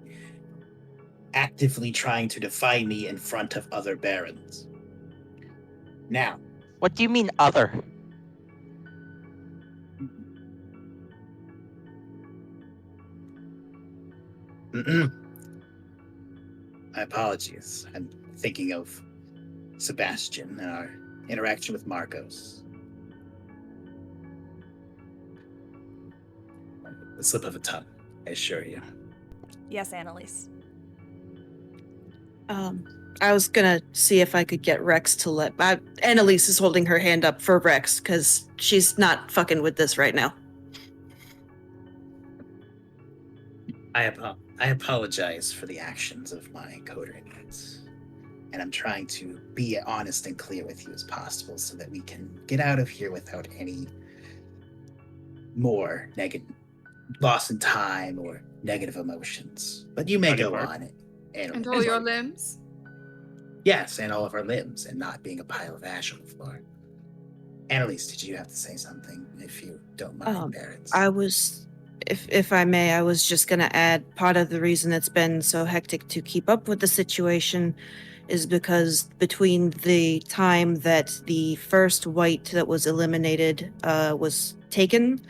Speaker 7: actively trying to defy me in front of other barons. Now,
Speaker 3: What do you mean, other?
Speaker 7: my apologies. I'm thinking of Sebastian and our interaction with Marcos. The slip of a tongue, I assure you.
Speaker 2: Yes, Annalise.
Speaker 4: I was gonna see if I could get Rex to let. Annalise is holding her hand up for Rex because she's not fucking with this right now.
Speaker 7: I apologize for the actions of my coterie mates, and I'm trying to be honest and clear with you as possible so that we can get out of here without any more negative loss in time or negative emotions. But you may
Speaker 6: Body
Speaker 7: go
Speaker 6: part.
Speaker 7: on
Speaker 8: And all your limbs?
Speaker 7: Yes, and all of our limbs, and not being a pile of ash on the floor. Annalise, did you have to say something, if you don't mind, Barretts?
Speaker 4: I was, if I may, I was just gonna add part of the reason it's been so hectic to keep up with the situation is because between the time that the first white that was eliminated was taken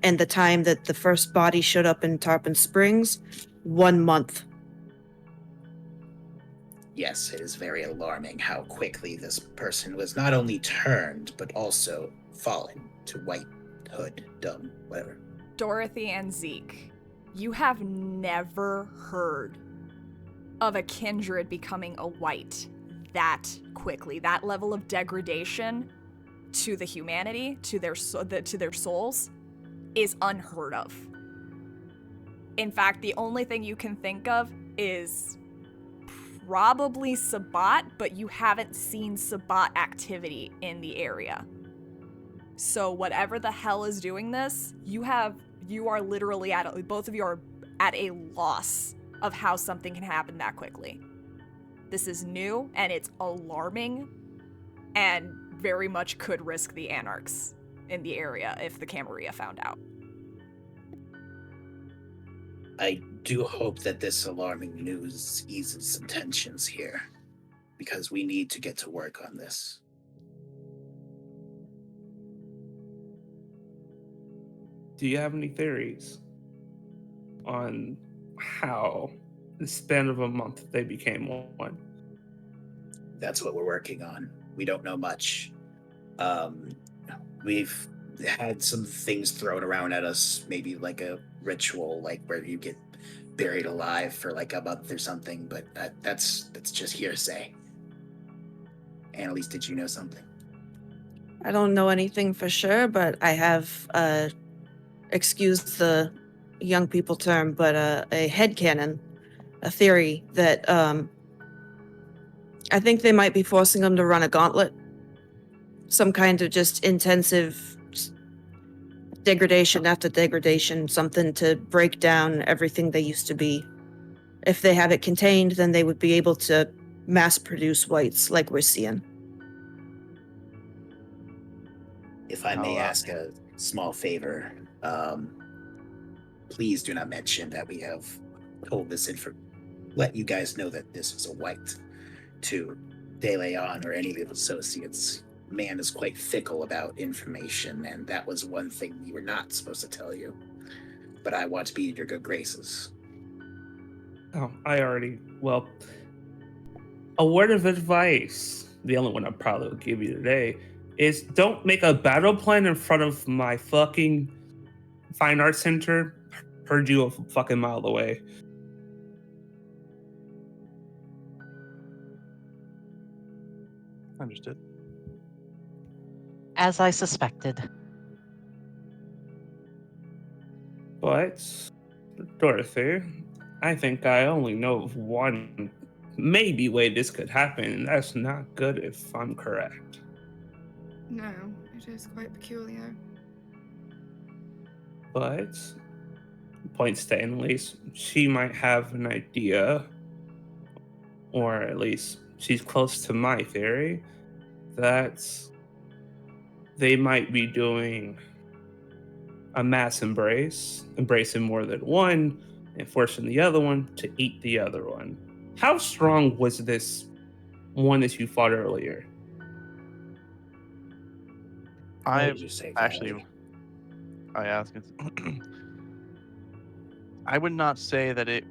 Speaker 4: and the time that the first body showed up in Tarpon Springs, 1 month.
Speaker 7: Yes, it is very alarming how quickly this person was not only turned, but also fallen to whitehood, dumb, whatever.
Speaker 2: Dorothy and Zeke, you have never heard of a kindred becoming a white that quickly. That level of degradation to the humanity, to their souls, is unheard of. In fact, the only thing you can think of is probably Sabat, but you haven't seen Sabat activity in the area. So whatever the hell is doing this, you are literally both of you are at a loss of how something can happen that quickly. This is new and it's alarming and very much could risk the Anarchs in the area if the Camarilla found out.
Speaker 7: I do hope that this alarming news eases some tensions here, because we need to get to work on this.
Speaker 9: Do you have any theories on how, in the span of a month, they became one?
Speaker 7: That's what we're working on. We don't know much. We've had some things thrown around at us, maybe like a ritual, like where you get buried alive for like a month or something, but that's just hearsay. Annalise, did you know something?
Speaker 4: I don't know anything for sure, but I have, excuse the young people term, but a headcanon, a theory that I think they might be forcing them to run a gauntlet. Some kind of just intensive degradation after degradation, something to break down everything they used to be. If they have it contained, then they would be able to mass produce whites like we're seeing.
Speaker 7: If I may ask a small favor, please do not mention that we have told this let you guys know that this is a white to De Leon or any of the associates. Man is quite fickle about information, and that was one thing we were not supposed to tell you. But I want to be in your good graces.
Speaker 9: Oh, well, a word of advice, the only one I probably will give you today, is don't make a battle plan in front of my fucking fine arts center. Heard you a fucking mile away.
Speaker 6: Understood.
Speaker 3: As I suspected.
Speaker 9: But, Dorothy, I think I only know of one maybe way this could happen, and that's not good if I'm correct.
Speaker 8: No, it is quite peculiar.
Speaker 9: But, points to Annalise, she might have an idea, or at least she's close to my theory, that they might be doing a mass embrace, embracing more than one, and forcing the other one to eat the other one. How strong was this one that you fought earlier?
Speaker 6: I
Speaker 7: did you say,
Speaker 6: actually,
Speaker 7: Valerie?
Speaker 6: I ask. I would not say that it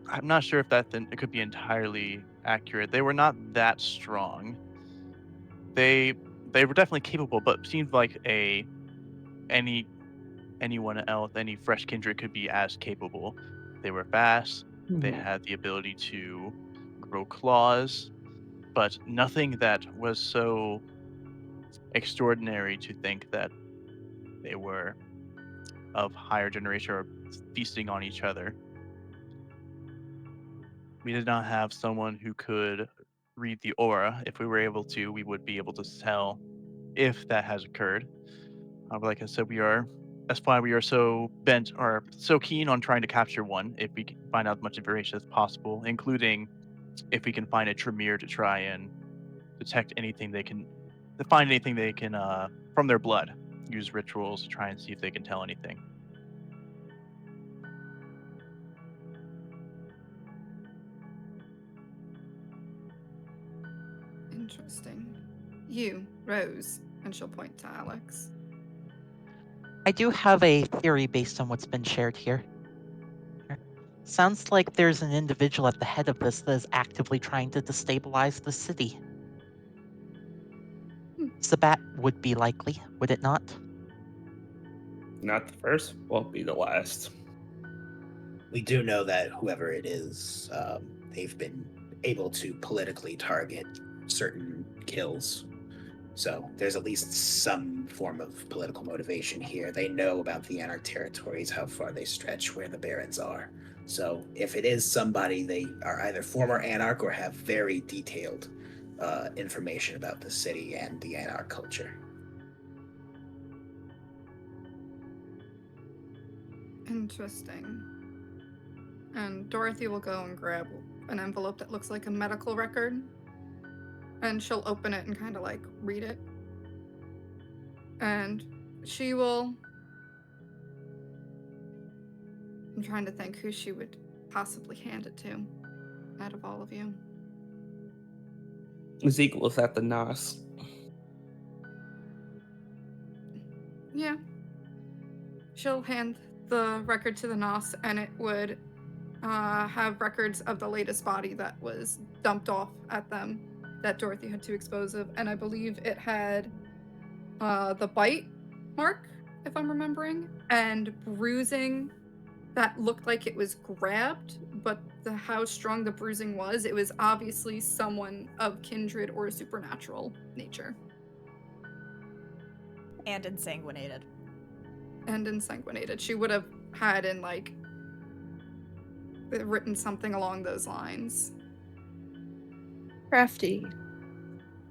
Speaker 6: I'm not sure if it could be entirely accurate. They were not that strong. They were definitely capable, but seemed like anyone else, any fresh kindred could be as capable. They were fast. They had the ability to grow claws, but nothing that was so extraordinary to think that they were of higher generation or feasting on each other. We did not have someone who could read the aura. If we were able to, we would be able to tell if that has occurred. But like I said, that's why we are so bent or so keen on trying to capture one. If we can find out as much information as possible, including if we can find a Tremere to try and detect anything they can, to find anything they can from their blood. Use rituals to try and see if they can tell anything.
Speaker 8: Interesting. You, Rose, and she'll point to Alex.
Speaker 3: I do have a theory based on what's been shared here. Sounds like there's an individual at the head of this that is actively trying to destabilize the city. Sabat would be likely, would it not?
Speaker 9: Not the first, won't be the last.
Speaker 7: We do know that whoever it is, they've been able to politically target certain kills. So there's at least some form of political motivation here. They know about the Anarch territories, how far they stretch, where the Barons are. So if it is somebody, they are either former Anarch or have very detailed information about the city and the Anarch culture.
Speaker 8: Interesting. And Dorothy will go and grab an envelope that looks like a medical record. And she'll open it and kind of like read it. And she will... I'm trying to think who she would possibly hand it to out of all of you.
Speaker 9: Zeke was at the NOS.
Speaker 8: Yeah. She'll hand the record to the NOS, and it would have records of the latest body that was dumped off at them that Dorothy had to expose of. And I believe it had the bite mark, if I'm remembering, and bruising that looked like it was grabbed, but how strong the bruising was, it was obviously someone of kindred or supernatural nature.
Speaker 2: And ensanguinated.
Speaker 8: And ensanguinated. She would have had in, like, written something along those lines.
Speaker 4: Crafty.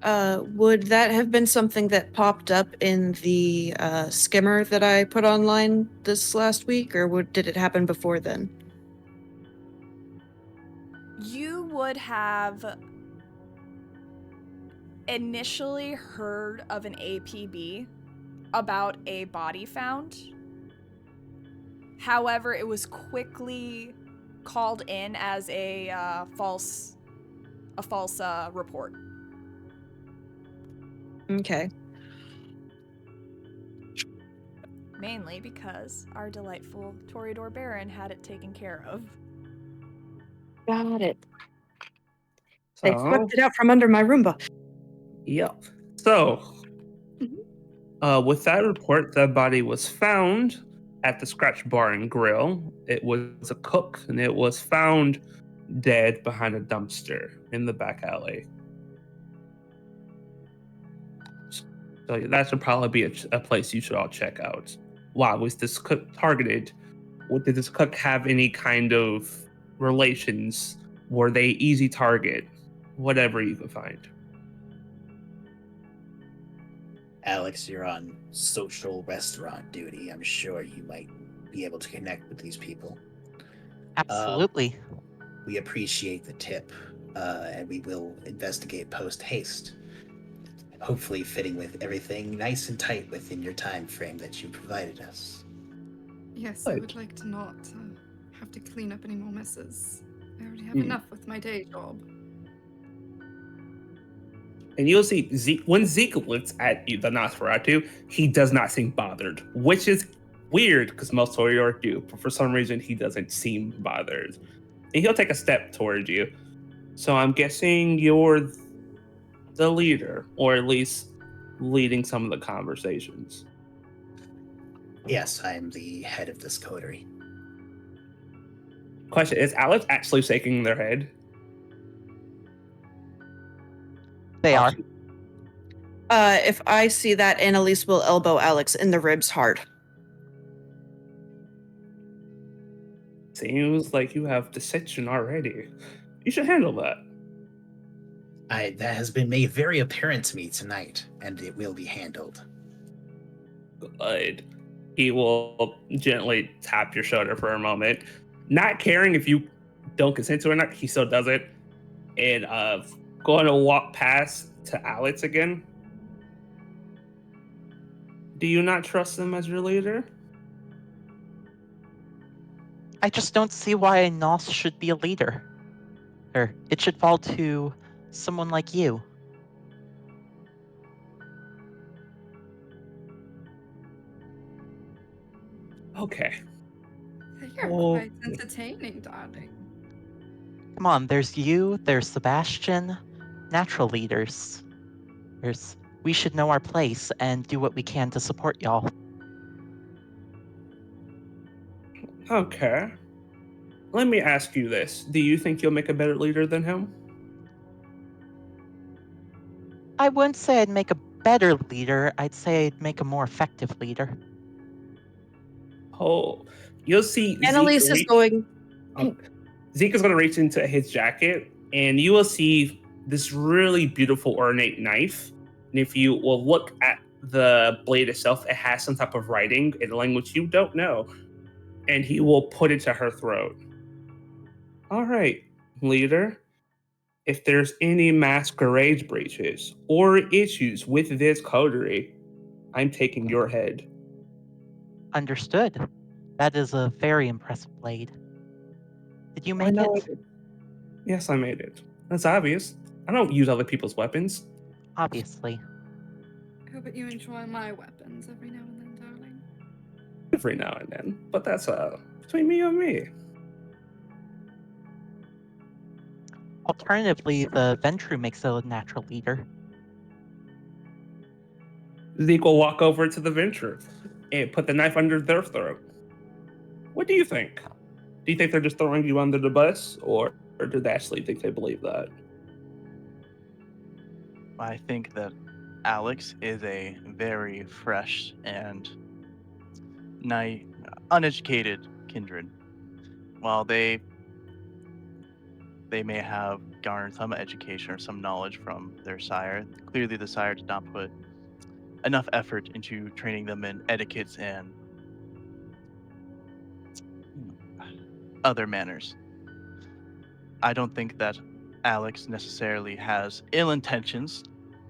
Speaker 4: Would that have been something that popped up in the skimmer that I put online this last week, or did it happen before then?
Speaker 2: You would have initially heard of an APB about a body found. However, it was quickly called in as a false report.
Speaker 4: Okay.
Speaker 2: Mainly because our delightful Toreador Baron had it taken care of.
Speaker 4: Got it. They
Speaker 9: So,
Speaker 4: swept it out from under my Roomba.
Speaker 9: yep. So, with that report, the body was found at the Scratch Bar and Grill. It was a cook, and it was found dead behind a dumpster in the back alley. So that should probably be a place you should all check out. Why was this cook targeted? Did this cook have any kind of relations? Were they easy target? Whatever you could find.
Speaker 7: Alex, you're on social restaurant duty. I'm sure you might be able to connect with these people.
Speaker 3: Absolutely.
Speaker 7: We appreciate the tip, and we will investigate post-haste. Hopefully fitting with everything nice and tight within your time frame that you provided us.
Speaker 8: Yes, I would like to not have to clean up any more messes. I already have enough with my day job.
Speaker 9: And you'll see Zeke, when Zeke looks at you, the Nosferatu, he does not seem bothered, which is weird because most Toreador do, but for some reason he doesn't seem bothered. and he'll take a step towards you. So I'm guessing you're the leader, or at least leading some of the conversations.
Speaker 7: Yes, I am the head of this coterie.
Speaker 9: Question: is Alex actually shaking their head?
Speaker 3: They are.
Speaker 4: If I see that, Annalise will elbow Alex in the ribs hard.
Speaker 9: Seems like you have deception already. You should handle that.
Speaker 7: That has been made very apparent to me tonight, and it will be handled.
Speaker 9: Good. He will gently tap your shoulder for a moment, not caring if you don't consent to it or not. He still does it, and going to walk past to Alex again. Do you not trust him as your leader?
Speaker 3: I just don't see why Nos should be a leader. Or it should fall to someone like you.
Speaker 9: Okay.
Speaker 8: You're
Speaker 9: Well,
Speaker 8: quite entertaining, darling.
Speaker 3: Come on, there's you, there's Sebastian, natural leaders. We should know our place and do what we can to support y'all.
Speaker 9: okay. Let me ask you this. Do you think you'll make a better leader than him?
Speaker 3: I wouldn't say I'd make a better leader, I'd say I'd make a more effective leader.
Speaker 9: Oh, you'll see
Speaker 4: Annalise is going.
Speaker 9: Zeke is going to reach into his jacket, and you will see this really beautiful ornate knife. And if you will look at the blade itself, it has some type of writing in a language you don't know. And he will put it to her throat. All right, leader. If there's any masquerade breaches or issues with this coterie, I'm taking your head.
Speaker 3: Understood. That is a very impressive blade. Did you
Speaker 9: I
Speaker 3: make
Speaker 9: know
Speaker 3: it?
Speaker 9: I did. Yes, I made it. That's obvious. I don't use other people's weapons.
Speaker 3: Obviously.
Speaker 8: I hope that you enjoy my weapons every now and then, darling.
Speaker 9: Every now and then. But that's between me and me.
Speaker 3: Alternatively, the Ventru makes a natural leader.
Speaker 9: Zeke will walk over to the venture and put the knife under their throat. What do you think? Do you think they're just throwing you under the bus, or do they actually think they believe that?
Speaker 6: I think that Alex is a very fresh and uneducated kindred. While they may have garnered some education or some knowledge from their sire, clearly the sire did not put enough effort into training them in etiquettes and other manners. I don't think that Alex necessarily has ill intentions.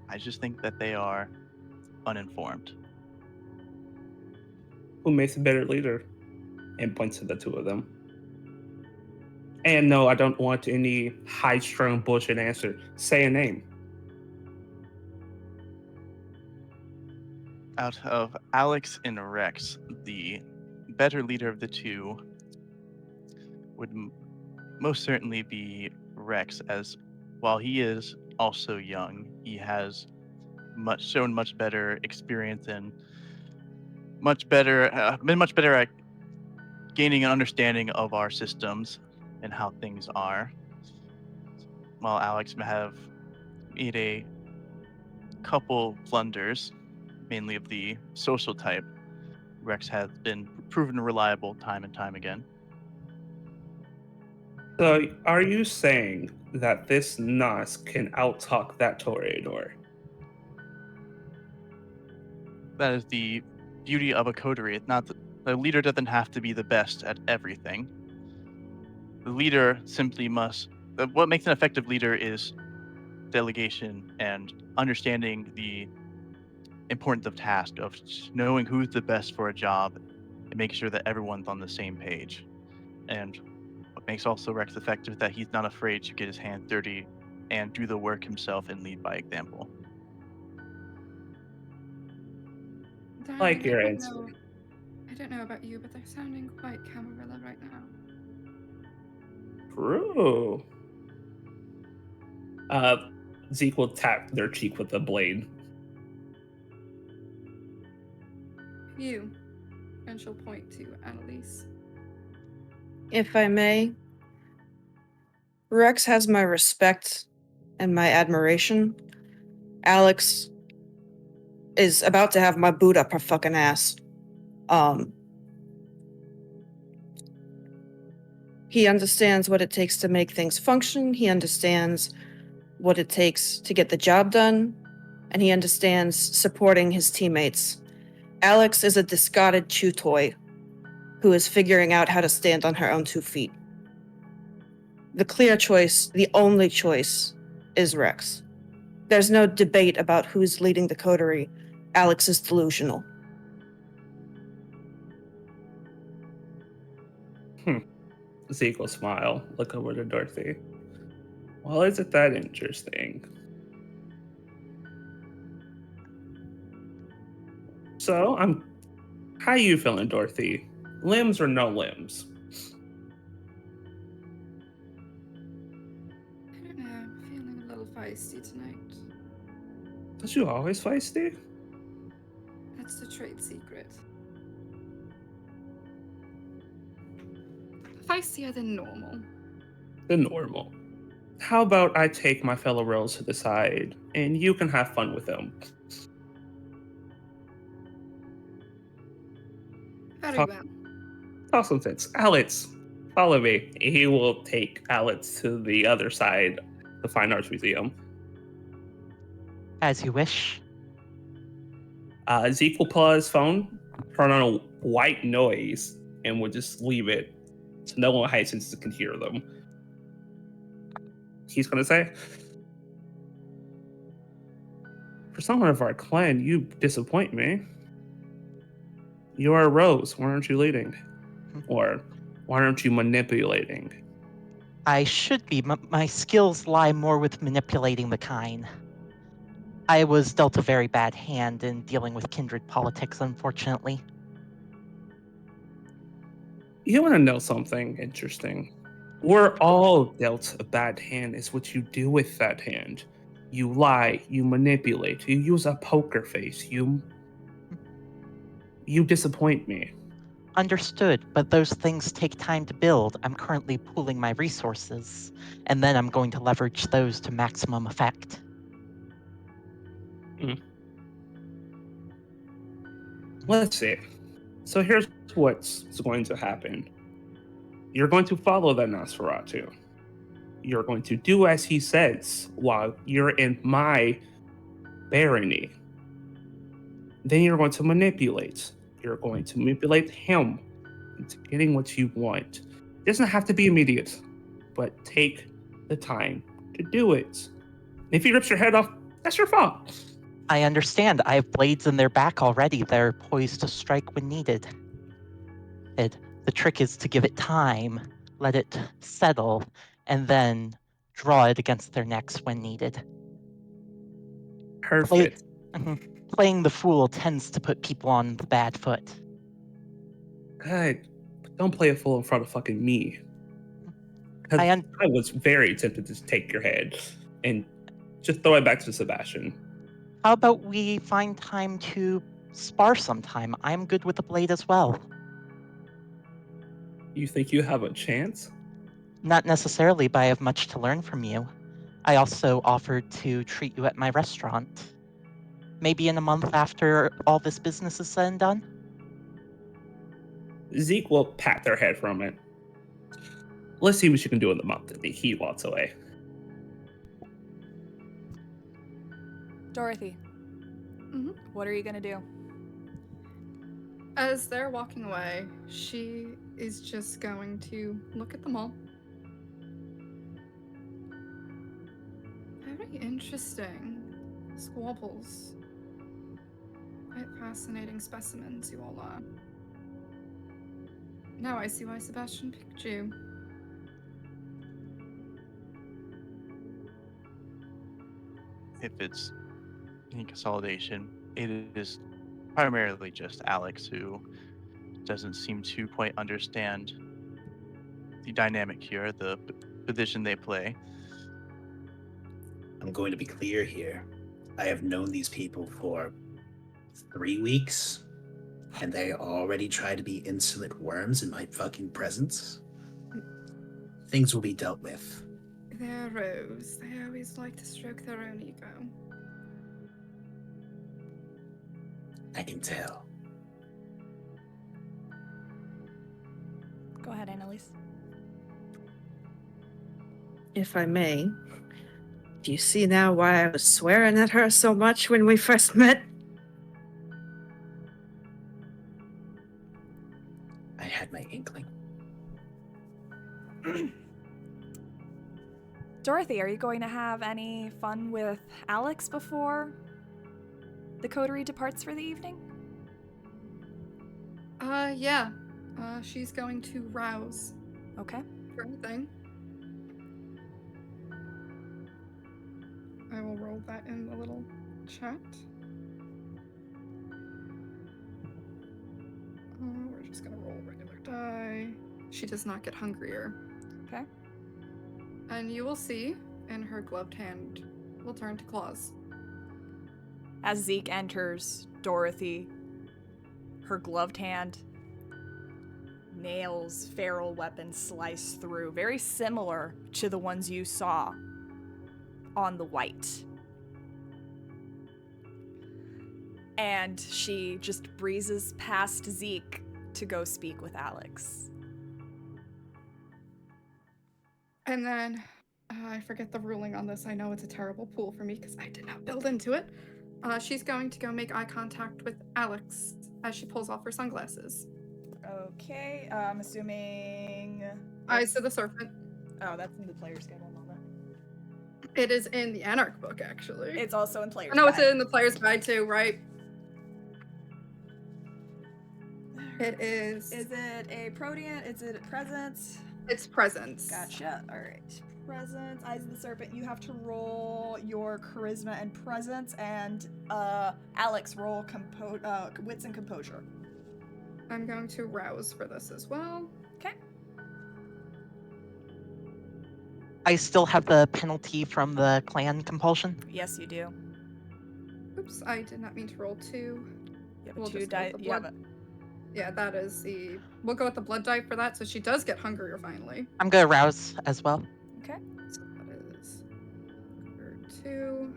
Speaker 6: I just think that they are uninformed.
Speaker 9: Who makes a better leader? And points to the two of them. And no, I don't want any high-strung bullshit answer. Say a name.
Speaker 6: Out of Alex and Rex, the better leader of the two would most certainly be Rex, as while he is also young, he has shown much better experience and been much better at gaining an understanding of our systems and how things are. While Alex may have made a couple blunders, mainly of the social type, Rex has been proven reliable time and time again.
Speaker 9: So, are you saying that this Nas can outtalk that Toreador?
Speaker 6: That is the beauty of a coterie. It's not the leader doesn't have to be the best at everything. The leader simply must. What makes an effective leader is delegation and understanding the importance of task, of knowing who's the best for a job, and making sure that everyone's on the same page. And what makes also Rex effective is that he's not afraid to get his hands dirty and do the work himself and lead by example.
Speaker 8: Darling,
Speaker 9: Like your answer.
Speaker 8: I don't know about you, but they're sounding quite Camarilla right now.
Speaker 9: True. Zeke will tap their cheek with the blade.
Speaker 8: You. And she'll point to Annalise.
Speaker 4: If I may, Rex has my respect and my admiration. Alex is about to have my boot up her fucking ass. He understands what it takes to make things function. He understands what it takes to get the job done. And he understands supporting his teammates. Alex is a discarded chew toy who is figuring out how to stand on her own 2 feet. The clear choice, the only choice, is Rex. There's no debate about who's leading the coterie. Alex is delusional.
Speaker 9: Zeke will smile, look over to Dorothy. Well, isn't that interesting? So, how you feeling, Dorothy? Limbs or no limbs?
Speaker 8: I don't know, feeling a little feisty tonight.
Speaker 9: Was you always feisty?
Speaker 8: That's the trade secret. Feistier than normal.
Speaker 9: The normal. How about I take my fellow rogues to the side, and you can have fun with them?
Speaker 8: Very
Speaker 9: Talk-
Speaker 8: well.
Speaker 9: Talk some sense. Alex, follow me. He will take Alex to the other side, the Fine Arts Museum.
Speaker 3: As you wish.
Speaker 9: Zeke will pull out his phone, turn on a white noise, and will just leave it so no one high senses can hear them. He's gonna say, "For someone of our clan, you disappoint me. You are a rose. Why aren't you leading? Or why aren't you manipulating?"
Speaker 3: I should be. My skills lie more with manipulating the kind. I was dealt a very bad hand in dealing with kindred politics, unfortunately.
Speaker 9: You want to know something interesting? We're all dealt a bad hand. Is what you do with that hand. You lie, you manipulate, you use a poker face, you disappoint me.
Speaker 3: Understood, but those things take time to build. I'm currently pooling my resources, and then I'm going to leverage those to maximum effect.
Speaker 9: Let's see. So here's what's going to happen. You're going to follow that Nosferatu. You're going to do as he says while you're in my barony. Then you're going to manipulate. You're going to manipulate him into getting what you want. It doesn't have to be immediate, but take the time to do it. If he rips your head off, that's your fault.
Speaker 3: I understand. I have blades in their back already. They're poised to strike when needed. The trick is to give it time, let it settle, and then draw it against their necks when needed.
Speaker 9: Perfect.
Speaker 3: Playing the fool tends to put people on the bad foot.
Speaker 9: Good. But don't play a fool in front of fucking me.
Speaker 3: I
Speaker 9: I was very tempted to take your head and just throw it back to Sebastian.
Speaker 3: How about we find time to spar sometime? I'm good with the blade as well.
Speaker 9: You think you have a chance?
Speaker 3: Not necessarily, but I have much to learn from you. I also offered to treat you at my restaurant. Maybe in a month after all this business is said and done?
Speaker 9: Zeke will pat their head from it. Let's see what you can do in the month. He walks away.
Speaker 2: Dorothy, what are you gonna do?
Speaker 8: As they're walking away, she is just going to look at them all. Very interesting. Squabbles. Quite fascinating specimens you all are. Now I see why Sebastian picked you.
Speaker 6: If it's any consolidation, it is primarily just Alex who doesn't seem to quite understand dynamic here, the position they play.
Speaker 7: I'm going to be clear here. I have known these people for 3 weeks, and they already try to be insolent worms in my fucking presence. Things will be dealt with.
Speaker 8: They're Rose. They always like to stroke their own ego.
Speaker 7: I can tell.
Speaker 2: Go ahead, Annalise.
Speaker 4: If I may, do you see now why I was swearing at her so much when we first met?
Speaker 7: I had my inkling.
Speaker 2: Dorothy, are you going to have any fun with Alex before the coterie departs for the evening?
Speaker 8: Yeah. She's going to rouse
Speaker 2: Okay.
Speaker 8: for anything. I will roll that in the little chat. We're just gonna roll regular die. She does not get hungrier.
Speaker 2: Okay.
Speaker 8: And you will see in her gloved hand will turn to claws.
Speaker 2: As Zeke enters, Dorothy, her gloved hand, nails feral weapons slice through, very similar to the ones you saw on the white. And she just breezes past Zeke to go speak with Alex.
Speaker 8: And then, I forget the ruling on this. I know it's a terrible pool for me because I did not build into it. She's going to go make eye contact with Alex as she pulls off her sunglasses.
Speaker 2: Okay, I'm assuming...
Speaker 8: Eyes of the Serpent.
Speaker 2: Oh, that's in the player's guide. One moment.
Speaker 8: It is in the Anarch book, actually.
Speaker 2: It's also in player's
Speaker 8: No,
Speaker 2: guide.
Speaker 8: it's in the player's guide too, right? It is.
Speaker 2: Is it a Protean? Is it Presence?
Speaker 8: It's Presence.
Speaker 2: Gotcha. All right. Presence, Eyes of the Serpent. You have to roll your Charisma and Presence, and Alex roll Wits and Composure.
Speaker 8: I'm going to rouse for this as well.
Speaker 2: Okay.
Speaker 3: I still have the penalty from the clan compulsion.
Speaker 2: Yes, you do.
Speaker 8: Oops, I did not mean to roll 2.
Speaker 2: You have
Speaker 8: We'll
Speaker 2: two
Speaker 8: just go
Speaker 2: die.
Speaker 8: with the
Speaker 2: You have
Speaker 8: blood. Yeah, that is the. We'll go with the blood die for that, so she does get hungrier finally.
Speaker 3: I'm gonna rouse as well.
Speaker 2: Okay.
Speaker 8: So that is number 2.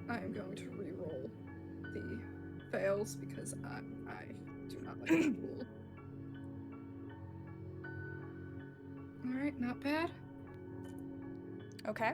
Speaker 8: I am going to re-roll the fails because I do not like the pool. Alright, not bad.
Speaker 2: Okay.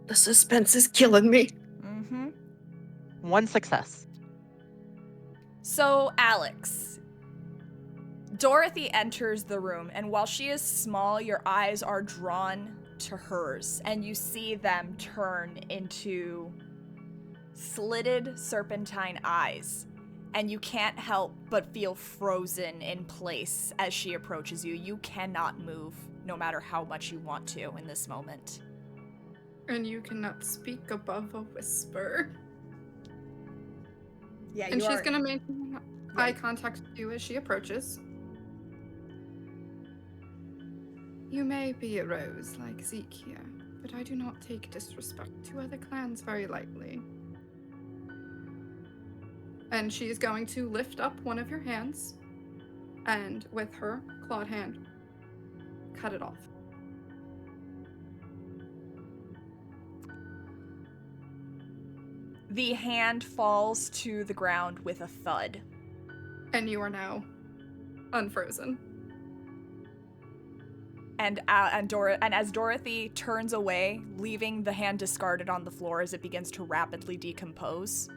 Speaker 4: The suspense is killing me.
Speaker 2: Mm-hmm.
Speaker 3: One success.
Speaker 2: So, Alex, Dorothy enters the room, and while she is small, your eyes are drawn to hers, and you see them turn into slitted serpentine eyes, and you can't help but feel frozen in place as she approaches you. You cannot move, no matter how much you want to in this moment.
Speaker 8: And you cannot speak above a whisper.
Speaker 2: Yeah,
Speaker 8: And she's gonna maintain eye contact with you as she approaches. You may be a rose like Zeke here, but I do not take disrespect to other clans very lightly. And she is going to lift up one of your hands, and with her clawed hand, cut it off.
Speaker 2: The hand falls to the ground with a thud.
Speaker 8: And you are now unfrozen.
Speaker 2: And as Dorothy turns away, leaving the hand discarded on the floor as it begins to rapidly decompose,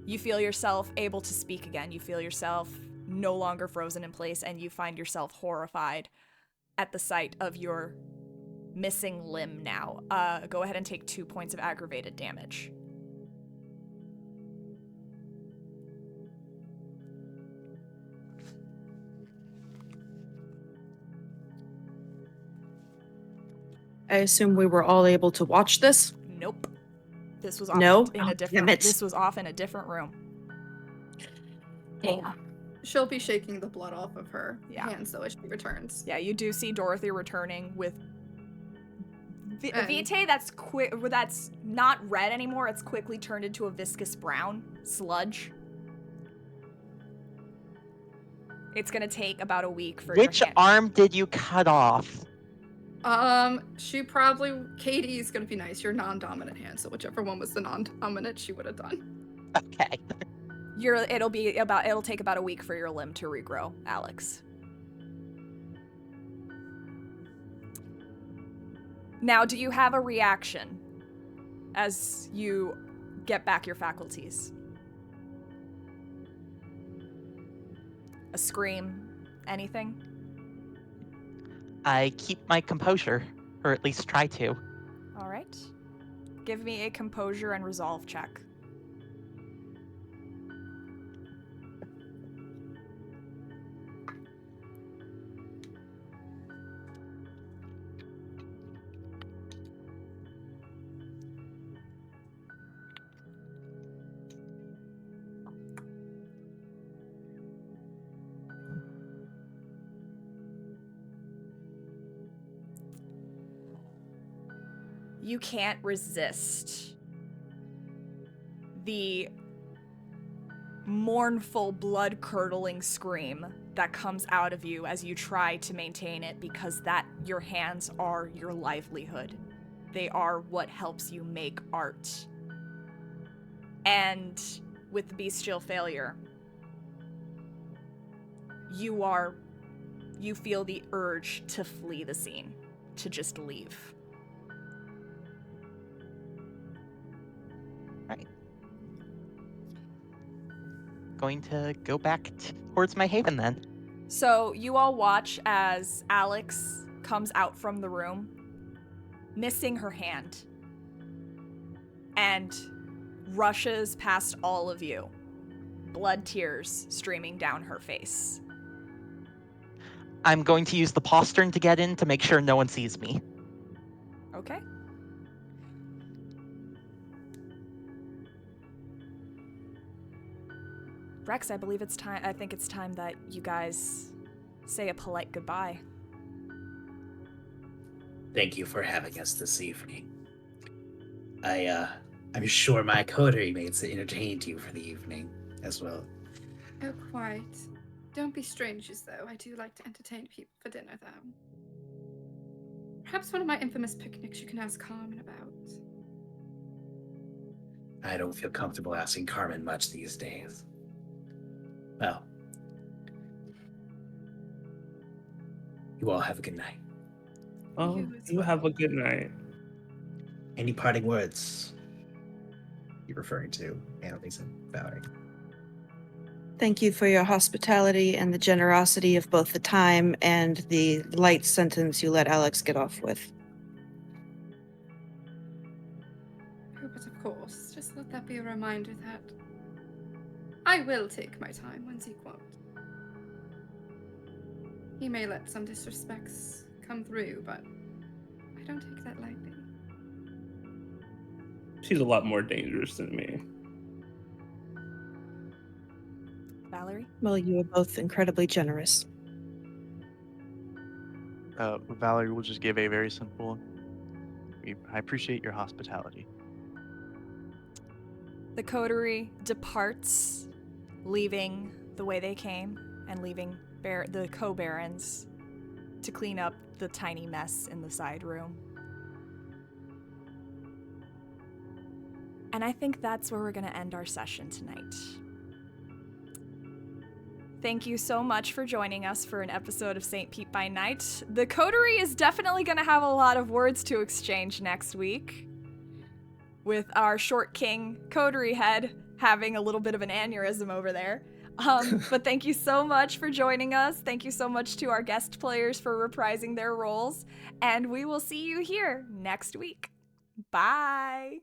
Speaker 2: you feel yourself able to speak again. You feel yourself no longer frozen in place, and you find yourself horrified at the sight of your missing limb now. Go ahead and take 2 points of aggravated damage.
Speaker 4: I assume we were all able to watch this.
Speaker 2: Nope. This was
Speaker 4: No?
Speaker 2: off in a
Speaker 4: Oh,
Speaker 2: different.
Speaker 4: damn it.
Speaker 2: This was off in a different room.
Speaker 4: Damn.
Speaker 8: She'll be shaking the blood off of her
Speaker 2: Yeah.
Speaker 8: hands though as she returns.
Speaker 2: Yeah, you do see Dorothy returning with
Speaker 8: And-
Speaker 2: Vitae that's quick. That's not red anymore. It's quickly turned into a viscous brown sludge. It's gonna take about a week for
Speaker 3: Which
Speaker 2: your hand.
Speaker 3: arm did you cut off?
Speaker 8: Katie's gonna be nice. Your non-dominant hand, so whichever one was the non-dominant, she would have done.
Speaker 3: Okay.
Speaker 2: It'll take about a week for your limb to regrow, Alex. Now, do you have a reaction as you get back your faculties? A scream? Anything?
Speaker 3: I keep my composure, or at least try to.
Speaker 2: All right. Give me a composure and resolve check. You can't resist the mournful, blood-curdling scream that comes out of you as you try to maintain it, because your hands are your livelihood. They are what helps you make art. And with the bestial failure, you feel the urge to flee the scene, to just leave.
Speaker 3: Going to go back towards my haven then.
Speaker 2: So you all watch as Alex comes out from the room, missing her hand, and rushes past all of you, blood tears streaming down her face.
Speaker 3: I'm going to use the postern to get in to make sure no one sees me.
Speaker 2: Okay. Rex, I believe it's time. I think it's time that you guys say a polite goodbye.
Speaker 7: Thank you for having us this evening. I'm sure my coterie mates entertained you for the evening as well.
Speaker 8: Oh, quite. Don't be strangers, though. I do like to entertain people for dinner, though. Perhaps one of my infamous picnics you can ask Carmen about.
Speaker 7: I don't feel comfortable asking Carmen much these days. Well, you all have a good night.
Speaker 9: Oh, you have a good night.
Speaker 7: Any parting words? You're referring to Annalise and Valerie.
Speaker 4: Thank you for your hospitality and the generosity of both the time and the light sentence you let Alex get off with.
Speaker 8: Oh, but of course, just let that be a reminder that I will take my time when Zeke won't. He may let some disrespects come through, but I don't take that lightly.
Speaker 9: She's a lot more dangerous than me.
Speaker 2: Valerie?
Speaker 4: Well, you are both incredibly generous.
Speaker 6: Valerie will just give a very simple, I appreciate your hospitality.
Speaker 2: The coterie departs, leaving the way they came and leaving the Co Barons to clean up the tiny mess in the side room. And I think that's where we're going to end our session tonight. Thank you so much for joining us for an episode of St. Pete by Night. The coterie is definitely going to have a lot of words to exchange next week, with our short king coterie head having a little bit of an aneurysm over there. But thank you so much for joining us. Thank you so much to our guest players for reprising their roles. And we will see you here next week. Bye.